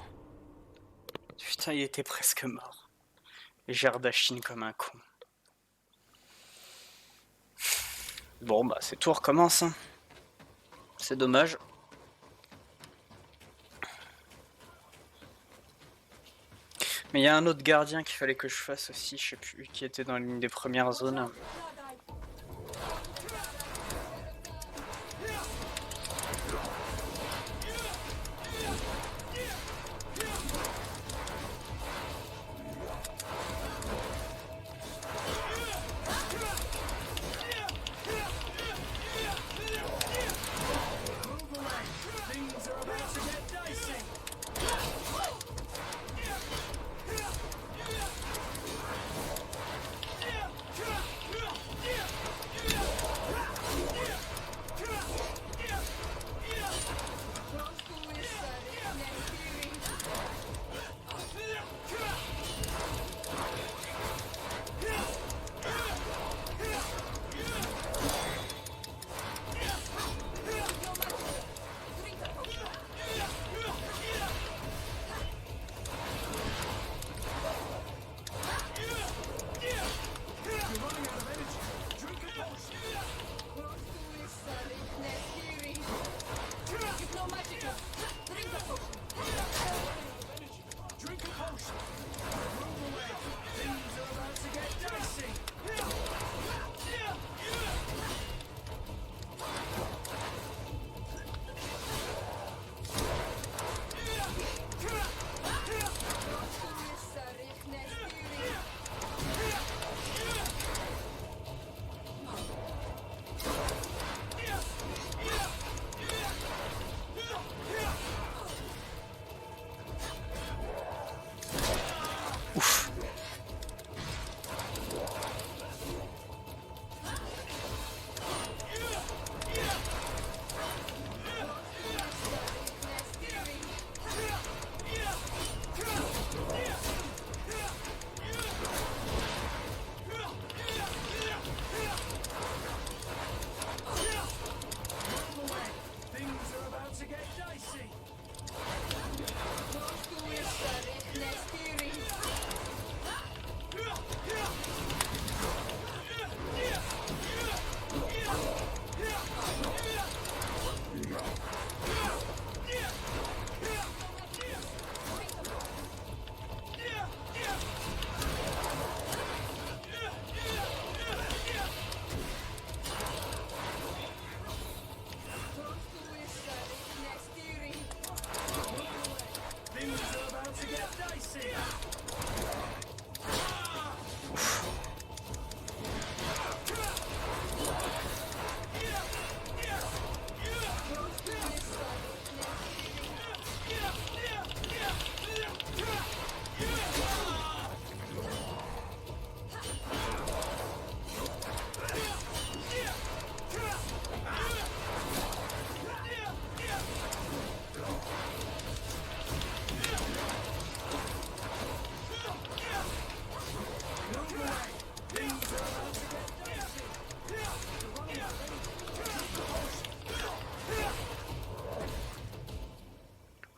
Putain, il était presque mort. Et Jardachine comme un con. Bon, bah, c'est tout recommence. Hein. C'est dommage. Mais il y a un autre gardien qu'il fallait que je fasse aussi, je sais plus, qui était dans l'une des premières zones.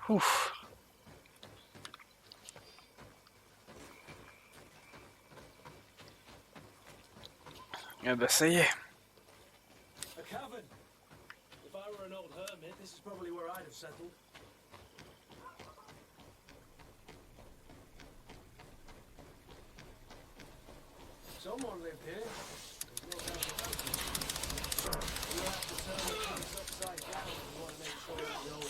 Ouf. Ah bah ça y est. A cavern. If I were an old hermit, this is probably where I'd have settled. Someone lived here. There's no doubt about it. You have to turn the place upside down if you want to make sure it's the old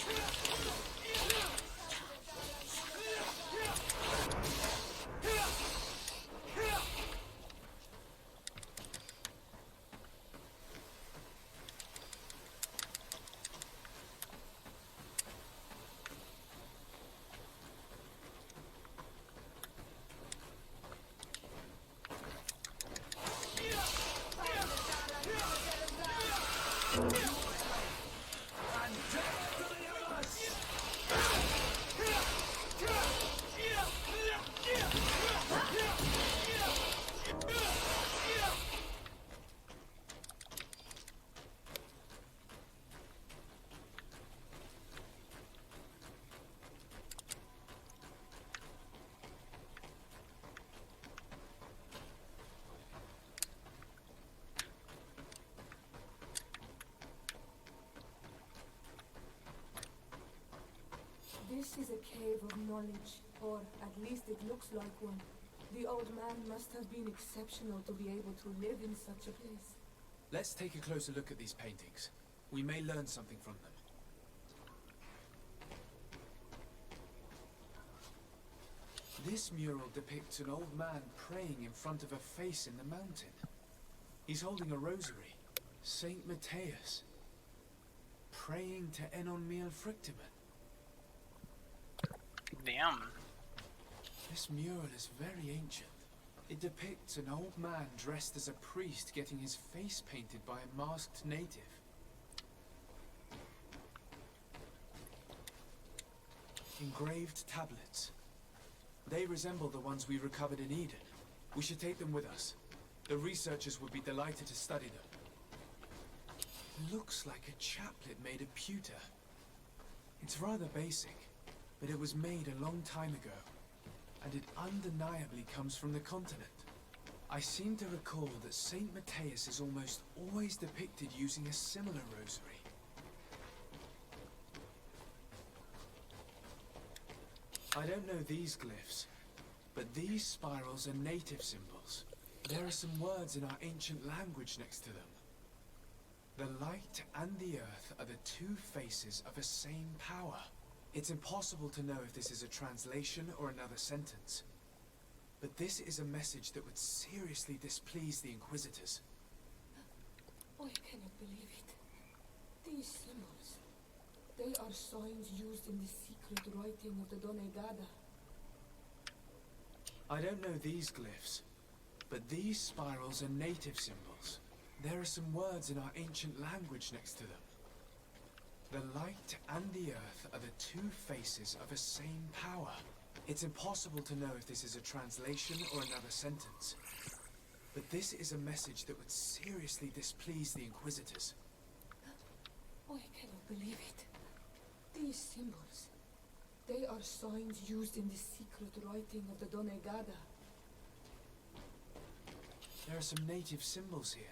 This is a cave of knowledge, or at least it looks like one. The old man must have been exceptional to be able to live in such a place. Let's take a closer look at these paintings. We may learn something from them. This mural depicts an old man praying in front of a face in the mountain. He's holding a rosary. Saint Matheus. Praying to Enon Miel Frictimen. Damn. This mural is very ancient. It depicts an old man dressed as a priest getting his face painted by a masked native. Engraved tablets. They resemble the ones we recovered in Eden. We should take them with us. The researchers would be delighted to study them. It looks like a chaplet made of pewter. It's rather basic, but it was made a long time ago, and it undeniably comes from the continent. I seem to recall that Saint Matheus is almost always depicted using a similar rosary. I don't know these glyphs, but these spirals are native symbols. There are some words in our ancient language next to them. The light and the earth are the two faces of a same power. It's impossible to know if this is a translation or another sentence. But this is a message that would seriously displease the Inquisitors. I cannot believe it. These symbols, they are signs used in the secret writing of the Donegada. I don't know these glyphs, but these spirals are native symbols. There are some words in our ancient language next to them. The light and the earth are the two faces of a same power. It's impossible to know if this is a translation or another sentence. But this is a message that would seriously displease the Inquisitors. I cannot believe it. These symbols, they are signs used in the secret writing of the Donegada. There are some native symbols here,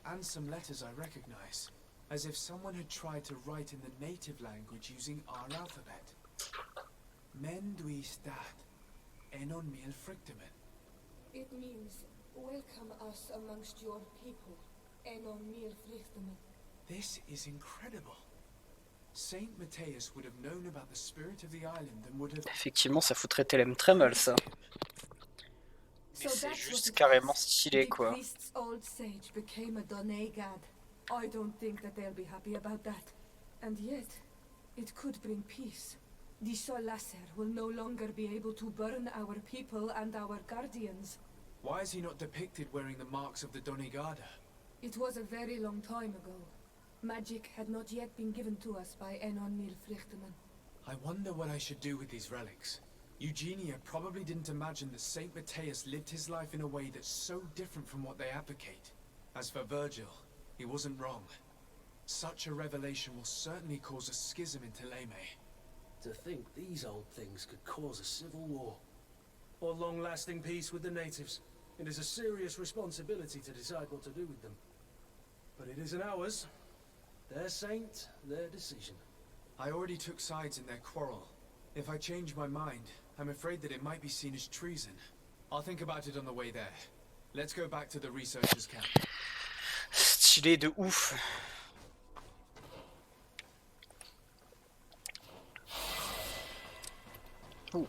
and some letters I recognize, as if someone had tried to write in the native language using our alphabet. Menduis dat, Enon Miel Frictimen. It means, welcome us amongst your people, Enon Miel Frictimen. This is incredible. Saint Matheus would have known about the spirit of the island and would have... Effectivement, ça foutrait Telem très mal, ça. Mais c'est juste carrément stylé, quoi. The priest's old sage became a Donegad. I don't think that they'll be happy about that. And yet, it could bring peace. The Solasser will no longer be able to burn our people and our guardians. Why is he not depicted wearing the marks of the Donegada? It was a very long time ago. Magic had not yet been given to us by Enon Miel Frictimen. I wonder what I should do with these relics. Eugenia probably didn't imagine that Saint Matheus lived his life in a way that's so different from what they advocate. As for Virgil, he wasn't wrong. Such a revelation will certainly cause a schism in Teleme. To think these old things could cause a civil war. Or long-lasting peace with the natives. It is a serious responsibility to decide what to do with them. But it isn't ours. Their saint, their decision. I already took sides in their quarrel. If I change my mind, I'm afraid that it might be seen as treason. I'll think about it on the way there. Let's go back to the researchers' camp. Stylé de ouf. Ouh.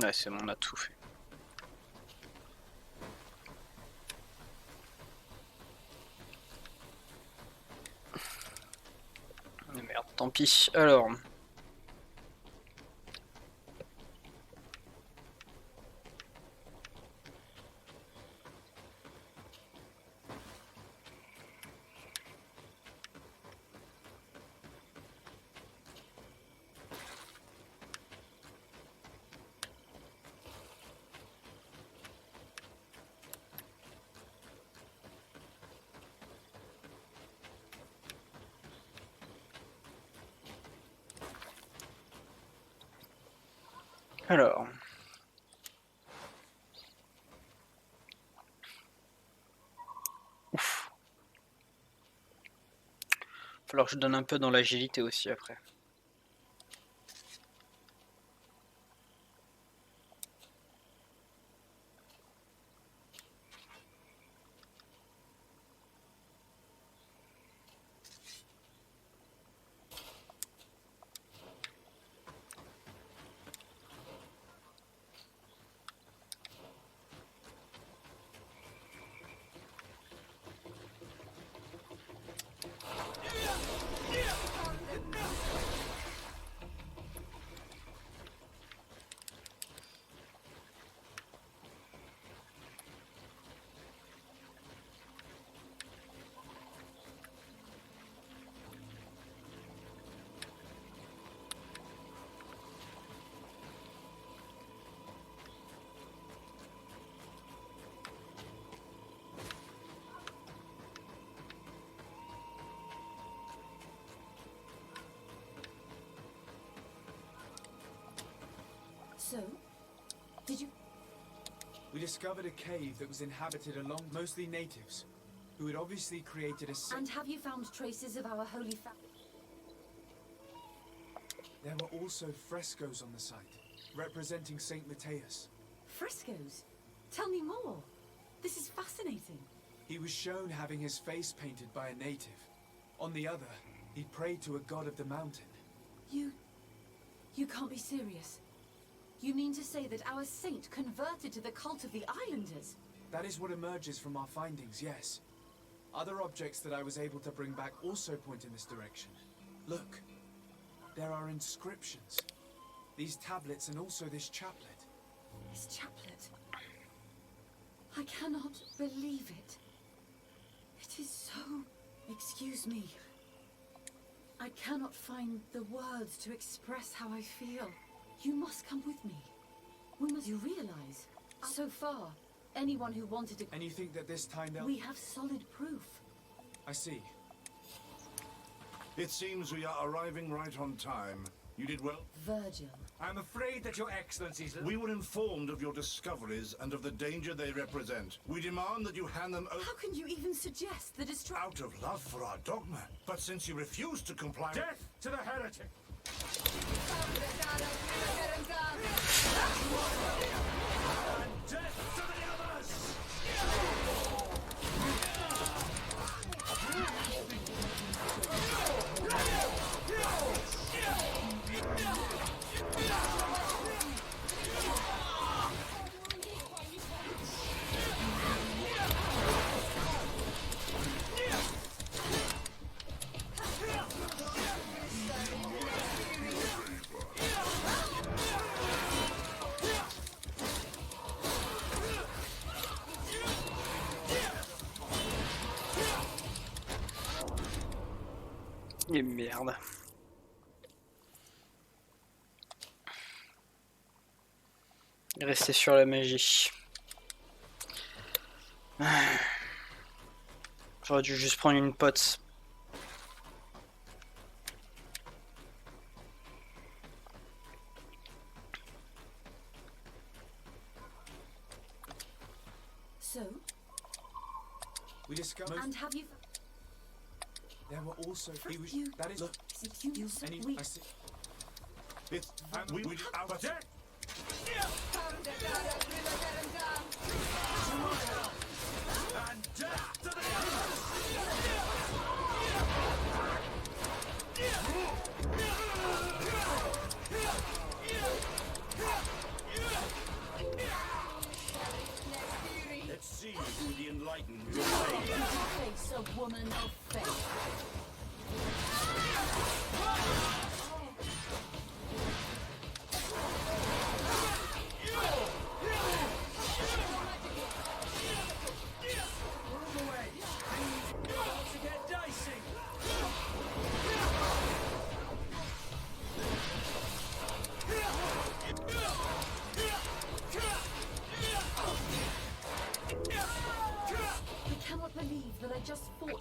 Ouais, c'est bon, on a tout fait. Merde, tant pis. Alors... Alors. Ouf. Falloir que je donne un peu dans l'agilité aussi après. So, did you... We discovered a cave that was inhabited along mostly natives, who had obviously created a... And have you found traces of our holy family? There were also frescoes on the site, representing Saint Matheus. Frescoes? Tell me more. This is fascinating. He was shown having his face painted by a native. On the other, he prayed to a god of the mountain. You can't be serious. You mean to say that our saint converted to the cult of the islanders? That is what emerges from our findings, yes. Other objects that I was able to bring back also point in this direction. Look, there are inscriptions. These tablets and also this chaplet. This chaplet? I cannot believe it. It is so... Excuse me. I cannot find the words to express how I feel. You must come with me. We must... You realize, so far, anyone who wanted to... And you think that this time they'll... We have solid proof. I see. It seems we are arriving right on time. You did well. Virgil. I'm afraid that your excellencies... We were informed of your discoveries and of the danger they represent. We demand that you hand them over... How can you even suggest the destruction... Out of love for our dogma. But since you refuse to comply... Death to the heretic! And death to the others! Et merde. Rester sur la magie. J'aurais dû juste prendre une pote. So? We discovered... And have you... There were also... He was... You... That is... Look. You Any... we... I see... It's... we our death! And death to the others! Let's see who the enlightened will Face a woman of faith.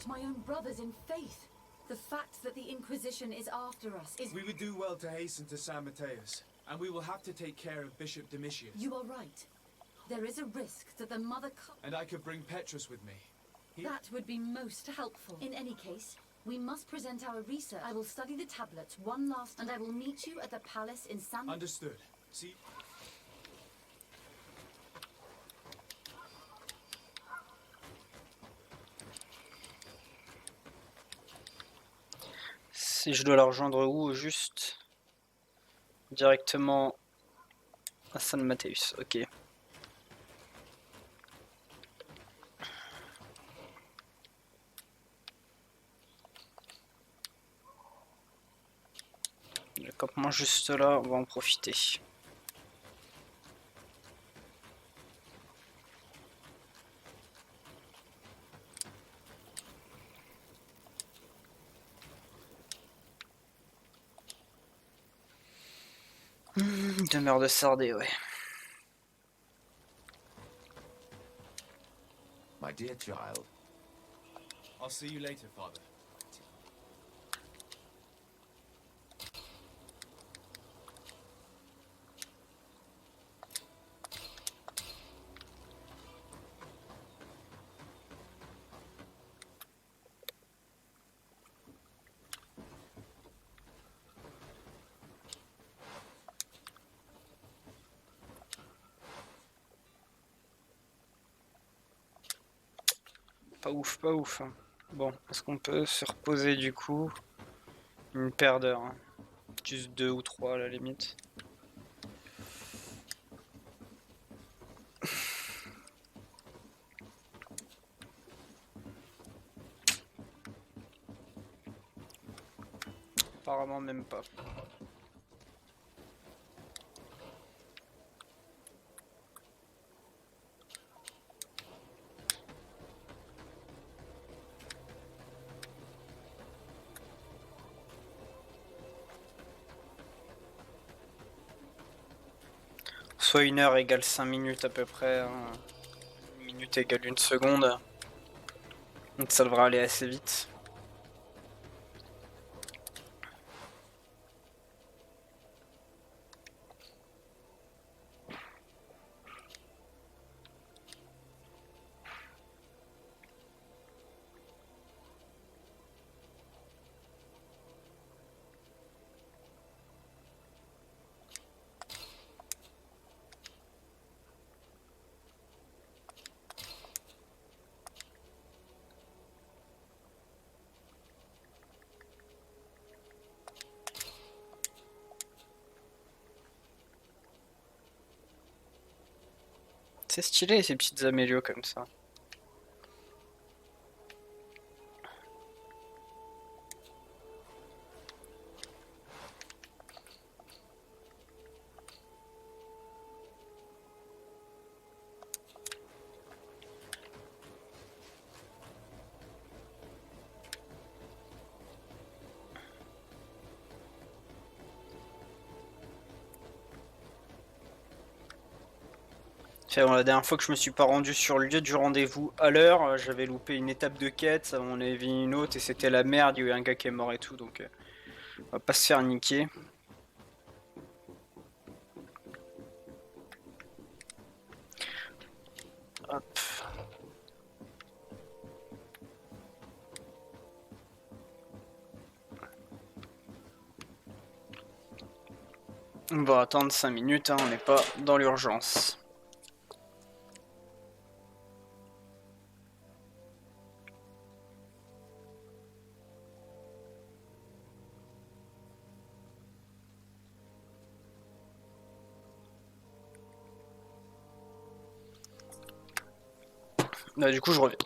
My own brothers in faith. The fact that the Inquisition is after us is... We would do well to hasten to San Matheus. and we will have to take care of Bishop Domitius. You are right. There is a risk that the mother... And I could bring Petrus with me. That would be most helpful. In any case, we must present our research. I will study the tablets one last... And I will meet you at the palace in San... Understood. See... Si je dois la rejoindre où, juste directement à San Matheus, ok. Le campement juste là, on va en profiter. Demeure de Sardé, ouais. My dear child. I'll see you later, Father. Pas ouf, pas ouf. Bon, est-ce qu'on peut se reposer du coup une paire d'heures, hein. Juste 2 ou 3 à la limite. Apparemment même pas. Soit 1 heure égale 5 minutes à peu près, hein. 1 minute égale 1 seconde. Donc ça devrait aller assez vite. C'est stylé ces petites amélios comme ça. Bon, la dernière fois que je me suis pas rendu sur le lieu du rendez-vous à l'heure, j'avais loupé une étape de quête, ça m'en avait une autre et c'était la merde, il y a eu un gars qui est mort et tout, donc on va pas se faire niquer. Hop. On va attendre 5 minutes, hein, on n'est pas dans l'urgence. Bah, du coup, je reviens.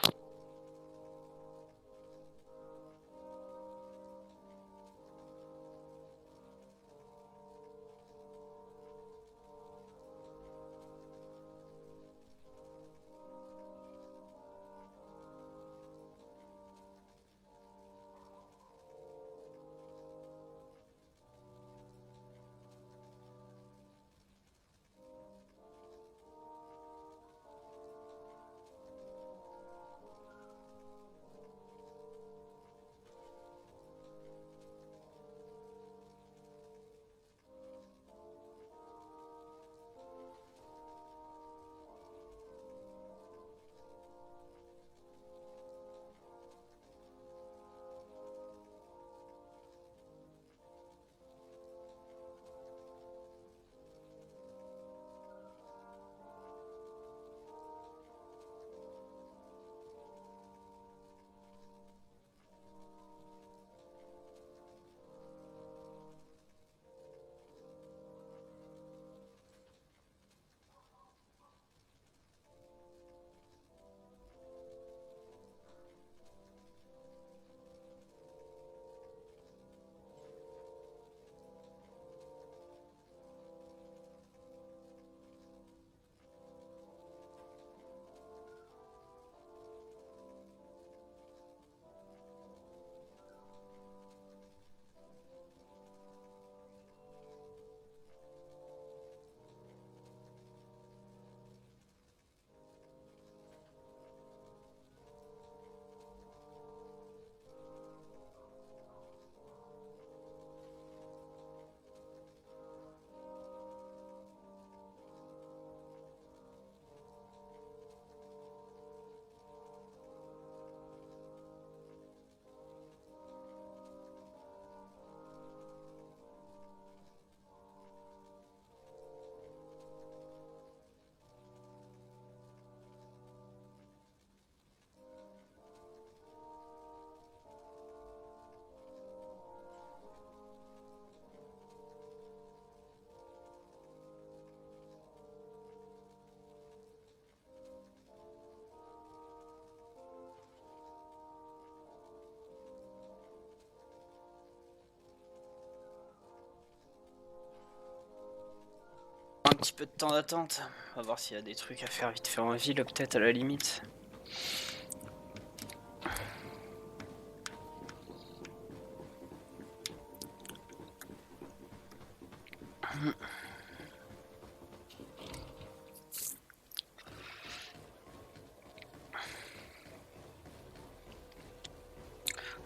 petit peu de temps d'attente. On va voir s'il y a des trucs à faire vite fait en ville, peut-être à la limite.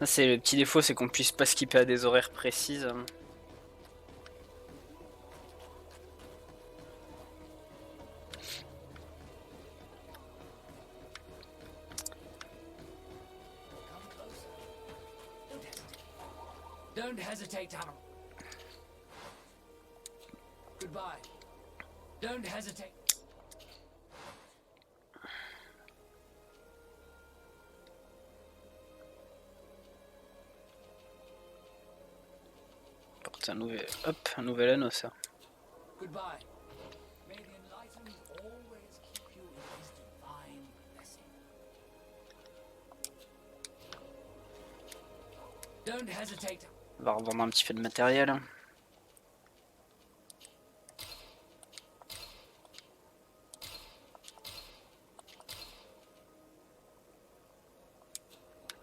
C'est le petit défaut, c'est qu'on puisse pas skipper à des horaires précises. Don't hesitate, Talon. Goodbye. Don't hesitate. Porte un nouvel, hop, un nouvel anneau ça. Goodbye. May the enlightened always keep you in his divine blessing. Don't hesitate. On va revendre un petit peu de matériel.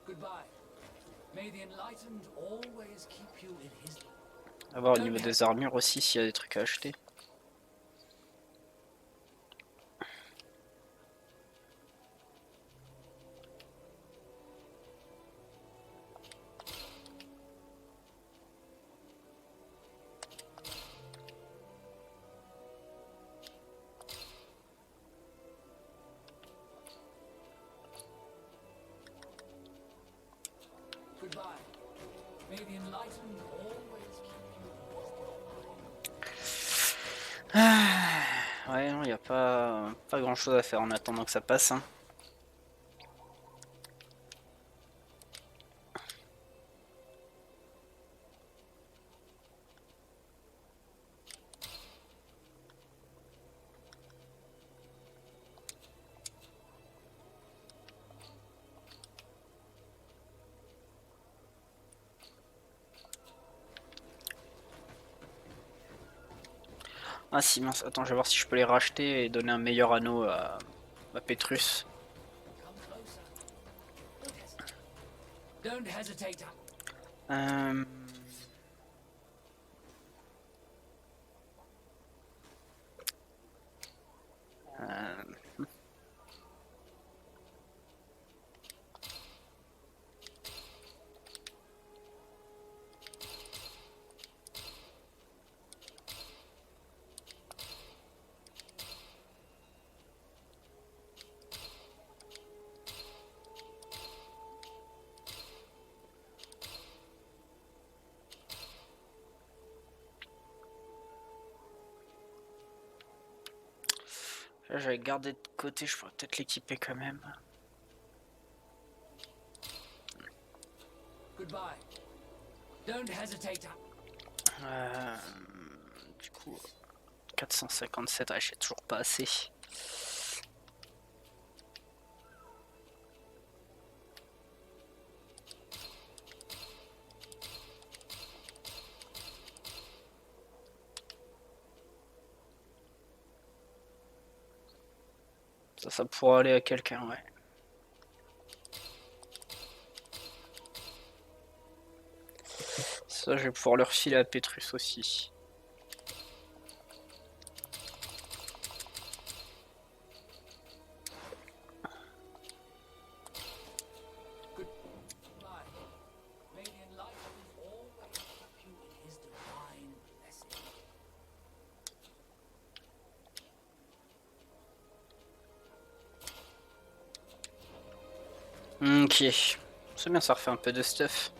Goodbye. May the enlightened always keep you in his. On va voir au niveau des armures aussi s'il y a des trucs à acheter. Goodbye. May the enlightened always keep you. Ouais, non, il n'y a pas grand chose à faire en attendant que ça passe. Hein. Ah si mince, attends, je vais voir si je peux les racheter et donner un meilleur anneau à Petrus. Don't hesitate. Euh... Là, j'avais gardé de côté, je pourrais peut-être l'équiper quand même. Goodbye. Don't hesitate. Du coup, 457, ouais, j'ai toujours pas assez. Ça pourra aller à quelqu'un, ouais. Ça, je vais pouvoir le refiler à Petrus aussi. Ok, c'est bien, ça refait un peu de stuff.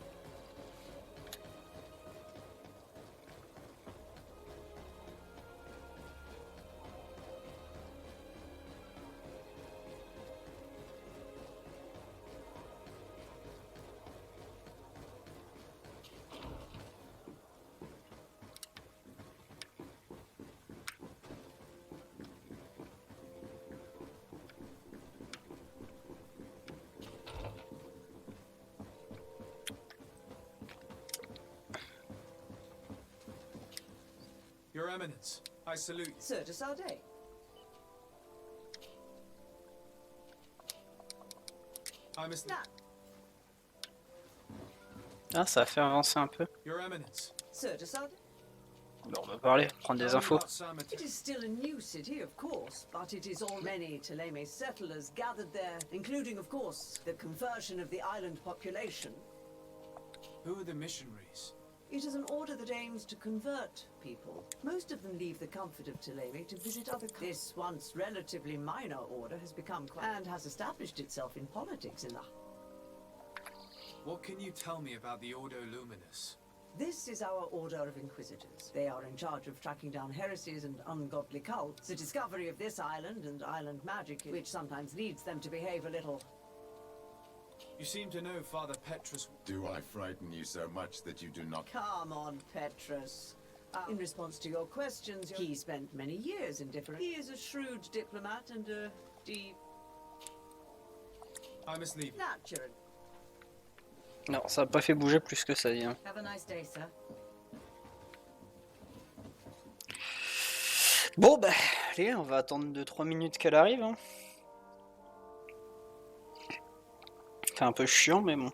Your Eminence, I salute you. Sir de Sardet. I must... Ah, ça a fait avancer un peu. Your Eminence. Sir de Sardet. Bon, on va parler, prendre des infos. It is still a new city, of course, but it is all many Thélème settlers gathered there, including, of course, the conversion of the island population. Who are the missionaries? It is an order that aims to convert people. Most of them leave the comfort of Thélème to visit other countries. This once relatively minor order has become quite and has established itself in politics in the... What can you tell me about the Ordo Luminous? This is our Order of Inquisitors. They are in charge of tracking down heresies and ungodly cults. The discovery of this island and island magic, which sometimes leads them to behave a little... You seem to know Father Petrus. Do I frighten you so much that you do not... Come on, Petrus. In response to your questions, he spent many years in different... He is a shrewd diplomat and a deep... I must leave. Natural. Non, ça a pas fait bouger plus que ça, dis. Have a nice day, sir. Bon, bah, allez, on va attendre 2-3 minutes qu'elle arrive. Hein. C'est un peu chiant, mais bon.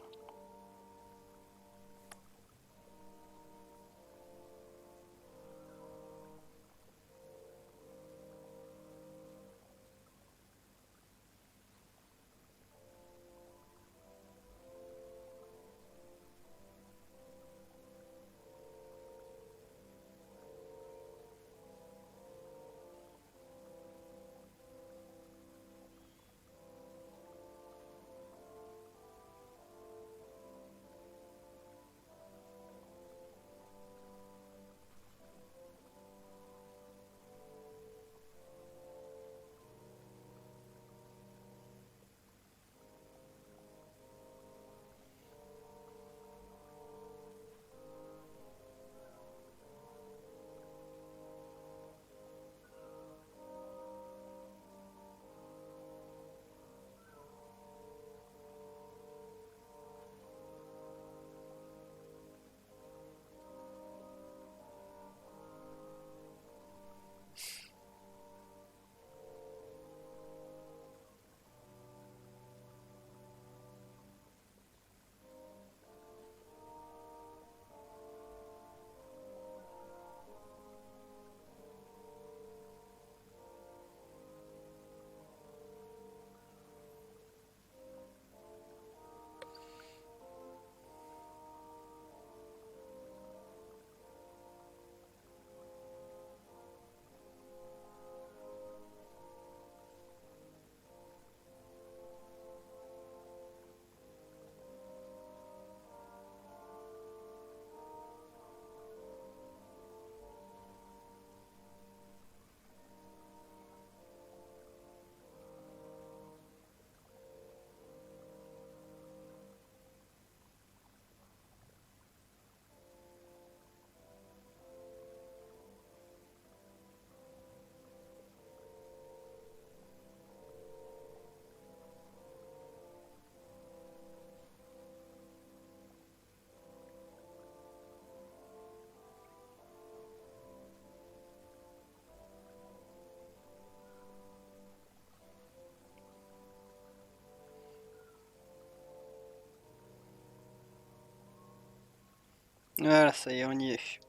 Voilà, ça y est, on y est.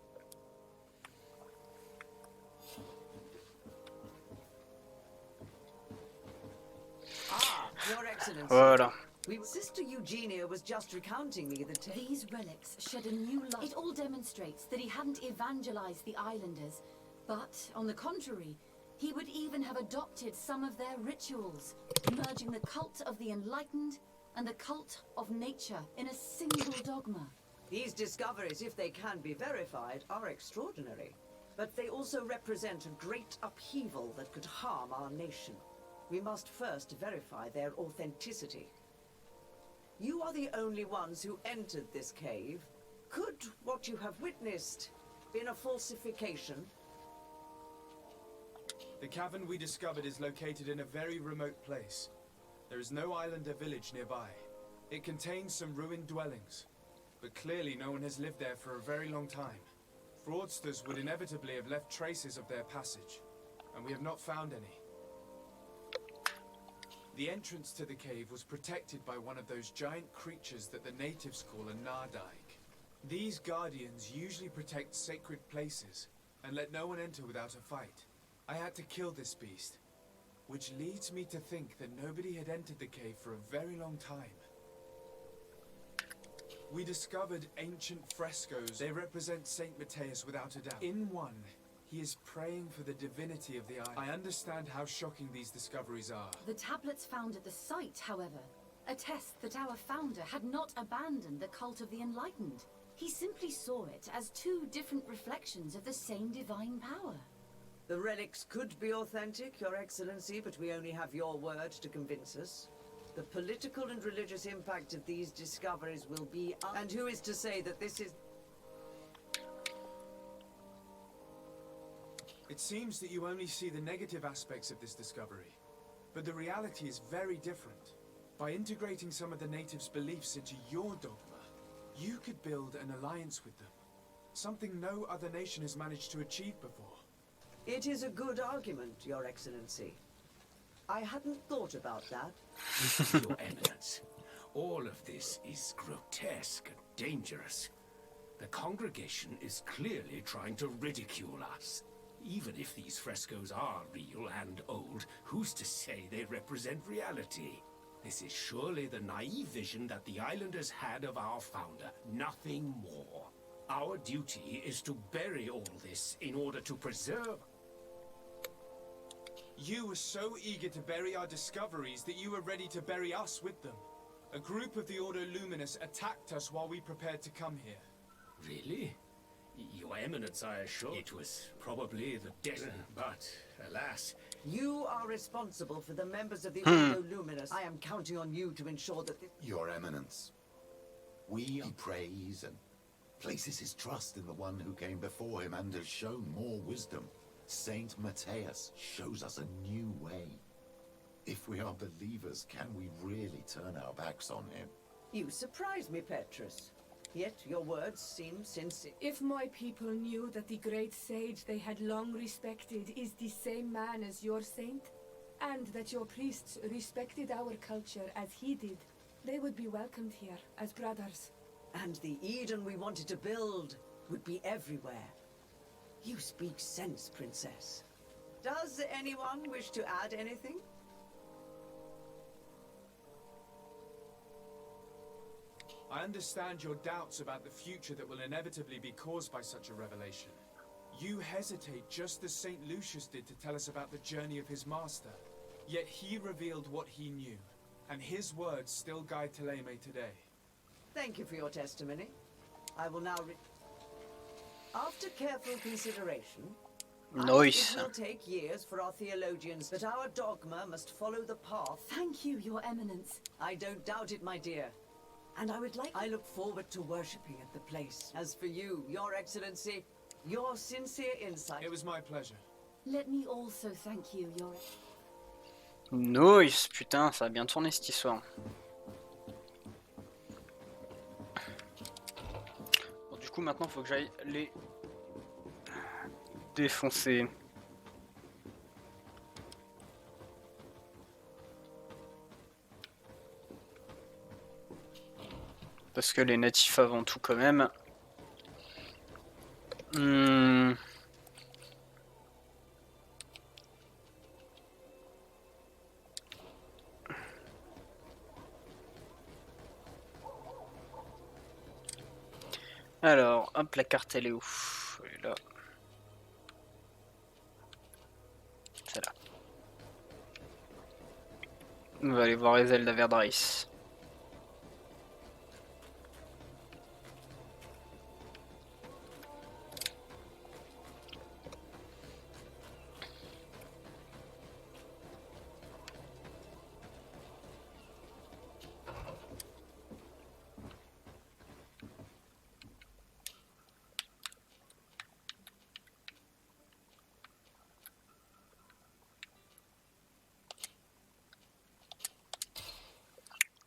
Your Excellency. Voilà. Sister Eugenia was just recounting me the These relics shed a new light. It all demonstrates that he hadn't evangelized the islanders, but, on the contrary, he would even have adopted some of their rituals, merging the cult of the enlightened and the cult of nature in a single dogma. These discoveries, if they can be verified, are extraordinary. But they also represent a great upheaval that could harm our nation. We must first verify their authenticity. You are the only ones who entered this cave. Could what you have witnessed been a falsification? The cavern we discovered is located in a very remote place. There is no island or village nearby. It contains some ruined dwellings, but clearly no one has lived there for a very long time. Fraudsters would inevitably have left traces of their passage, and we have not found any. The entrance to the cave was protected by one of those giant creatures that the natives call a Nardaig. These guardians usually protect sacred places and let no one enter without a fight. I had to kill this beast, which leads me to think that nobody had entered the cave for a very long time. We discovered ancient frescoes. They represent Saint Matheus without a doubt. In one, he is praying for the divinity of the island. I understand how shocking these discoveries are. The tablets found at the site, however, attest that our founder had not abandoned the cult of the Enlightened. He simply saw it as two different reflections of the same divine power. The relics could be authentic, Your Excellency, but we only have your word to convince us. The political and religious impact of these discoveries will be... And who is to say that this is... It seems that you only see the negative aspects of this discovery, but the reality is very different. By integrating some of the natives' beliefs into your dogma, you could build an alliance with them. Something no other nation has managed to achieve before. It is a good argument, Your Excellency. I hadn't thought about that. Your Eminence, all of this is grotesque and dangerous. The congregation is clearly trying to ridicule us. Even if these frescoes are real and old, who's to say they represent reality? This is surely the naive vision that the islanders had of our founder, nothing more. Our duty is to bury all this in order to preserve... You were so eager to bury our discoveries that you were ready to bury us with them. A group of the Ordo Luminous attacked us while we prepared to come here. Really? Your Eminence, I assure you, it was probably the death, but alas... You are responsible for the members of the Ordo Luminous. I am counting on you to ensure that... Your Eminence, he prays and places his trust in the one who came before him and has shown more wisdom. Saint Matheus shows us a new way. If we are believers, can we really turn our backs on him? You surprise me, Petrus. Yet your words seem sincere. If my people knew that the great sage they had long respected is the same man as your saint, and that your priests respected our culture as he did, they would be welcomed here as brothers. And the Eden we wanted to build would be everywhere. You speak sense, Princess. Does anyone wish to add anything? I understand your doubts about the future that will inevitably be caused by such a revelation. You hesitate just as St. Lucius did to tell us about the journey of his master. Yet he revealed what he knew, and his words still guide Teleme today. Thank you for your testimony. I will now After careful consideration, Nice. it will take years for our theologians, but our dogma must follow the path. Thank you, Your Eminence. I don't doubt it, my dear. And I look forward to worshipping at the place. As for you, Your Excellency, your sincere insight... It was my pleasure. Let me also thank you, Your... Nice, putain, ça a bien tourné cette histoire. Bon, du coup, maintenant, faut que j'aille les défoncer. Parce que les natifs avant tout quand même. Alors, hop, la carte elle est où? Elle est là. C'est là. On va aller voir les ailes d'Averdris.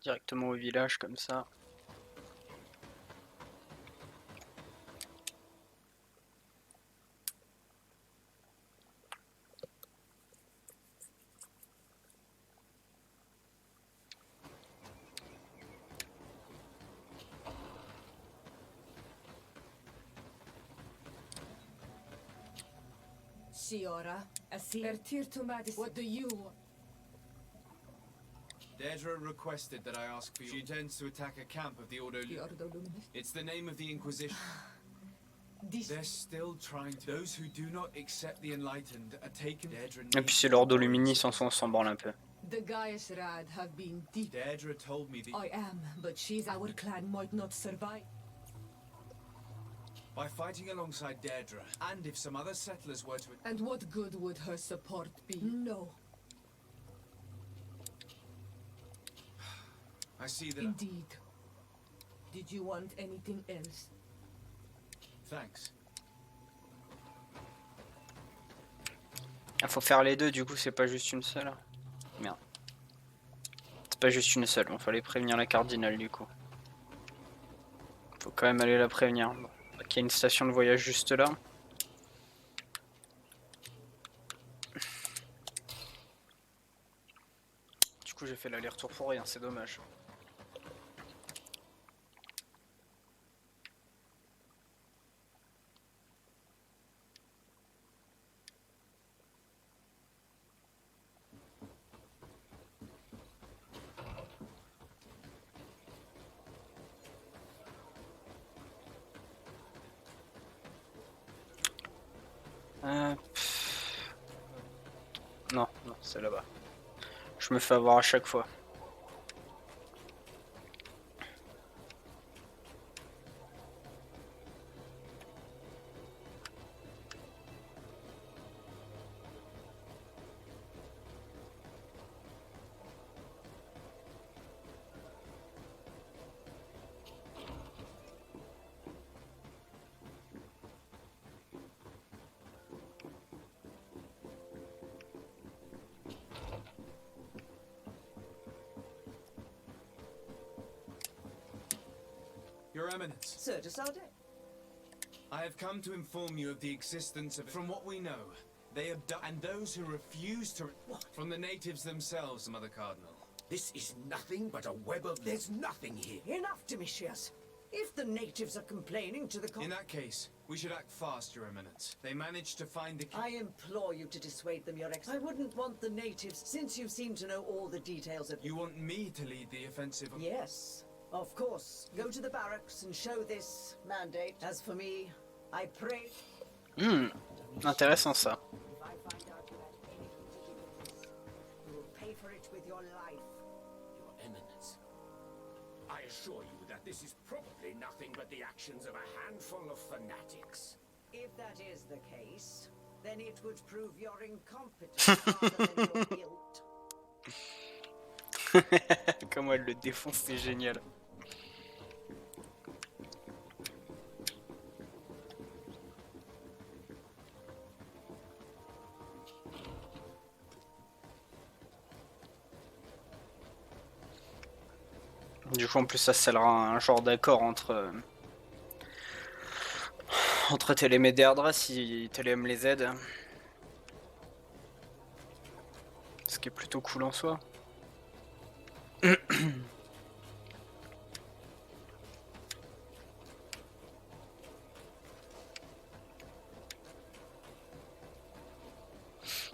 Directement au village comme ça. Siora, Ertir to Madison. What do you want? Deirdre requested that I ask for you. She intends to attack a camp of the Ordo Luminous. It's the name of the Inquisition. They're still trying to... Those who do not accept the Enlightened are taken... Et puis c'est l'Ordo Luminis, on s'en branle un peu. The Gaius Rad have been deep. Deirdre told me that... I am, but she's our clan might not survive. By fighting alongside Deirdre, and if some other settlers were to... And what good would her support be? No. I see that... Indeed. Did you want anything else? Thanks. Ah, faut faire les deux, du coup c'est pas juste une seule. Merde. C'est pas juste une seule, bon, fallait prévenir la cardinale du coup. Faut quand même aller la prévenir. Bon. Il y a une station de voyage juste là. Du coup j'ai fait l'aller-retour pour rien, c'est dommage. Non, non, c'est là-bas. Je me fais avoir à chaque fois. Your Eminence. Sir de Sardet. I have come to inform you of the existence of... From what we know, they abduct... And those who refuse to... What? From the natives themselves, Mother Cardinal. This is nothing but a web of... There's nothing here. Enough, Domitius. If the natives are complaining to the... In that case, we should act fast, Your Eminence. They managed to find the... I implore you to dissuade them, Your Excellency. I wouldn't want the natives, since you seem to know all the details of... You want me to lead the offensive? Yes, of course. Go to the barracks and show this mandate. As for me, I pray... Intéressant ça. If I find out you had anything to do with this, you will pay for it with your life. Your Eminence, I assure you that this is probably nothing but the actions of a handful of fanatics. If that is the case, then it would prove your incompetence rather than your guilt. Comment elle le défonce, c'est génial. Du coup en plus ça scellera un genre d'accord entre Télém et Deirdre si Télém les aide. Ce qui est plutôt cool en soi.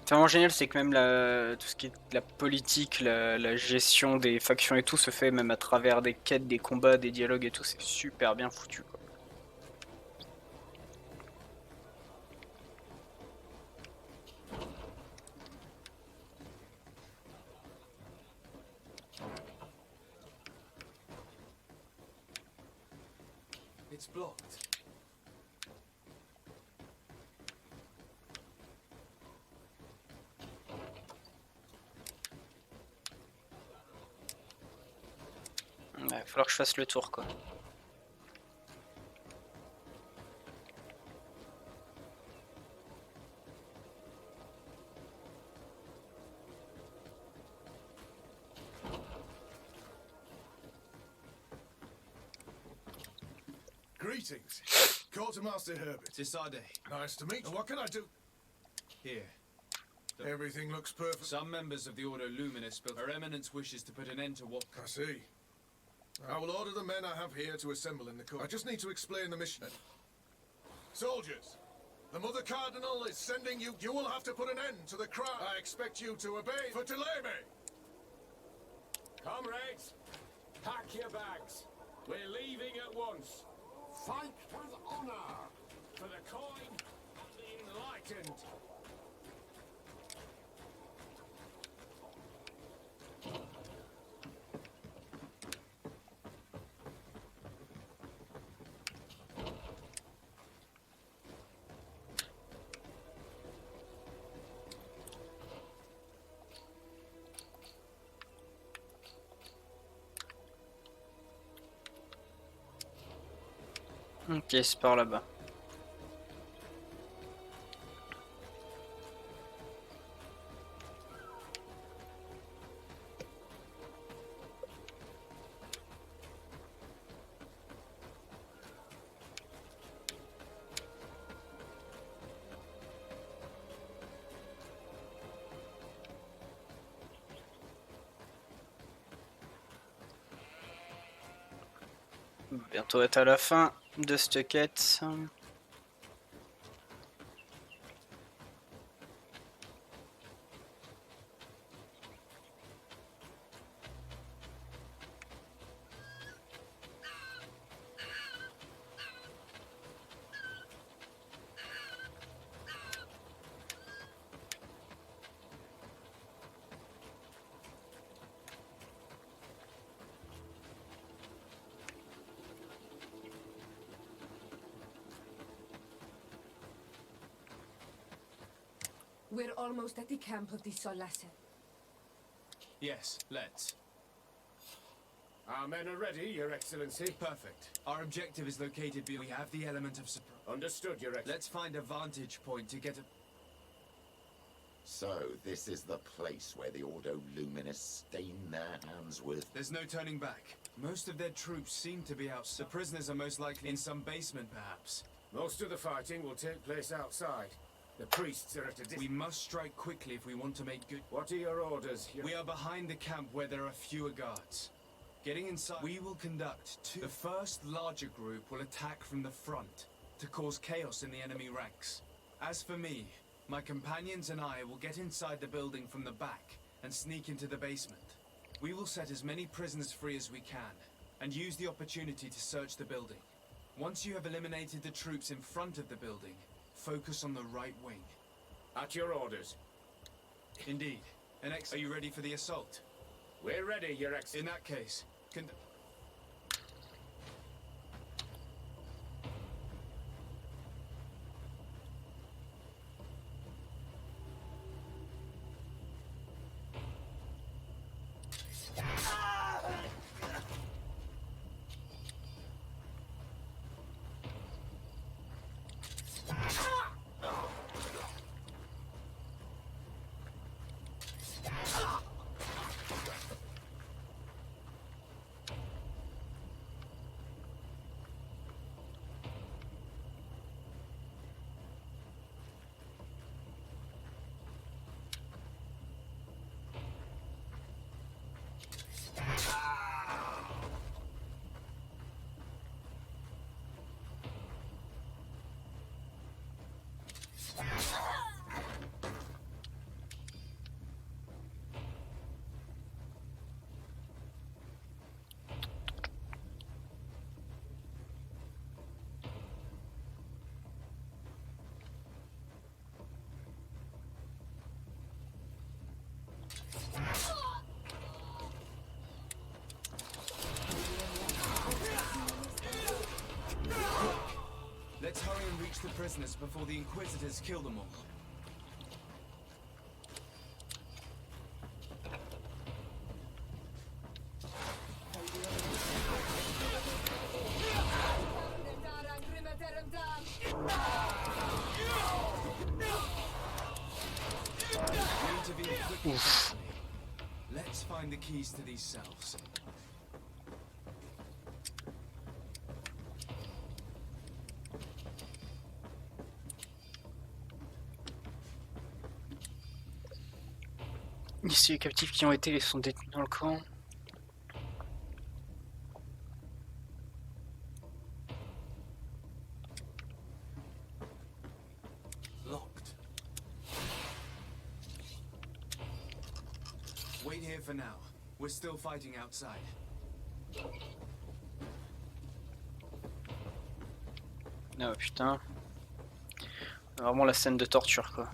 C'est vraiment génial, c'est que même tout ce qui est la politique, la gestion des factions et tout se fait même à travers des quêtes, des combats, des dialogues et tout, c'est super bien foutu quoi. It's blocked. Il va falloir que je fasse le tour quoi. Greetings. Quartermaster Herbert. Tisade. Nice to meet you. What can I do? Here. Everything looks perfect. Some members of the Ordo Luminous, but Her Eminence wishes to put an end to what... I see. I will order the men I have here to assemble in the court. I just need to explain the mission. Soldiers, The Mother Cardinal is sending you. You will have to put an end to the crime. I expect you to obey for delay me. Comrades, pack your bags. We're leaving at once. Fight with honor. For the coin of the enlightened. Ok, c'est par là-bas. Bientôt être à la fin de cette quête. We're almost at the camp of the Solace. Yes, let's. Our men are ready, Your Excellency. Perfect. Our objective is located beyond. We have the element of surprise. Understood, Your Excellency. Let's find a vantage point to get a... So, this is the place where the Ordo Luminis stain their hands with... There's no turning back. Most of their troops seem to be outside. The prisoners are most likely in some basement, perhaps. Most of the fighting will take place outside. The priests are at a distance. We must strike quickly if we want to make good... What are your orders? We are behind the camp where there are fewer guards. Getting inside, we will conduct two. The first larger group will attack from the front to cause chaos in the enemy ranks. As for me, my companions and I will get inside the building from the back and sneak into the basement. We will set as many prisoners free as we can and use the opportunity to search the building. Once you have eliminated the troops in front of the building, focus on the right wing. At your orders. Indeed. Are you ready for the assault? We're ready, Your Excellency. In that case, let's hurry and reach the prisoners before the Inquisitors kill them all. Let's find the keys to these cells. Ici, les captifs qui ont été sont détenus dans le camp. here for now. We're still fighting outside. Oh putain. Vraiment la scène de torture quoi.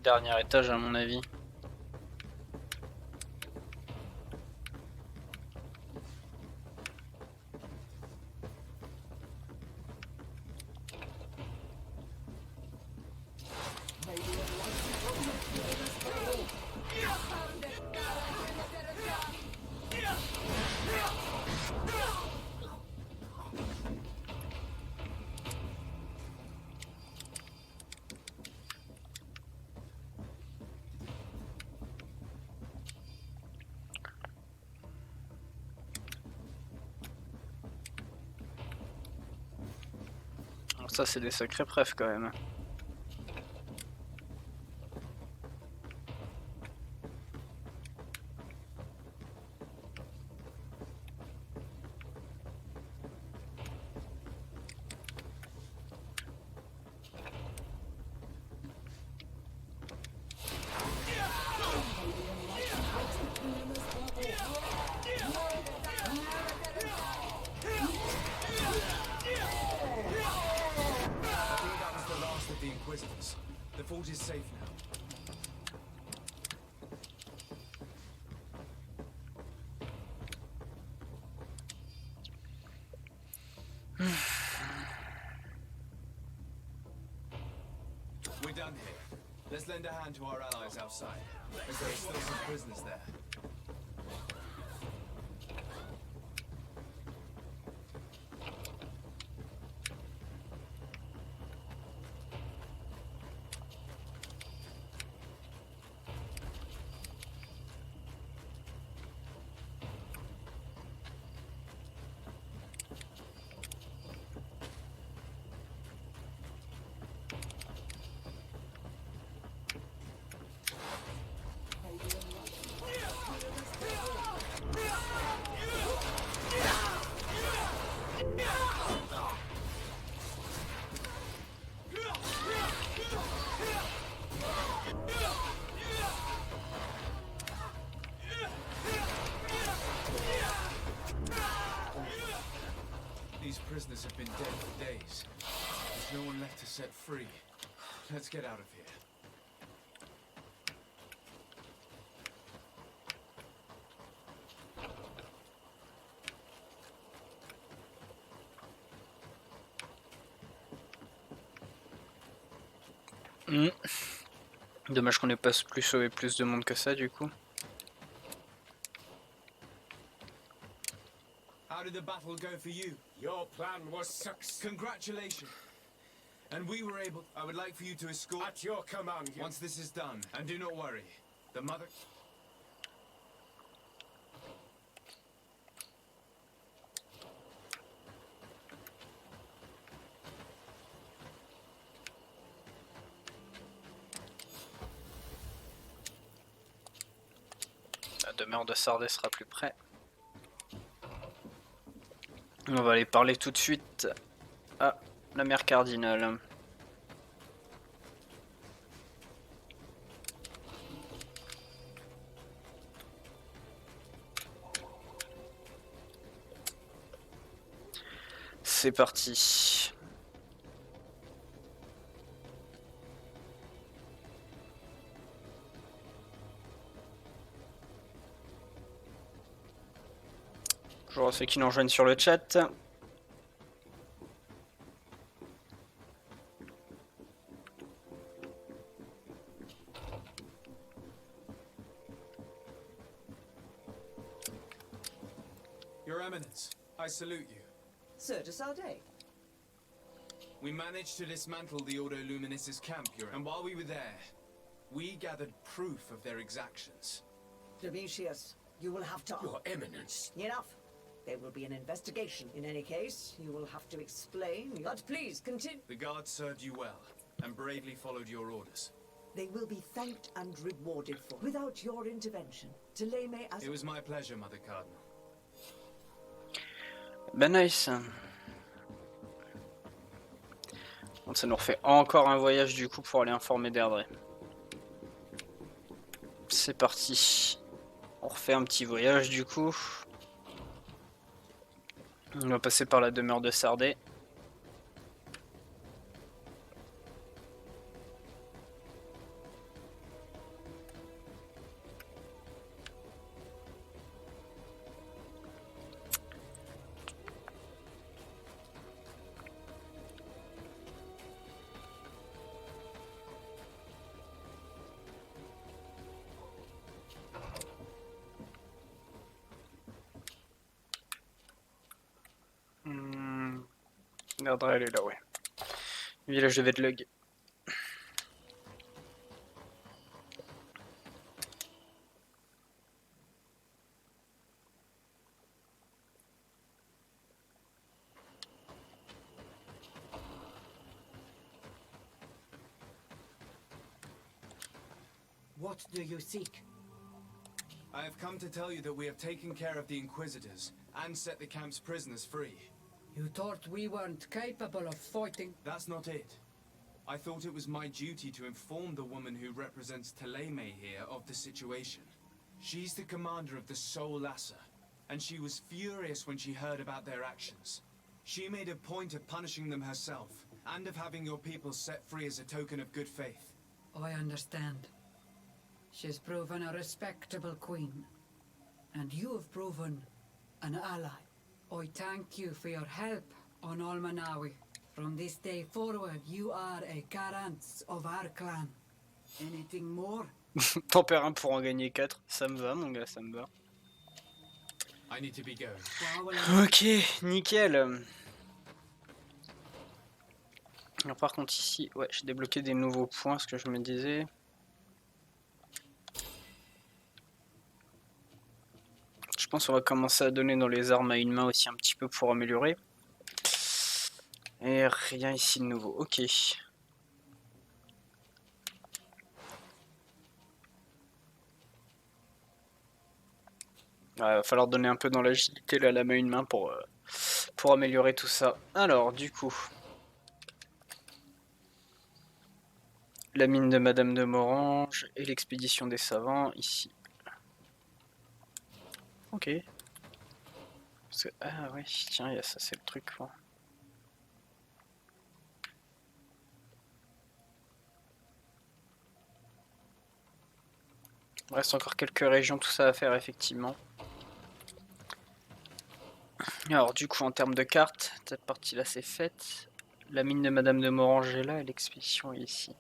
Dernier étage à mon avis. Ça c'est des sacrés preuves quand même. The fort is safe now. We're done here. Let's lend a hand to our allies outside, as there are still some prisoners there. These prisoners have been dead for days. There's no one left to set free. Let's get out of here. Dommage qu'on n'ait pas plus sauvé plus de monde que ça du coup. How did the battle go for you? Your plan was success. Congratulations. And we were able... I would like for you to escort... At your command. Once this is done, and do not worry. The mother... La demeure de Sardais sera plus près. On va aller parler tout de suite à la mère cardinale. C'est parti. Bonjour à ceux qui nous rejoignent sur le chat. Eminence, I salute you. Sir de Sardet. We managed to dismantle the Ordo Luminis' camp, and while we were there, we gathered proof of their exactions. Domitius, you will have to... Your Eminence. Enough. There will be an investigation. In any case, you will have to explain. But please, continue. The guards served you well, and bravely followed your orders. They will be thanked and rewarded for. Without your intervention, Teleme as... It was my pleasure, Mother Cardinal. Ben nice. Bon, ça nous refait encore un voyage du coup pour aller informer d'Erdre. C'est parti. On refait un petit voyage du coup. On va passer par la demeure de Sardet. Erdre, elle est là, ouais. Village de Vedlug. What do you seek? I have come to tell you that we have taken care of the Inquisitors, and set the camp's prisoners free. You thought we weren't capable of fighting? That's not it. I thought it was my duty to inform the woman who represents Teleme here of the situation. She's the commander of the Soul Lasser, and she was furious when she heard about their actions. She made a point of punishing them herself, and of having your people set free as a token of good faith. I understand. She's proven a respectable queen, and you have proven an ally. I thank you for your help on Almanawi. From this day forward, you are a garant of our clan. Anything more? T'en perds un pour en gagner 4. Ça me va, mon gars, ça me va. I need to be going. Ok, nickel. Alors par contre ici, ouais, j'ai débloqué des nouveaux points, ce que je me disais. Je pense qu'on va commencer à donner dans les armes à une main aussi un petit peu pour améliorer. Et rien ici de nouveau, ok. Il va falloir donner un peu dans l'agilité là, la main à une main pour améliorer tout ça. Alors du coup, la mine de Madame de Morange et l'expédition des savants ici. Ok. Parce que, ah ouais, tiens, il y a ça, c'est le truc. Quoi. Il reste encore quelques régions, tout ça à faire effectivement. Alors du coup, en termes de cartes, cette partie-là c'est faite. La mine de Madame de Morange est là et l'expédition est ici.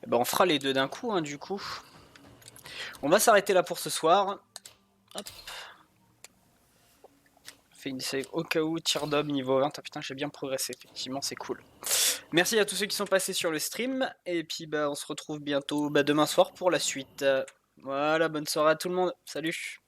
Et ben, on fera les deux d'un coup, hein, du coup. On va s'arrêter là pour ce soir. Hop. Fait une save au cas où, tir d'homme niveau 20. Ah putain, j'ai bien progressé, effectivement, c'est cool. Merci à tous ceux qui sont passés sur le stream. Et puis bah on se retrouve bientôt demain soir pour la suite. Voilà, bonne soirée à tout le monde. Salut.